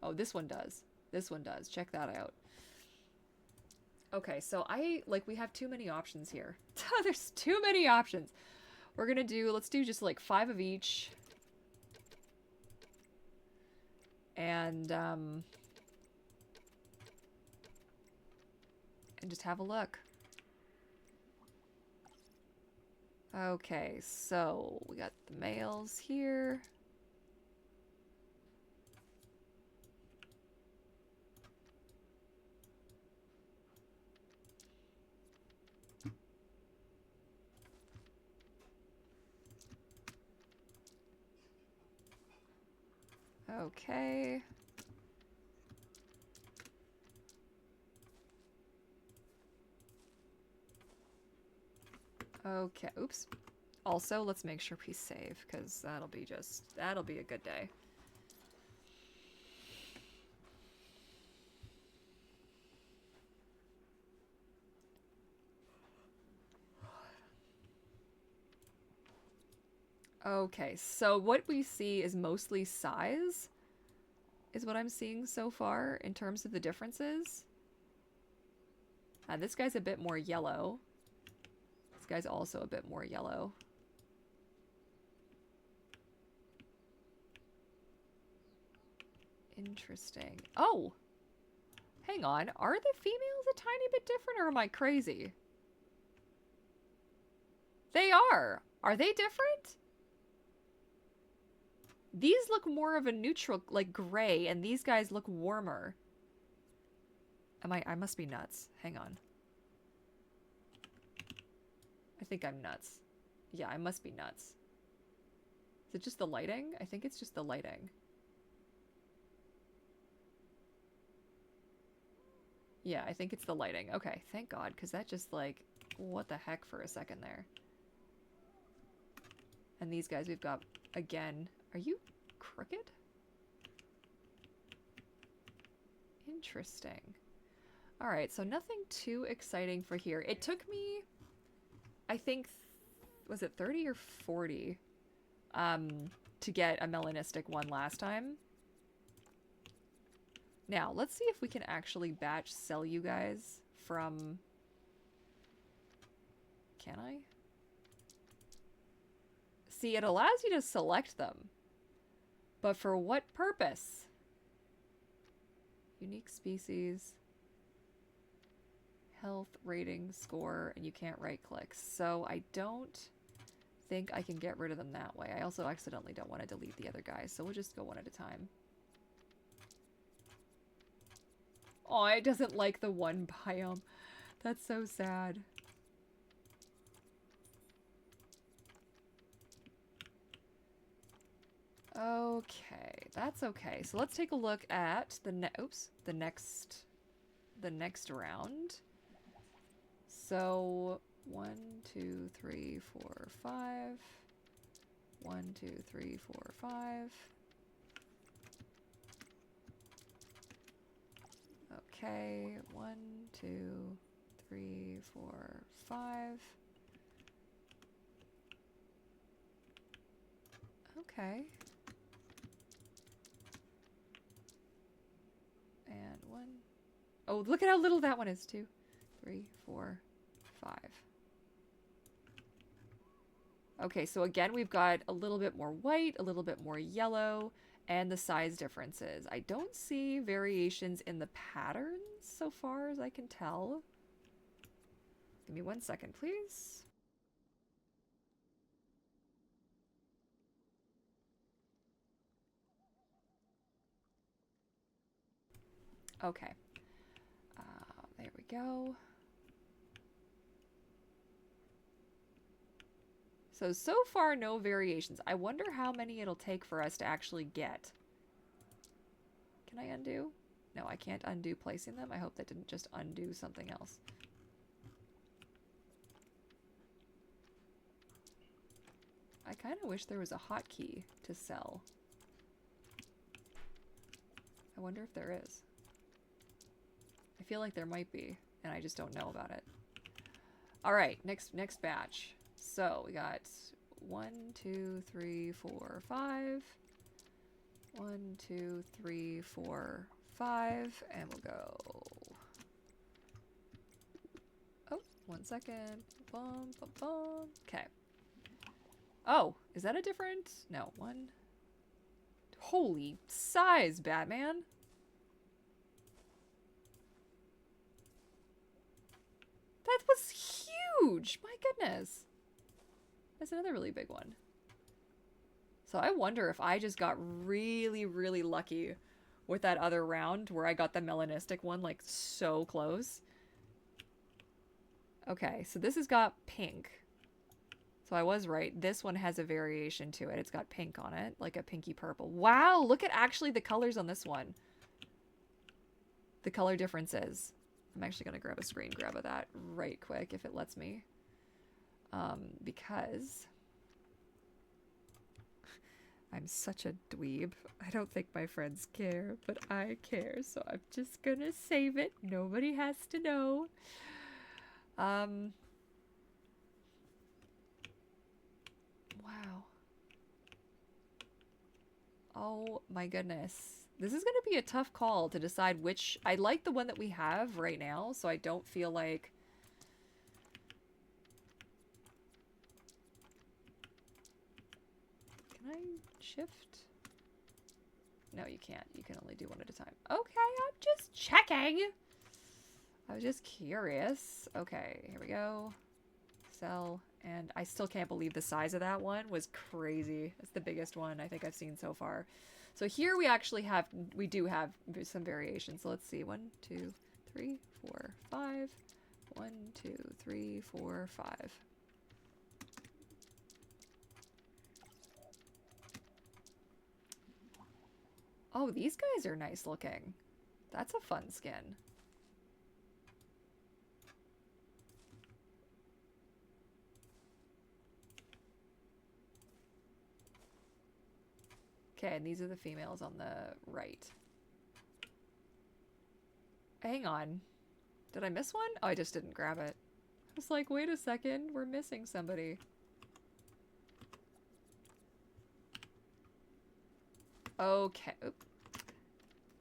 Oh, this one does. This one does. Check that out. Okay, so we have too many options here. There's too many options. We're gonna do, let's do just like 5 of each. And just have a look. Okay, so we got the males here. Okay. Okay, oops. Also, let's make sure we save, because that'll be a good day. Okay, so what we see is mostly size, is what I'm seeing so far in terms of the differences. This guy's a bit more yellow. This guy's also a bit more yellow. Interesting. Oh! Hang on. Are the females a tiny bit different, or am I crazy? They are! Are they different? These look more of a neutral, like gray, and these guys look warmer. I must be nuts. Hang on. I think I'm nuts. Yeah, I must be nuts. Is it just the lighting? I think it's just the lighting. Yeah, I think it's the lighting. Okay, thank God, because that just like, what the heck for a second there. And these guys we've got, again, are you crooked? Interesting. All right, so nothing too exciting for here. It took me, I think, was it 30 or 40 to get a melanistic one last time. Now, let's see if we can actually batch sell you guys from... Can I? See, it allows you to select them. But for what purpose? Unique species. Health, rating, score, and you can't right-click. So I don't think I can get rid of them that way. I also accidentally don't want to delete the other guys, so we'll just go one at a time. Oh, it doesn't like the one biome. That's so sad. Okay, that's okay. So let's take a look at the next round. So 1, 2, 3, 4, 5. 1, 2, 3, 4, 5. Okay, 1, 2, 3, 4, 5. Okay. And 1. Oh, look at how little that one is. 2, 3, 4, 5. Okay, so again, we've got a little bit more white, a little bit more yellow, and the size differences. I don't see variations in the patterns so far as I can tell. Give me 1 second, please. Okay. There we go. So far, no variations. I wonder how many it'll take for us to actually get. Can I undo? No, I can't undo placing them. I hope that didn't just undo something else. I kind of wish there was a hotkey to sell. I wonder if there is. I feel like there might be, and I just don't know about it. All right, next batch. So we got 1, 2, 3, 4, 5. 1, 2, 3, 4, 5, and we'll go. Oh, 1 second. Bum, bum, bum. Okay. Oh, is that a different? No, 1. Holy size, Batman. That was huge. My goodness. That's another really big one. So I wonder if I just got really, really lucky with that other round where I got the melanistic one, like, so close. Okay, so this has got pink. So I was right. This one has a variation to it. It's got pink on it, like a pinky purple. Wow, look at actually the colors on this one. The color differences. I'm actually going to grab a screen grab of that right quick if it lets me. Because I'm such a dweeb. I don't think my friends care, but I care, so I'm just gonna save it. Nobody has to know. Wow. Oh my goodness. This is gonna be a tough call to decide which... I like the one that we have right now, so I don't feel like... Can I shift? No, you can't. You can only do one at a time. Okay, I'm just checking. I was just curious. Okay, here we go. Sell. And I still can't believe the size of that one was crazy. It's the biggest one I think I've seen so far. So here we actually have, we do have some variations. So let's see. 1, 2, 3, 4, 5. 1, 2, 3, 4, 5. Oh, these guys are nice looking. That's a fun skin. Okay, and these are the females on the right. Hang on. Did I miss one? Oh, I just didn't grab it. I was like, wait a second, we're missing somebody. Okay. Oop.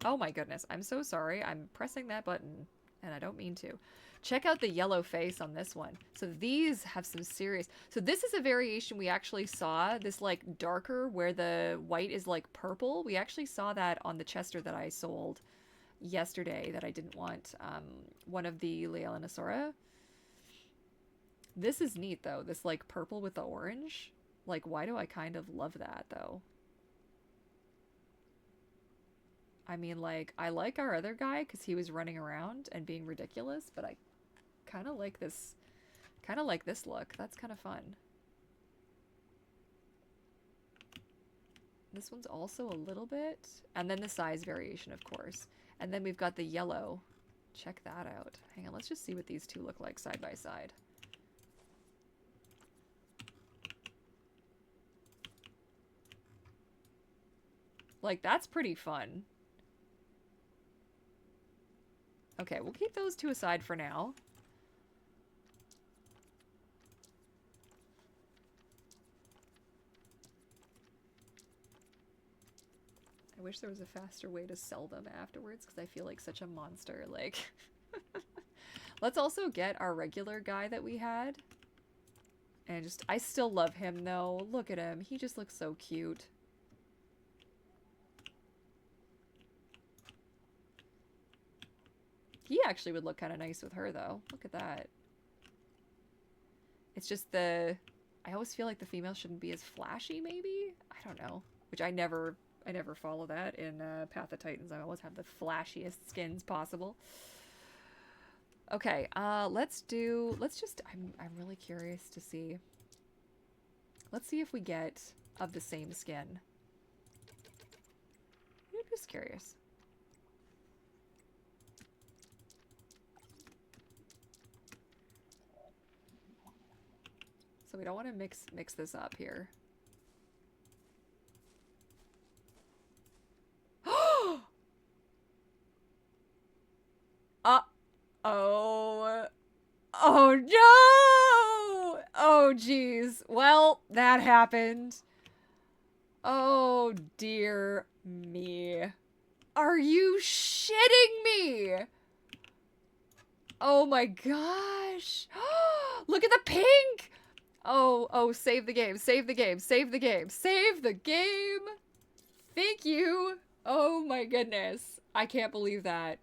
Oh my goodness, I'm so sorry. I'm pressing that button and I don't mean to. Check out the yellow face on this one. So these have some serious... So this is a variation we actually saw. This, like, darker where the white is, like, purple. We actually saw that on the Chester that I sold yesterday that I didn't want. One of the Lealinosaura. This is neat, though. This, like, purple with the orange. Like, why do I kind of love that, though? I mean, like, I like our other guy because he was running around and being ridiculous, but I kind of like this look. That's kind of fun. This one's also a little bit, and then the size variation, of course. And then we've got the yellow. Check that out. Hang on, let's just see what these two look like side by side. Like, that's pretty fun. Okay, we'll keep those two aside for now. I wish there was a faster way to sell them afterwards because I feel like such a monster. Like, let's also get our regular guy that we had. And just, I still love him though. Look at him. He just looks so cute. He actually would look kind of nice with her though. Look at that. It's just I always feel like the female shouldn't be as flashy maybe? I don't know. Which I never follow that in Path of Titans. I always have the flashiest skins possible. Okay, I'm really curious to see. Let's see if we get of the same skin. I'm just curious. So we don't want to mix this up here. Oh no! Oh geez. Well, that happened. Oh dear me. Are you shitting me? Oh my gosh. Look at the pink! Oh, save the game, save the game, save the game, save the game! Thank you! Oh my goodness. I can't believe that.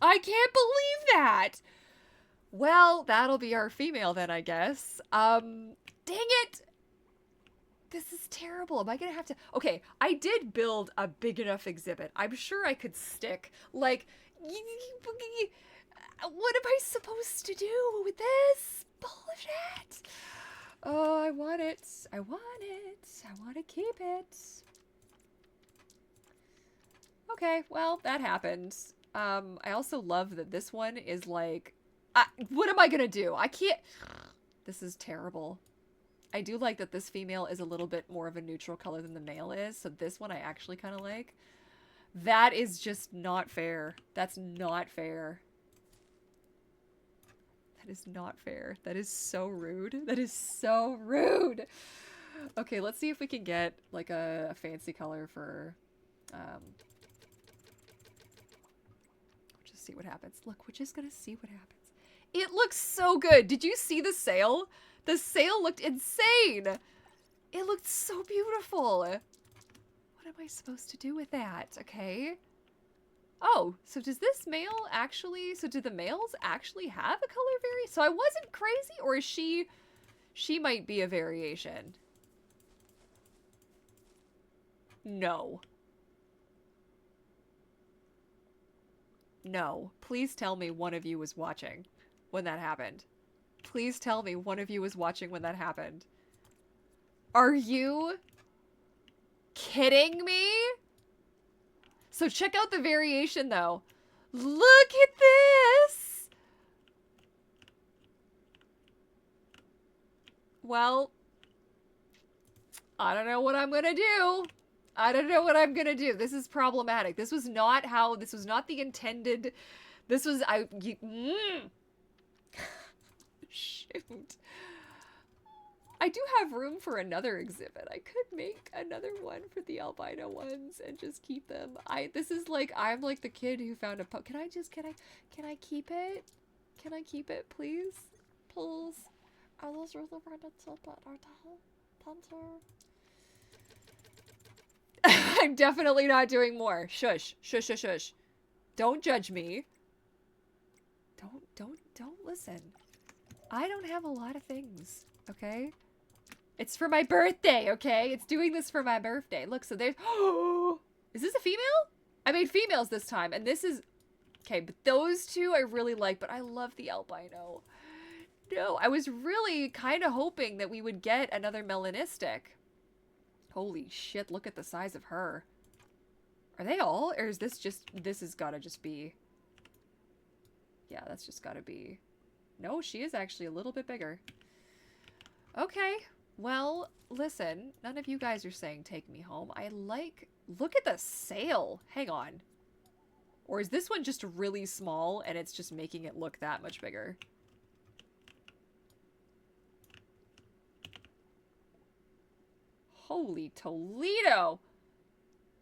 I can't believe that! Well, that'll be our female then, I guess. Dang it! This is terrible. Am I gonna have to... Okay, I did build a big enough exhibit. I'm sure I could stick, like... What am I supposed to do with this bullshit? Oh, I want it. I want it. I want to keep it. Okay, well, that happened. I also love that this one is like... what am I gonna do? I can't... This is terrible. I do like that this female is a little bit more of a neutral color than the male is, so this one I actually kind of like. That is just not fair. That's not fair. That is not fair. That is so rude. That is so rude! Okay, let's see if we can get, like, a fancy color for... Just see what happens. Look, we're just gonna see what happens. It looks so good! Did you see the sail? The sail looked insane! It looked so beautiful! What am I supposed to do with that? Okay. Oh, so does this male actually... So do the males actually have a color variation? So I wasn't crazy? Or is she... She might be a variation. No. No. Please tell me one of you was watching when that happened. Please tell me one of you was watching when that happened. Are you kidding me? So check out the variation though. Look at this! Well, I don't know what I'm gonna do. I don't know what I'm gonna do. This is problematic. This was not the intended, this was, Shoot. I do have room for another exhibit. I could make another one for the albino ones and just keep them. This is like, I'm like the kid who found a pup. Can I keep it? Can I keep it, please? Please. Are those really random but are I'm definitely not doing more. Shush. Shush, shush, shush. Don't judge me. Don't listen. I don't have a lot of things, okay? It's for my birthday, okay? It's doing this for my birthday. Look, so there's... Oh! Is this a female? I made females this time, and this is... Okay, but those two I really like, but I love the albino. No, I was really kind of hoping that we would get another melanistic. Holy shit, look at the size of her. Are they all? Or is this just... This has got to just be... Yeah, that's just got to be... No, she is actually a little bit bigger. Okay. Well, listen. None of you guys are saying take me home. I like... Look at the sail. Hang on. Or is this one just really small and it's just making it look that much bigger? Holy Toledo!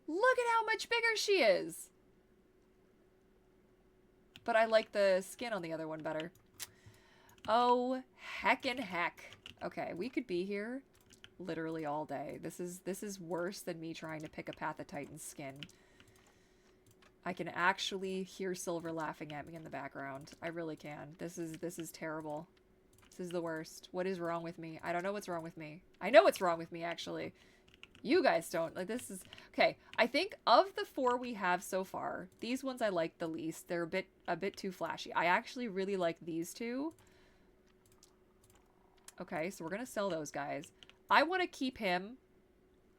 Look at how much bigger she is! But I like the skin on the other one better. Oh, heckin' heck. Okay, we could be here literally all day. This is worse than me trying to pick a Path of Titan's skin. I can actually hear Silver laughing at me in the background. I really can. This is terrible. This is the worst. What is wrong with me? I don't know what's wrong with me. I know what's wrong with me, actually. You guys don't. Like, this is... Okay, I think of the 4 we have so far, these ones I like the least. They're a bit too flashy. I actually really like these two. Okay, so we're gonna sell those guys. I want to keep him.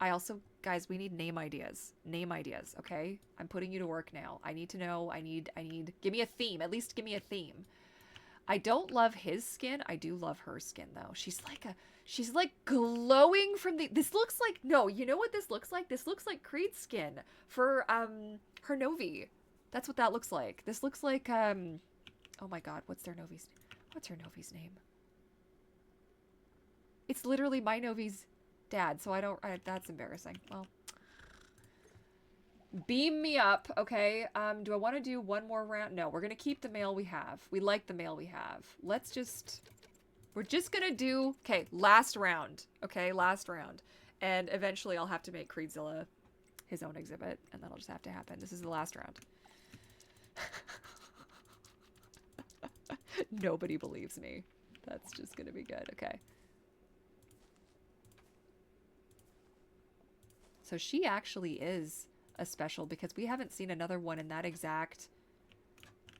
I also... Guys, we need name ideas. Name ideas, okay? I'm putting you to work now. I need to know. I need... Give me a theme. At least give me a theme. I don't love his skin. I do love her skin, though. She's like glowing from the... This looks like... No, you know what this looks like? This looks like Creed's skin for, her Novi. That's what that looks like. This looks like, oh my god, what's her Novi's name? It's literally my Novi's dad, so that's embarrassing. Well, beam me up, okay? Do I want to do one more round? No, we're gonna keep the male we have. We like the male we have. Let's just... We're just gonna do... Okay, last round. Okay, last round. And eventually I'll have to make Creedzilla his own exhibit, and that'll just have to happen. This is the last round. Nobody believes me. That's just gonna be good. Okay. So she actually is a special because we haven't seen another one in that exact...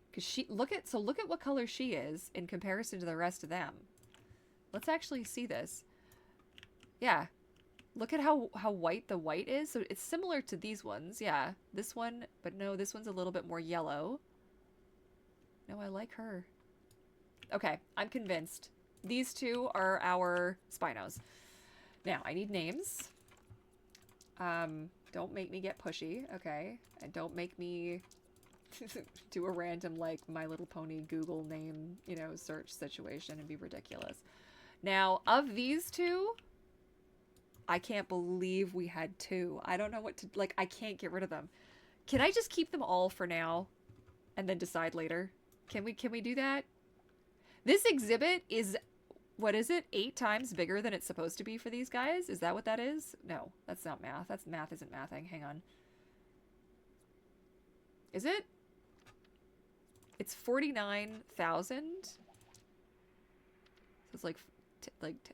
Because she... Look at what color she is in comparison to the rest of them. Let's actually see this. Yeah. Look at how white the white is. So it's similar to these ones. Yeah. This one, but no, this one's a little bit more yellow. No, I like her. Okay, I'm convinced. These two are our Spinos. Now, I need names. Don't make me get pushy, okay? And don't make me do a random, like, My Little Pony Google name, you know, search situation and be ridiculous. Now, of these two, I can't believe we had 2. I don't know what to... Like, I can't get rid of them. Can I just keep them all for now and then decide later? Can we do that? This exhibit is... What is it? 8 times bigger than it's supposed to be for these guys? Is that what that is? No, that's not math. That's math isn't mathing. Hang on. Is it? It's 49,000. So it's like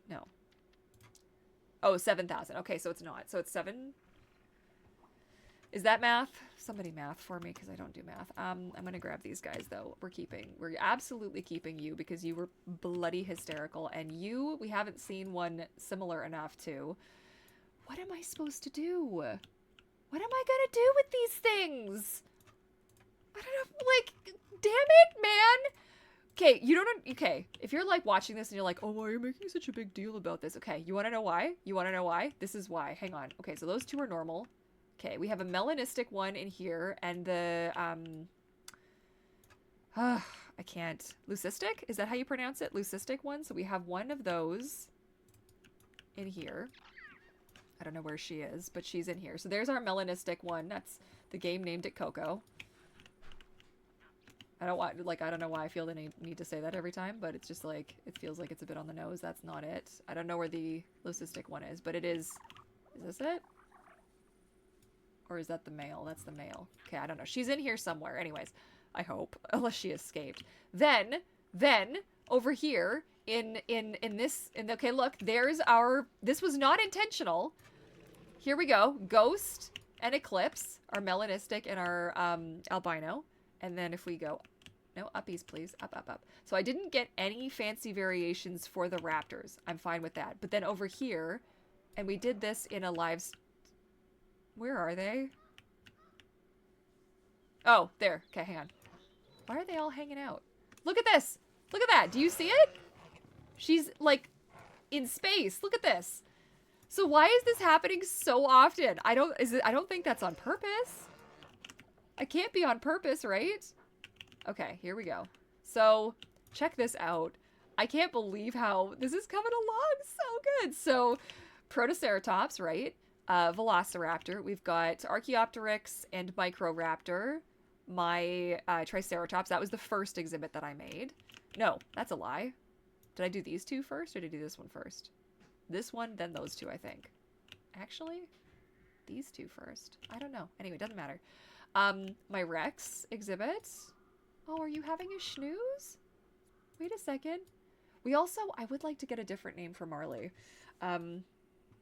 no. Oh, 7,000. Okay, so it's not. So it's 7. Is that math? Somebody math for me because I don't do math. I'm going to grab these guys, though. We're absolutely keeping you because you were bloody hysterical. And you, we haven't seen one similar enough to. What am I supposed to do? What am I going to do with these things? I don't know. Like, damn it, man. Okay, you don't... Okay, if you're, like, watching this and you're like, oh, why are you making such a big deal about this? Okay, you want to know why? You want to know why? This is why. Hang on. Okay, so those two are normal. Okay, we have a melanistic one in here, and the, I can't. Leucistic? Is that how you pronounce it? Leucistic one? So we have one of those. in here. I don't know where she is, but she's in here. So there's our melanistic one. That's the game named it Coco. I don't want, like, I don't know why I feel the need to say that every time, but it's just like, it feels like it's a bit on the nose. That's not it. I don't know where the leucistic one is, but it is. Is this it? Or is that the male? That's the male. Okay, I don't know. She's in here somewhere. Anyways, I hope, unless she escaped. Then over here okay, look, there's our, this was not intentional. Here we go. Ghost and Eclipse, our melanistic and our albino. And then if we go, no, uppies, please. Up, up, up. So I didn't get any fancy variations for the raptors. I'm fine with that. But then over here, and we did this in a live... Where are they? Oh, there. Okay, hang on. Why are they all hanging out? Look at this. Look at that. Do you see it? She's, like, in space. Look at this. So why is this happening so often? I don't think that's on purpose. I can't be on purpose, right? Okay, here we go. So, check this out. I can't believe how this is coming along so good. So, Protoceratops, right? Velociraptor. We've got Archaeopteryx and Microraptor. My Triceratops. That was the first exhibit that I made. No, that's a lie. Did I do these two first, or did I do this one first? This one, then those two, I think. Actually, these two first. I don't know. Anyway, doesn't matter. My Rex exhibit. Oh, are you having a snooze? Wait a second. We also, I would like to get a different name for Marley.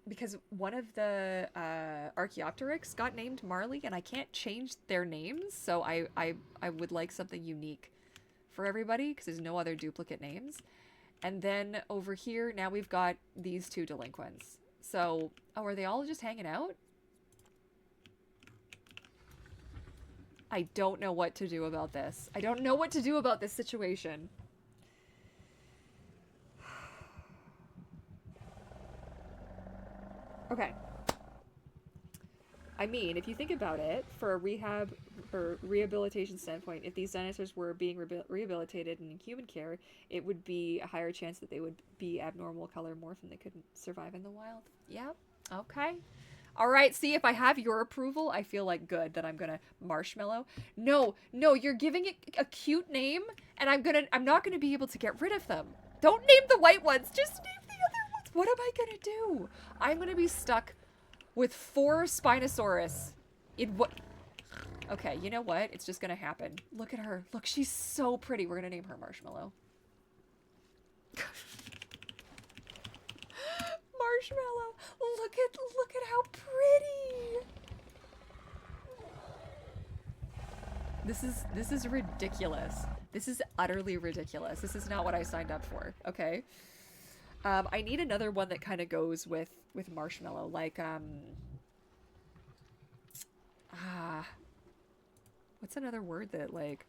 Because one of the Archaeopteryx got named Marley, and I can't change their names, so I would like something unique for everybody, because there's no other duplicate names. And then over here, now we've got these two delinquents. So, oh, are they all just hanging out? I don't know what to do about this. I don't know what to do about this situation. Okay. I mean, if you think about it, for a rehab or rehabilitation standpoint, if these dinosaurs were being rehabilitated in human care, it would be a higher chance that they would be abnormal color morph and they couldn't survive in the wild. Yep. Okay. All right. See, if I have your approval, I feel like good that I'm gonna Marshmallow. No, you're giving it a cute name, and I'm not gonna be able to get rid of them. Don't name the white ones. Just name the other ones. What am I gonna do? I'm gonna be stuck with 4 Spinosaurus in what? Okay, you know what? It's just gonna happen. Look at her. Look, she's so pretty. We're gonna name her Marshmallow. Marshmallow. Look at how pretty. This is ridiculous. This is utterly ridiculous. This is not what I signed up for. Okay. I need another one that kind of goes with Marshmallow, like what's another word that, like,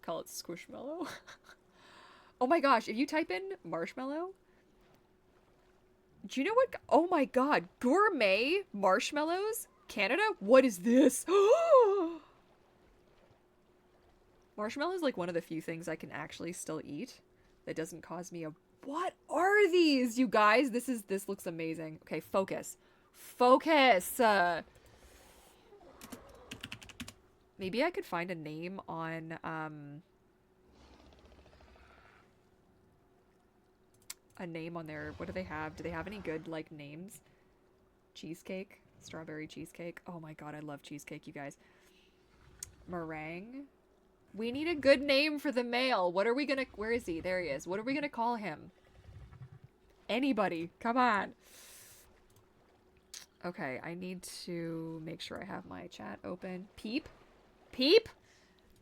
call it Squishmallow? Oh my gosh, if you type in Marshmallow, do you know what? Oh my god, gourmet marshmallows? Canada? What is this? Marshmallow is like one of the few things I can actually still eat that doesn't cause me a... What are these, you guys? This looks amazing. Okay, focus. Focus! Maybe I could find a name on, a name on their... What do they have? Do they have any good, like, names? Cheesecake? Strawberry cheesecake? Oh my god, I love cheesecake, you guys. Meringue? We need a good name for the male. What are we gonna... Where is he? There he is. What are we gonna call him? Anybody. Come on. Okay, I need to make sure I have my chat open. Peep? Peep?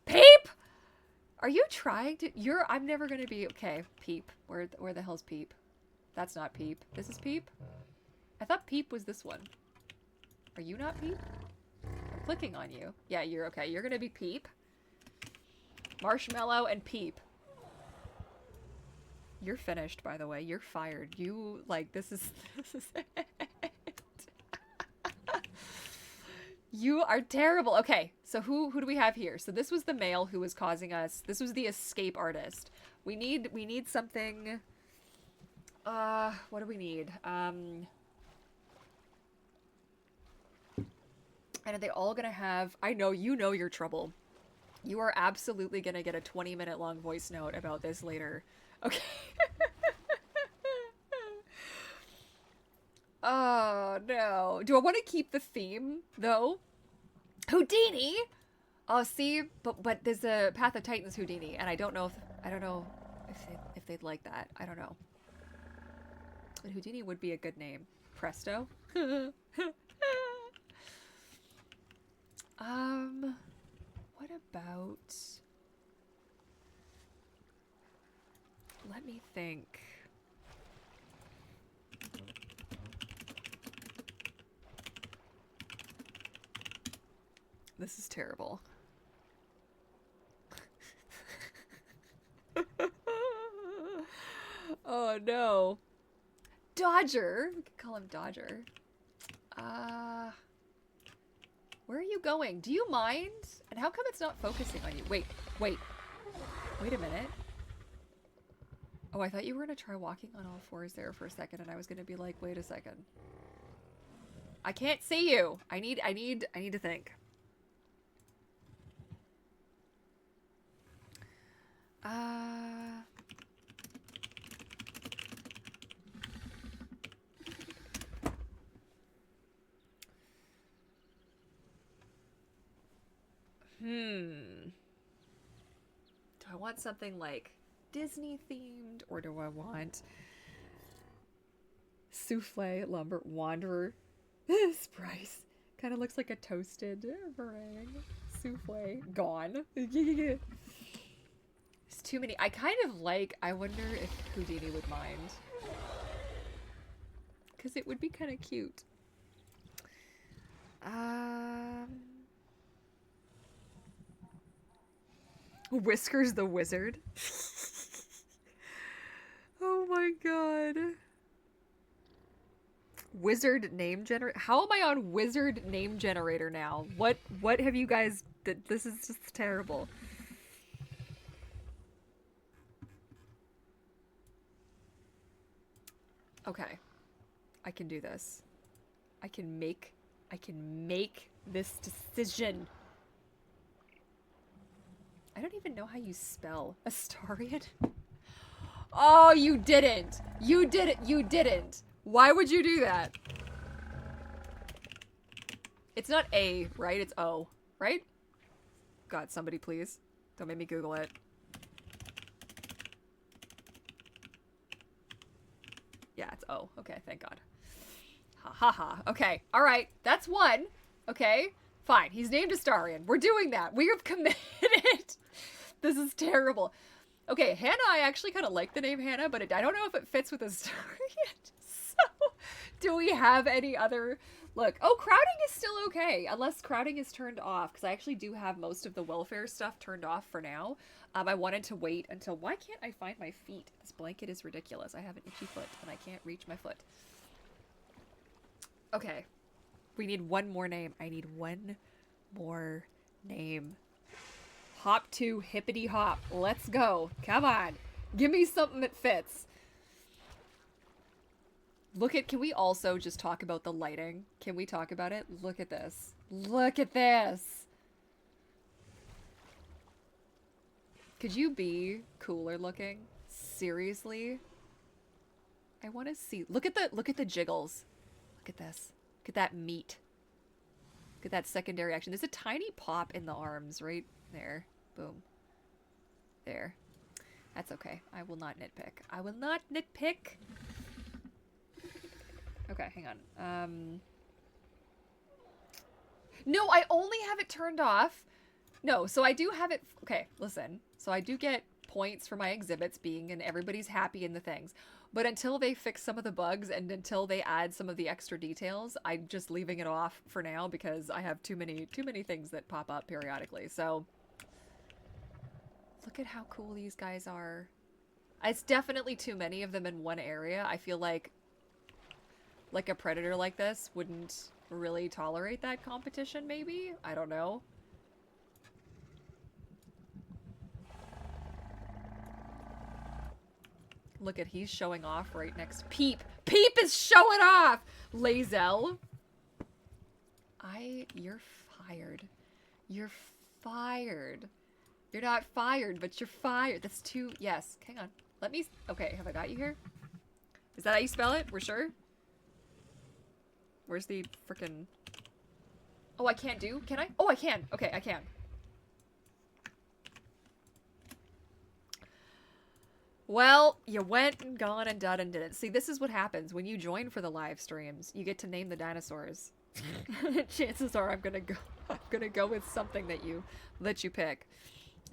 Peep? Are you trying to... I'm never gonna be... Okay, Peep. Where the hell's Peep? That's not Peep. This is Peep? I thought Peep was this one. Are you not Peep? I'm clicking on you. Yeah, you're okay. You're gonna be Peep. Marshmallow and Peep. You're finished, by the way. You're fired. You, like, this is it. You are terrible. Okay, so who do we have here? So this was the male who was causing us. This was the escape artist. We need something. What do we need? And are they all gonna have? I know you know your trouble. You are absolutely gonna get a 20-minute long voice note about this later. Okay. Oh no. Do I want to keep the theme though? Houdini. Oh, see, but there's a Path of Titans Houdini, and I don't know if they'd like that. I don't know. But Houdini would be a good name. Presto. What about? Let me think. This is terrible. Oh no. Dodger. We could call him Dodger. Where are you going? Do you mind? And how come it's not focusing on you? Wait a minute. Oh, I thought you were gonna try walking on all fours there for a second, and I was gonna be like, wait a second. I can't see you. I need to think. Do I want something like Disney themed, or do I want souffle, lumber, wanderer? This price kind of looks like a toasted meringue souffle. Gone. There's too many. I kind of like, I wonder if Houdini would mind. Because it would be kind of cute. Whiskers the Wizard. Oh my god. Wizard name generator. How am I on wizard name generator now? What have you guys did? This is just terrible. Okay. I can do this. I can make this decision. I don't even know how you spell Astarian. Oh, you didn't. You did it. You didn't. Why would you do that? It's not A, right? It's O, right? God, somebody please. Don't make me Google it. Yeah, it's O. Okay, thank God. Ha ha ha. Okay, alright. That's one. Okay, fine. He's named Astarian. We're doing that. We have committed. This is terrible. Okay, Hannah, I actually kind of like the name Hannah, but I don't know if it fits with Astarian. So, do we have any other... Look, oh, crowding is still okay, unless crowding is turned off, because I actually do have most of the welfare stuff turned off for now. I wanted to wait until... Why can't I find my feet? This blanket is ridiculous. I have an itchy foot, and I can't reach my foot. Okay. We need one more name. I need one more name. Hop to hippity hop. Let's go. Come on. Give me something that fits. Look at... Can we also just talk about the lighting? Can we talk about it? Look at this. Look at this. Could you be cooler looking? Seriously? I want to see... Look at the jiggles. Look at this. Look at that meat. Look at that secondary action. There's a tiny pop in the arms right there. Boom. There. That's okay. I will not nitpick. I will not nitpick. Okay, hang on. No, I only have it turned off. No, so I do have it... Okay, listen. So I do get points for my exhibits being, and everybody's happy in the things. But until they fix some of the bugs and until they add some of the extra details, I'm just leaving it off for now because I have too many things that pop up periodically. So look at how cool these guys are. It's definitely too many of them in one area. I feel like a predator like this wouldn't really tolerate that competition, maybe? I don't know. Look at, he's showing off right next. Peep! Peep is showing off! Lazel. You're fired. You're fired. You're not fired, but you're fired. That's too, yes. Hang on. Let me, okay, have I got you here? Is that how you spell it? We're sure? Where's the frickin'... Oh, I can't do? Can I? Oh, I can. Okay, I can. Well, you went and gone and done and did it. See, this is what happens when you join for the live streams. You get to name the dinosaurs. Chances are I'm gonna go with something that you pick.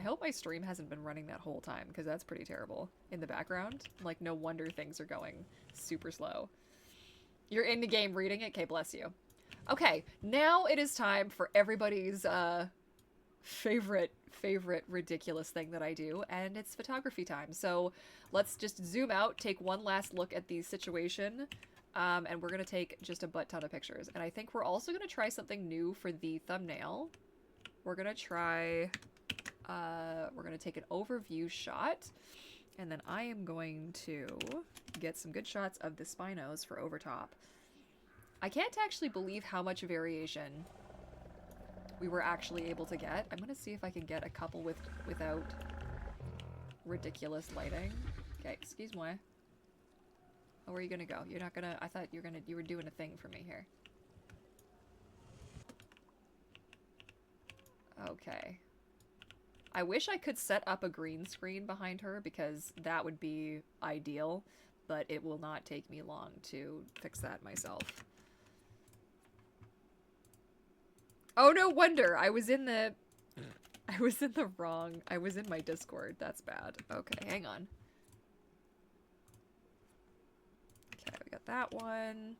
I hope my stream hasn't been running that whole time, because that's pretty terrible. In the background, like, no wonder things are going super slow. You're in the game reading it? Okay, bless you. Okay, now it is time for everybody's favorite ridiculous thing that I do, and it's photography time. So let's just zoom out, take one last look at the situation, and we're gonna take just a butt ton of pictures. And I think we're also gonna try something new for the thumbnail. We're gonna try, we're gonna take an overview shot, and then I am going to get some good shots of the Spinos for overtop. I can't actually believe how much variation we were actually able to get. I'm gonna see if I can get a couple without ridiculous lighting. Okay, excuse me. Oh, where are you gonna go? You're not gonna, I thought you were doing a thing for me here. Okay. I wish I could set up a green screen behind her, because that would be ideal, but it will not take me long to fix that myself. Oh, no wonder. I was in my Discord. That's bad. Okay, hang on. Okay, we got that one.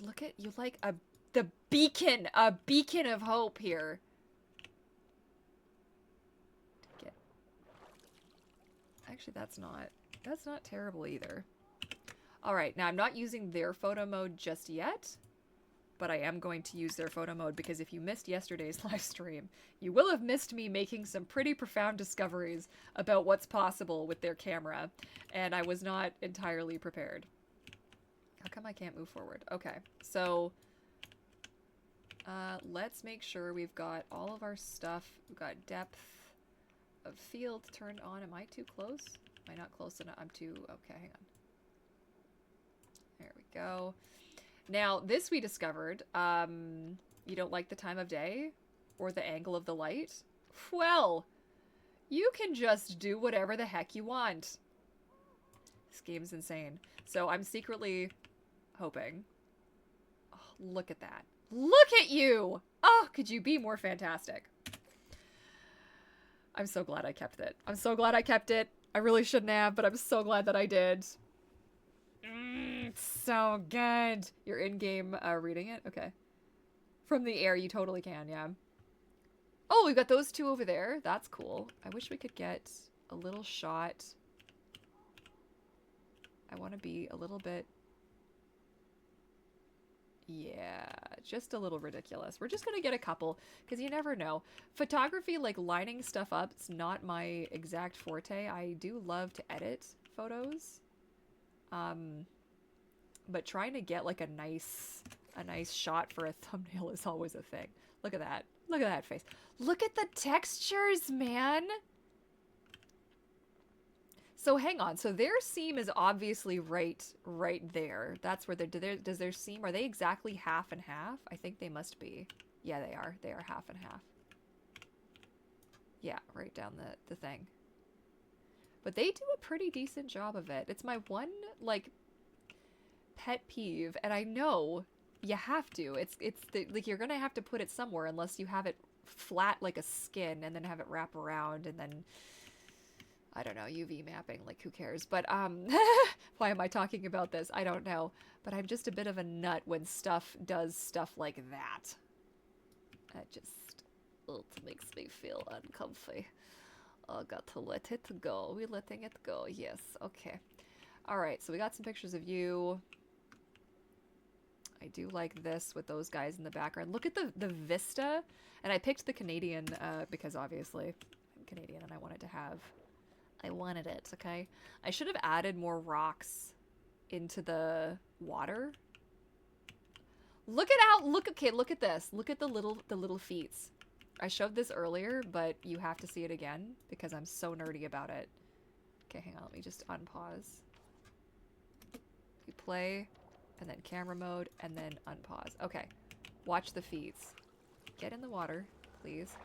Look at you, like the beacon, a beacon of hope here. Actually, that's not terrible either. Alright, now I'm not using their photo mode just yet, but I am going to use their photo mode, because if you missed yesterday's live stream, you will have missed me making some pretty profound discoveries about what's possible with their camera, and I was not entirely prepared. How come I can't move forward? Okay, so let's make sure we've got all of our stuff. We've got depth of field turned on. Am I too close? Am I not close enough? I'm too... Okay, hang on. There we go. Now, this we discovered. You don't like the time of day? Or the angle of the light? Well, you can just do whatever the heck you want. This game's insane. So I'm secretly hoping... Oh, look at that. Look at you! Oh, could you be more fantastic? I'm so glad I kept it. I'm so glad I kept it. I really shouldn't have, but I'm so glad that I did. So good. You're in-game reading it? Okay. From the air, you totally can, yeah. Oh, we've got those two over there. That's cool. I wish we could get a little shot. I want to be a little bit... Yeah, just a little ridiculous. We're just gonna get a couple, because you never know. Photography, like lining stuff up, it's not my exact forte. I do love to edit photos. But trying to get like a nice shot for a thumbnail is always a thing. Look at that. Look at that face. Look at the textures, man! So hang on, so their seam is obviously right there. That's where does their seam, are they exactly half and half? I think they must be. Yeah, they are. They are half and half. Yeah, right down the thing. But they do a pretty decent job of it. It's my one, like, pet peeve, and I know you have to. Like, you're gonna have to put it somewhere unless you have it flat like a skin and then have it wrap around and then... I don't know, UV mapping, like, who cares? But, why am I talking about this? I don't know. But I'm just a bit of a nut when stuff does stuff like that. It just, it makes me feel uncomfy. Oh, got to let it go. We're letting it go, yes, okay. All right, so we got some pictures of you. I do like this with those guys in the background. Look at the vista. And I picked the Canadian because obviously I'm Canadian and I wanted it, okay? I should have added more rocks into the water. Look at this. Look at the little feet. I showed this earlier, but you have to see it again because I'm so nerdy about it. Okay, hang on, let me just unpause. You play, and then camera mode, and then unpause. Okay, watch the feet. Get in the water, please.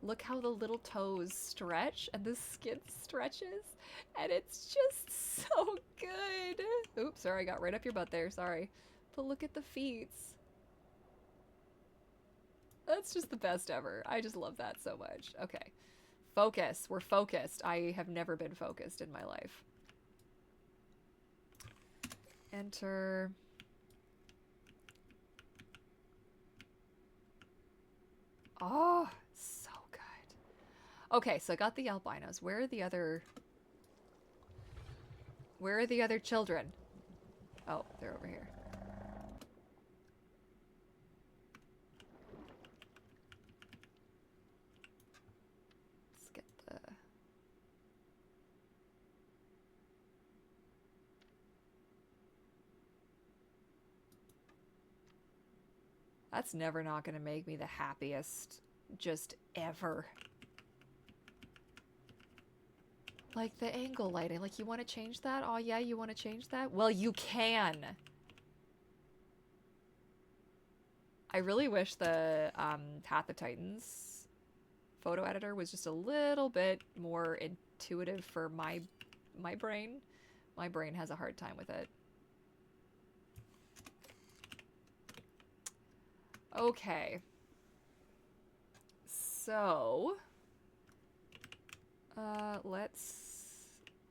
Look how the little toes stretch and the skin stretches, and it's just so good. Oops, sorry, I got right up your butt there, sorry. But look at the feet. That's just the best ever. I just love that so much. Okay, focus. We're focused. I have never been focused in my life. Enter. Oh, so good. Okay, so I got the albinos. Where are the other children? Oh, they're over here. Let's get the... That's never not gonna make me the happiest just ever. Like the angle lighting, like you want to change that? Oh yeah, you want to change that? Well, you can. I really wish the Path of Titans photo editor was just a little bit more intuitive for my brain. My brain has a hard time with it. Okay. So,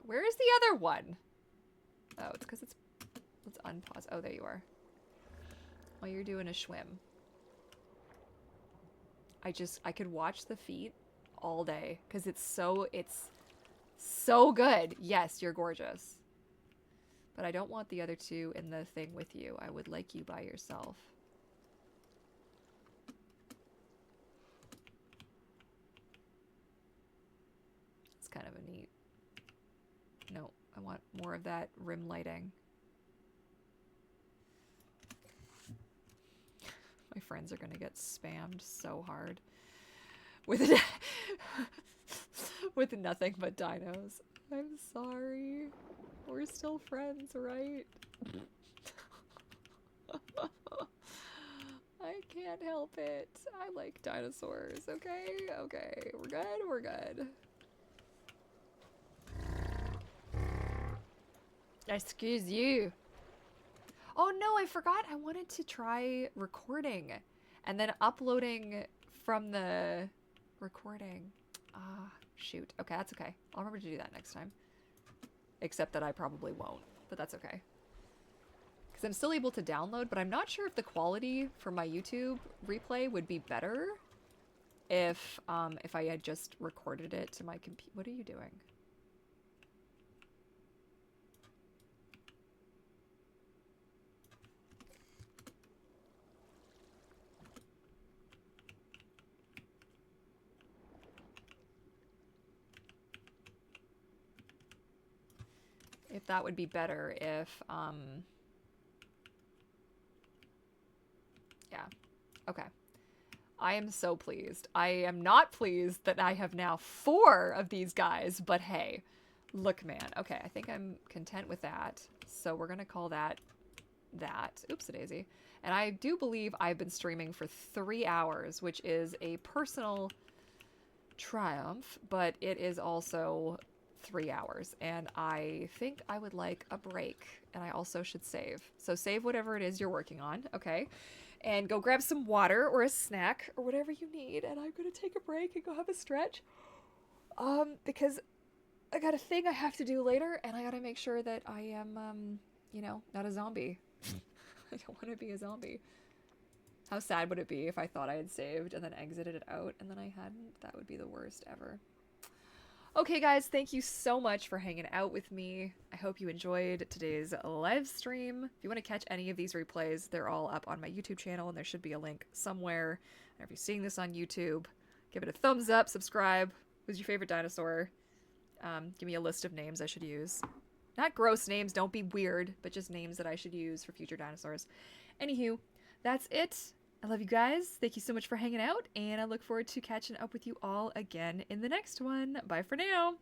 where is the other one? Oh, it's because let's unpause. Oh, there you are. While you're doing a swim. I could watch the feet all day because it's so good. Yes, you're gorgeous. But I don't want the other two in the thing with you. I would like you by yourself. It's kind of a neat... No, I want more of that rim lighting. My friends are gonna get spammed so hard with it with nothing but dinos. I'm sorry. We're still friends, right? I can't help it. I like dinosaurs, okay? Okay, we're good, we're good. Excuse you. Oh no, I forgot. I wanted to try recording and then uploading from the recording. Ah, shoot. Okay, that's okay. I'll remember to do that next time. Except that I probably won't, but that's okay. Because I'm still able to download, but I'm not sure if the quality for my YouTube replay would be better if I had just recorded it to my computer. What are you doing? If that would be better if, yeah, okay. I am so pleased. I am not pleased that I have now 4 of these guys, but hey, look, man. Okay, I think I'm content with that. So we're gonna call that. Oops-a-daisy. And I do believe I've been streaming for 3 hours, which is a personal triumph, but it is also 3 hours, and I think I would like a break, and I also should save. So save whatever it is you're working on, okay? And go grab some water or a snack or whatever you need, and I'm gonna take a break and go have a stretch. Because I got a thing I have to do later, and I gotta make sure that I am, you know, not a zombie. I don't want to be a zombie. How sad would it be if I thought I had saved and then exited it out and then I hadn't? That would be the worst ever. Okay, guys, thank you so much for hanging out with me. I hope you enjoyed today's live stream. If you want to catch any of these replays, they're all up on my YouTube channel, and there should be a link somewhere. And if you're seeing this on YouTube, give it a thumbs up, subscribe. Who's your favorite dinosaur? Give me a list of names I should use. Not gross names, don't be weird, but just names that I should use for future dinosaurs. Anywho, that's it. I love you guys. Thank you so much for hanging out, and I look forward to catching up with you all again in the next one. Bye for now.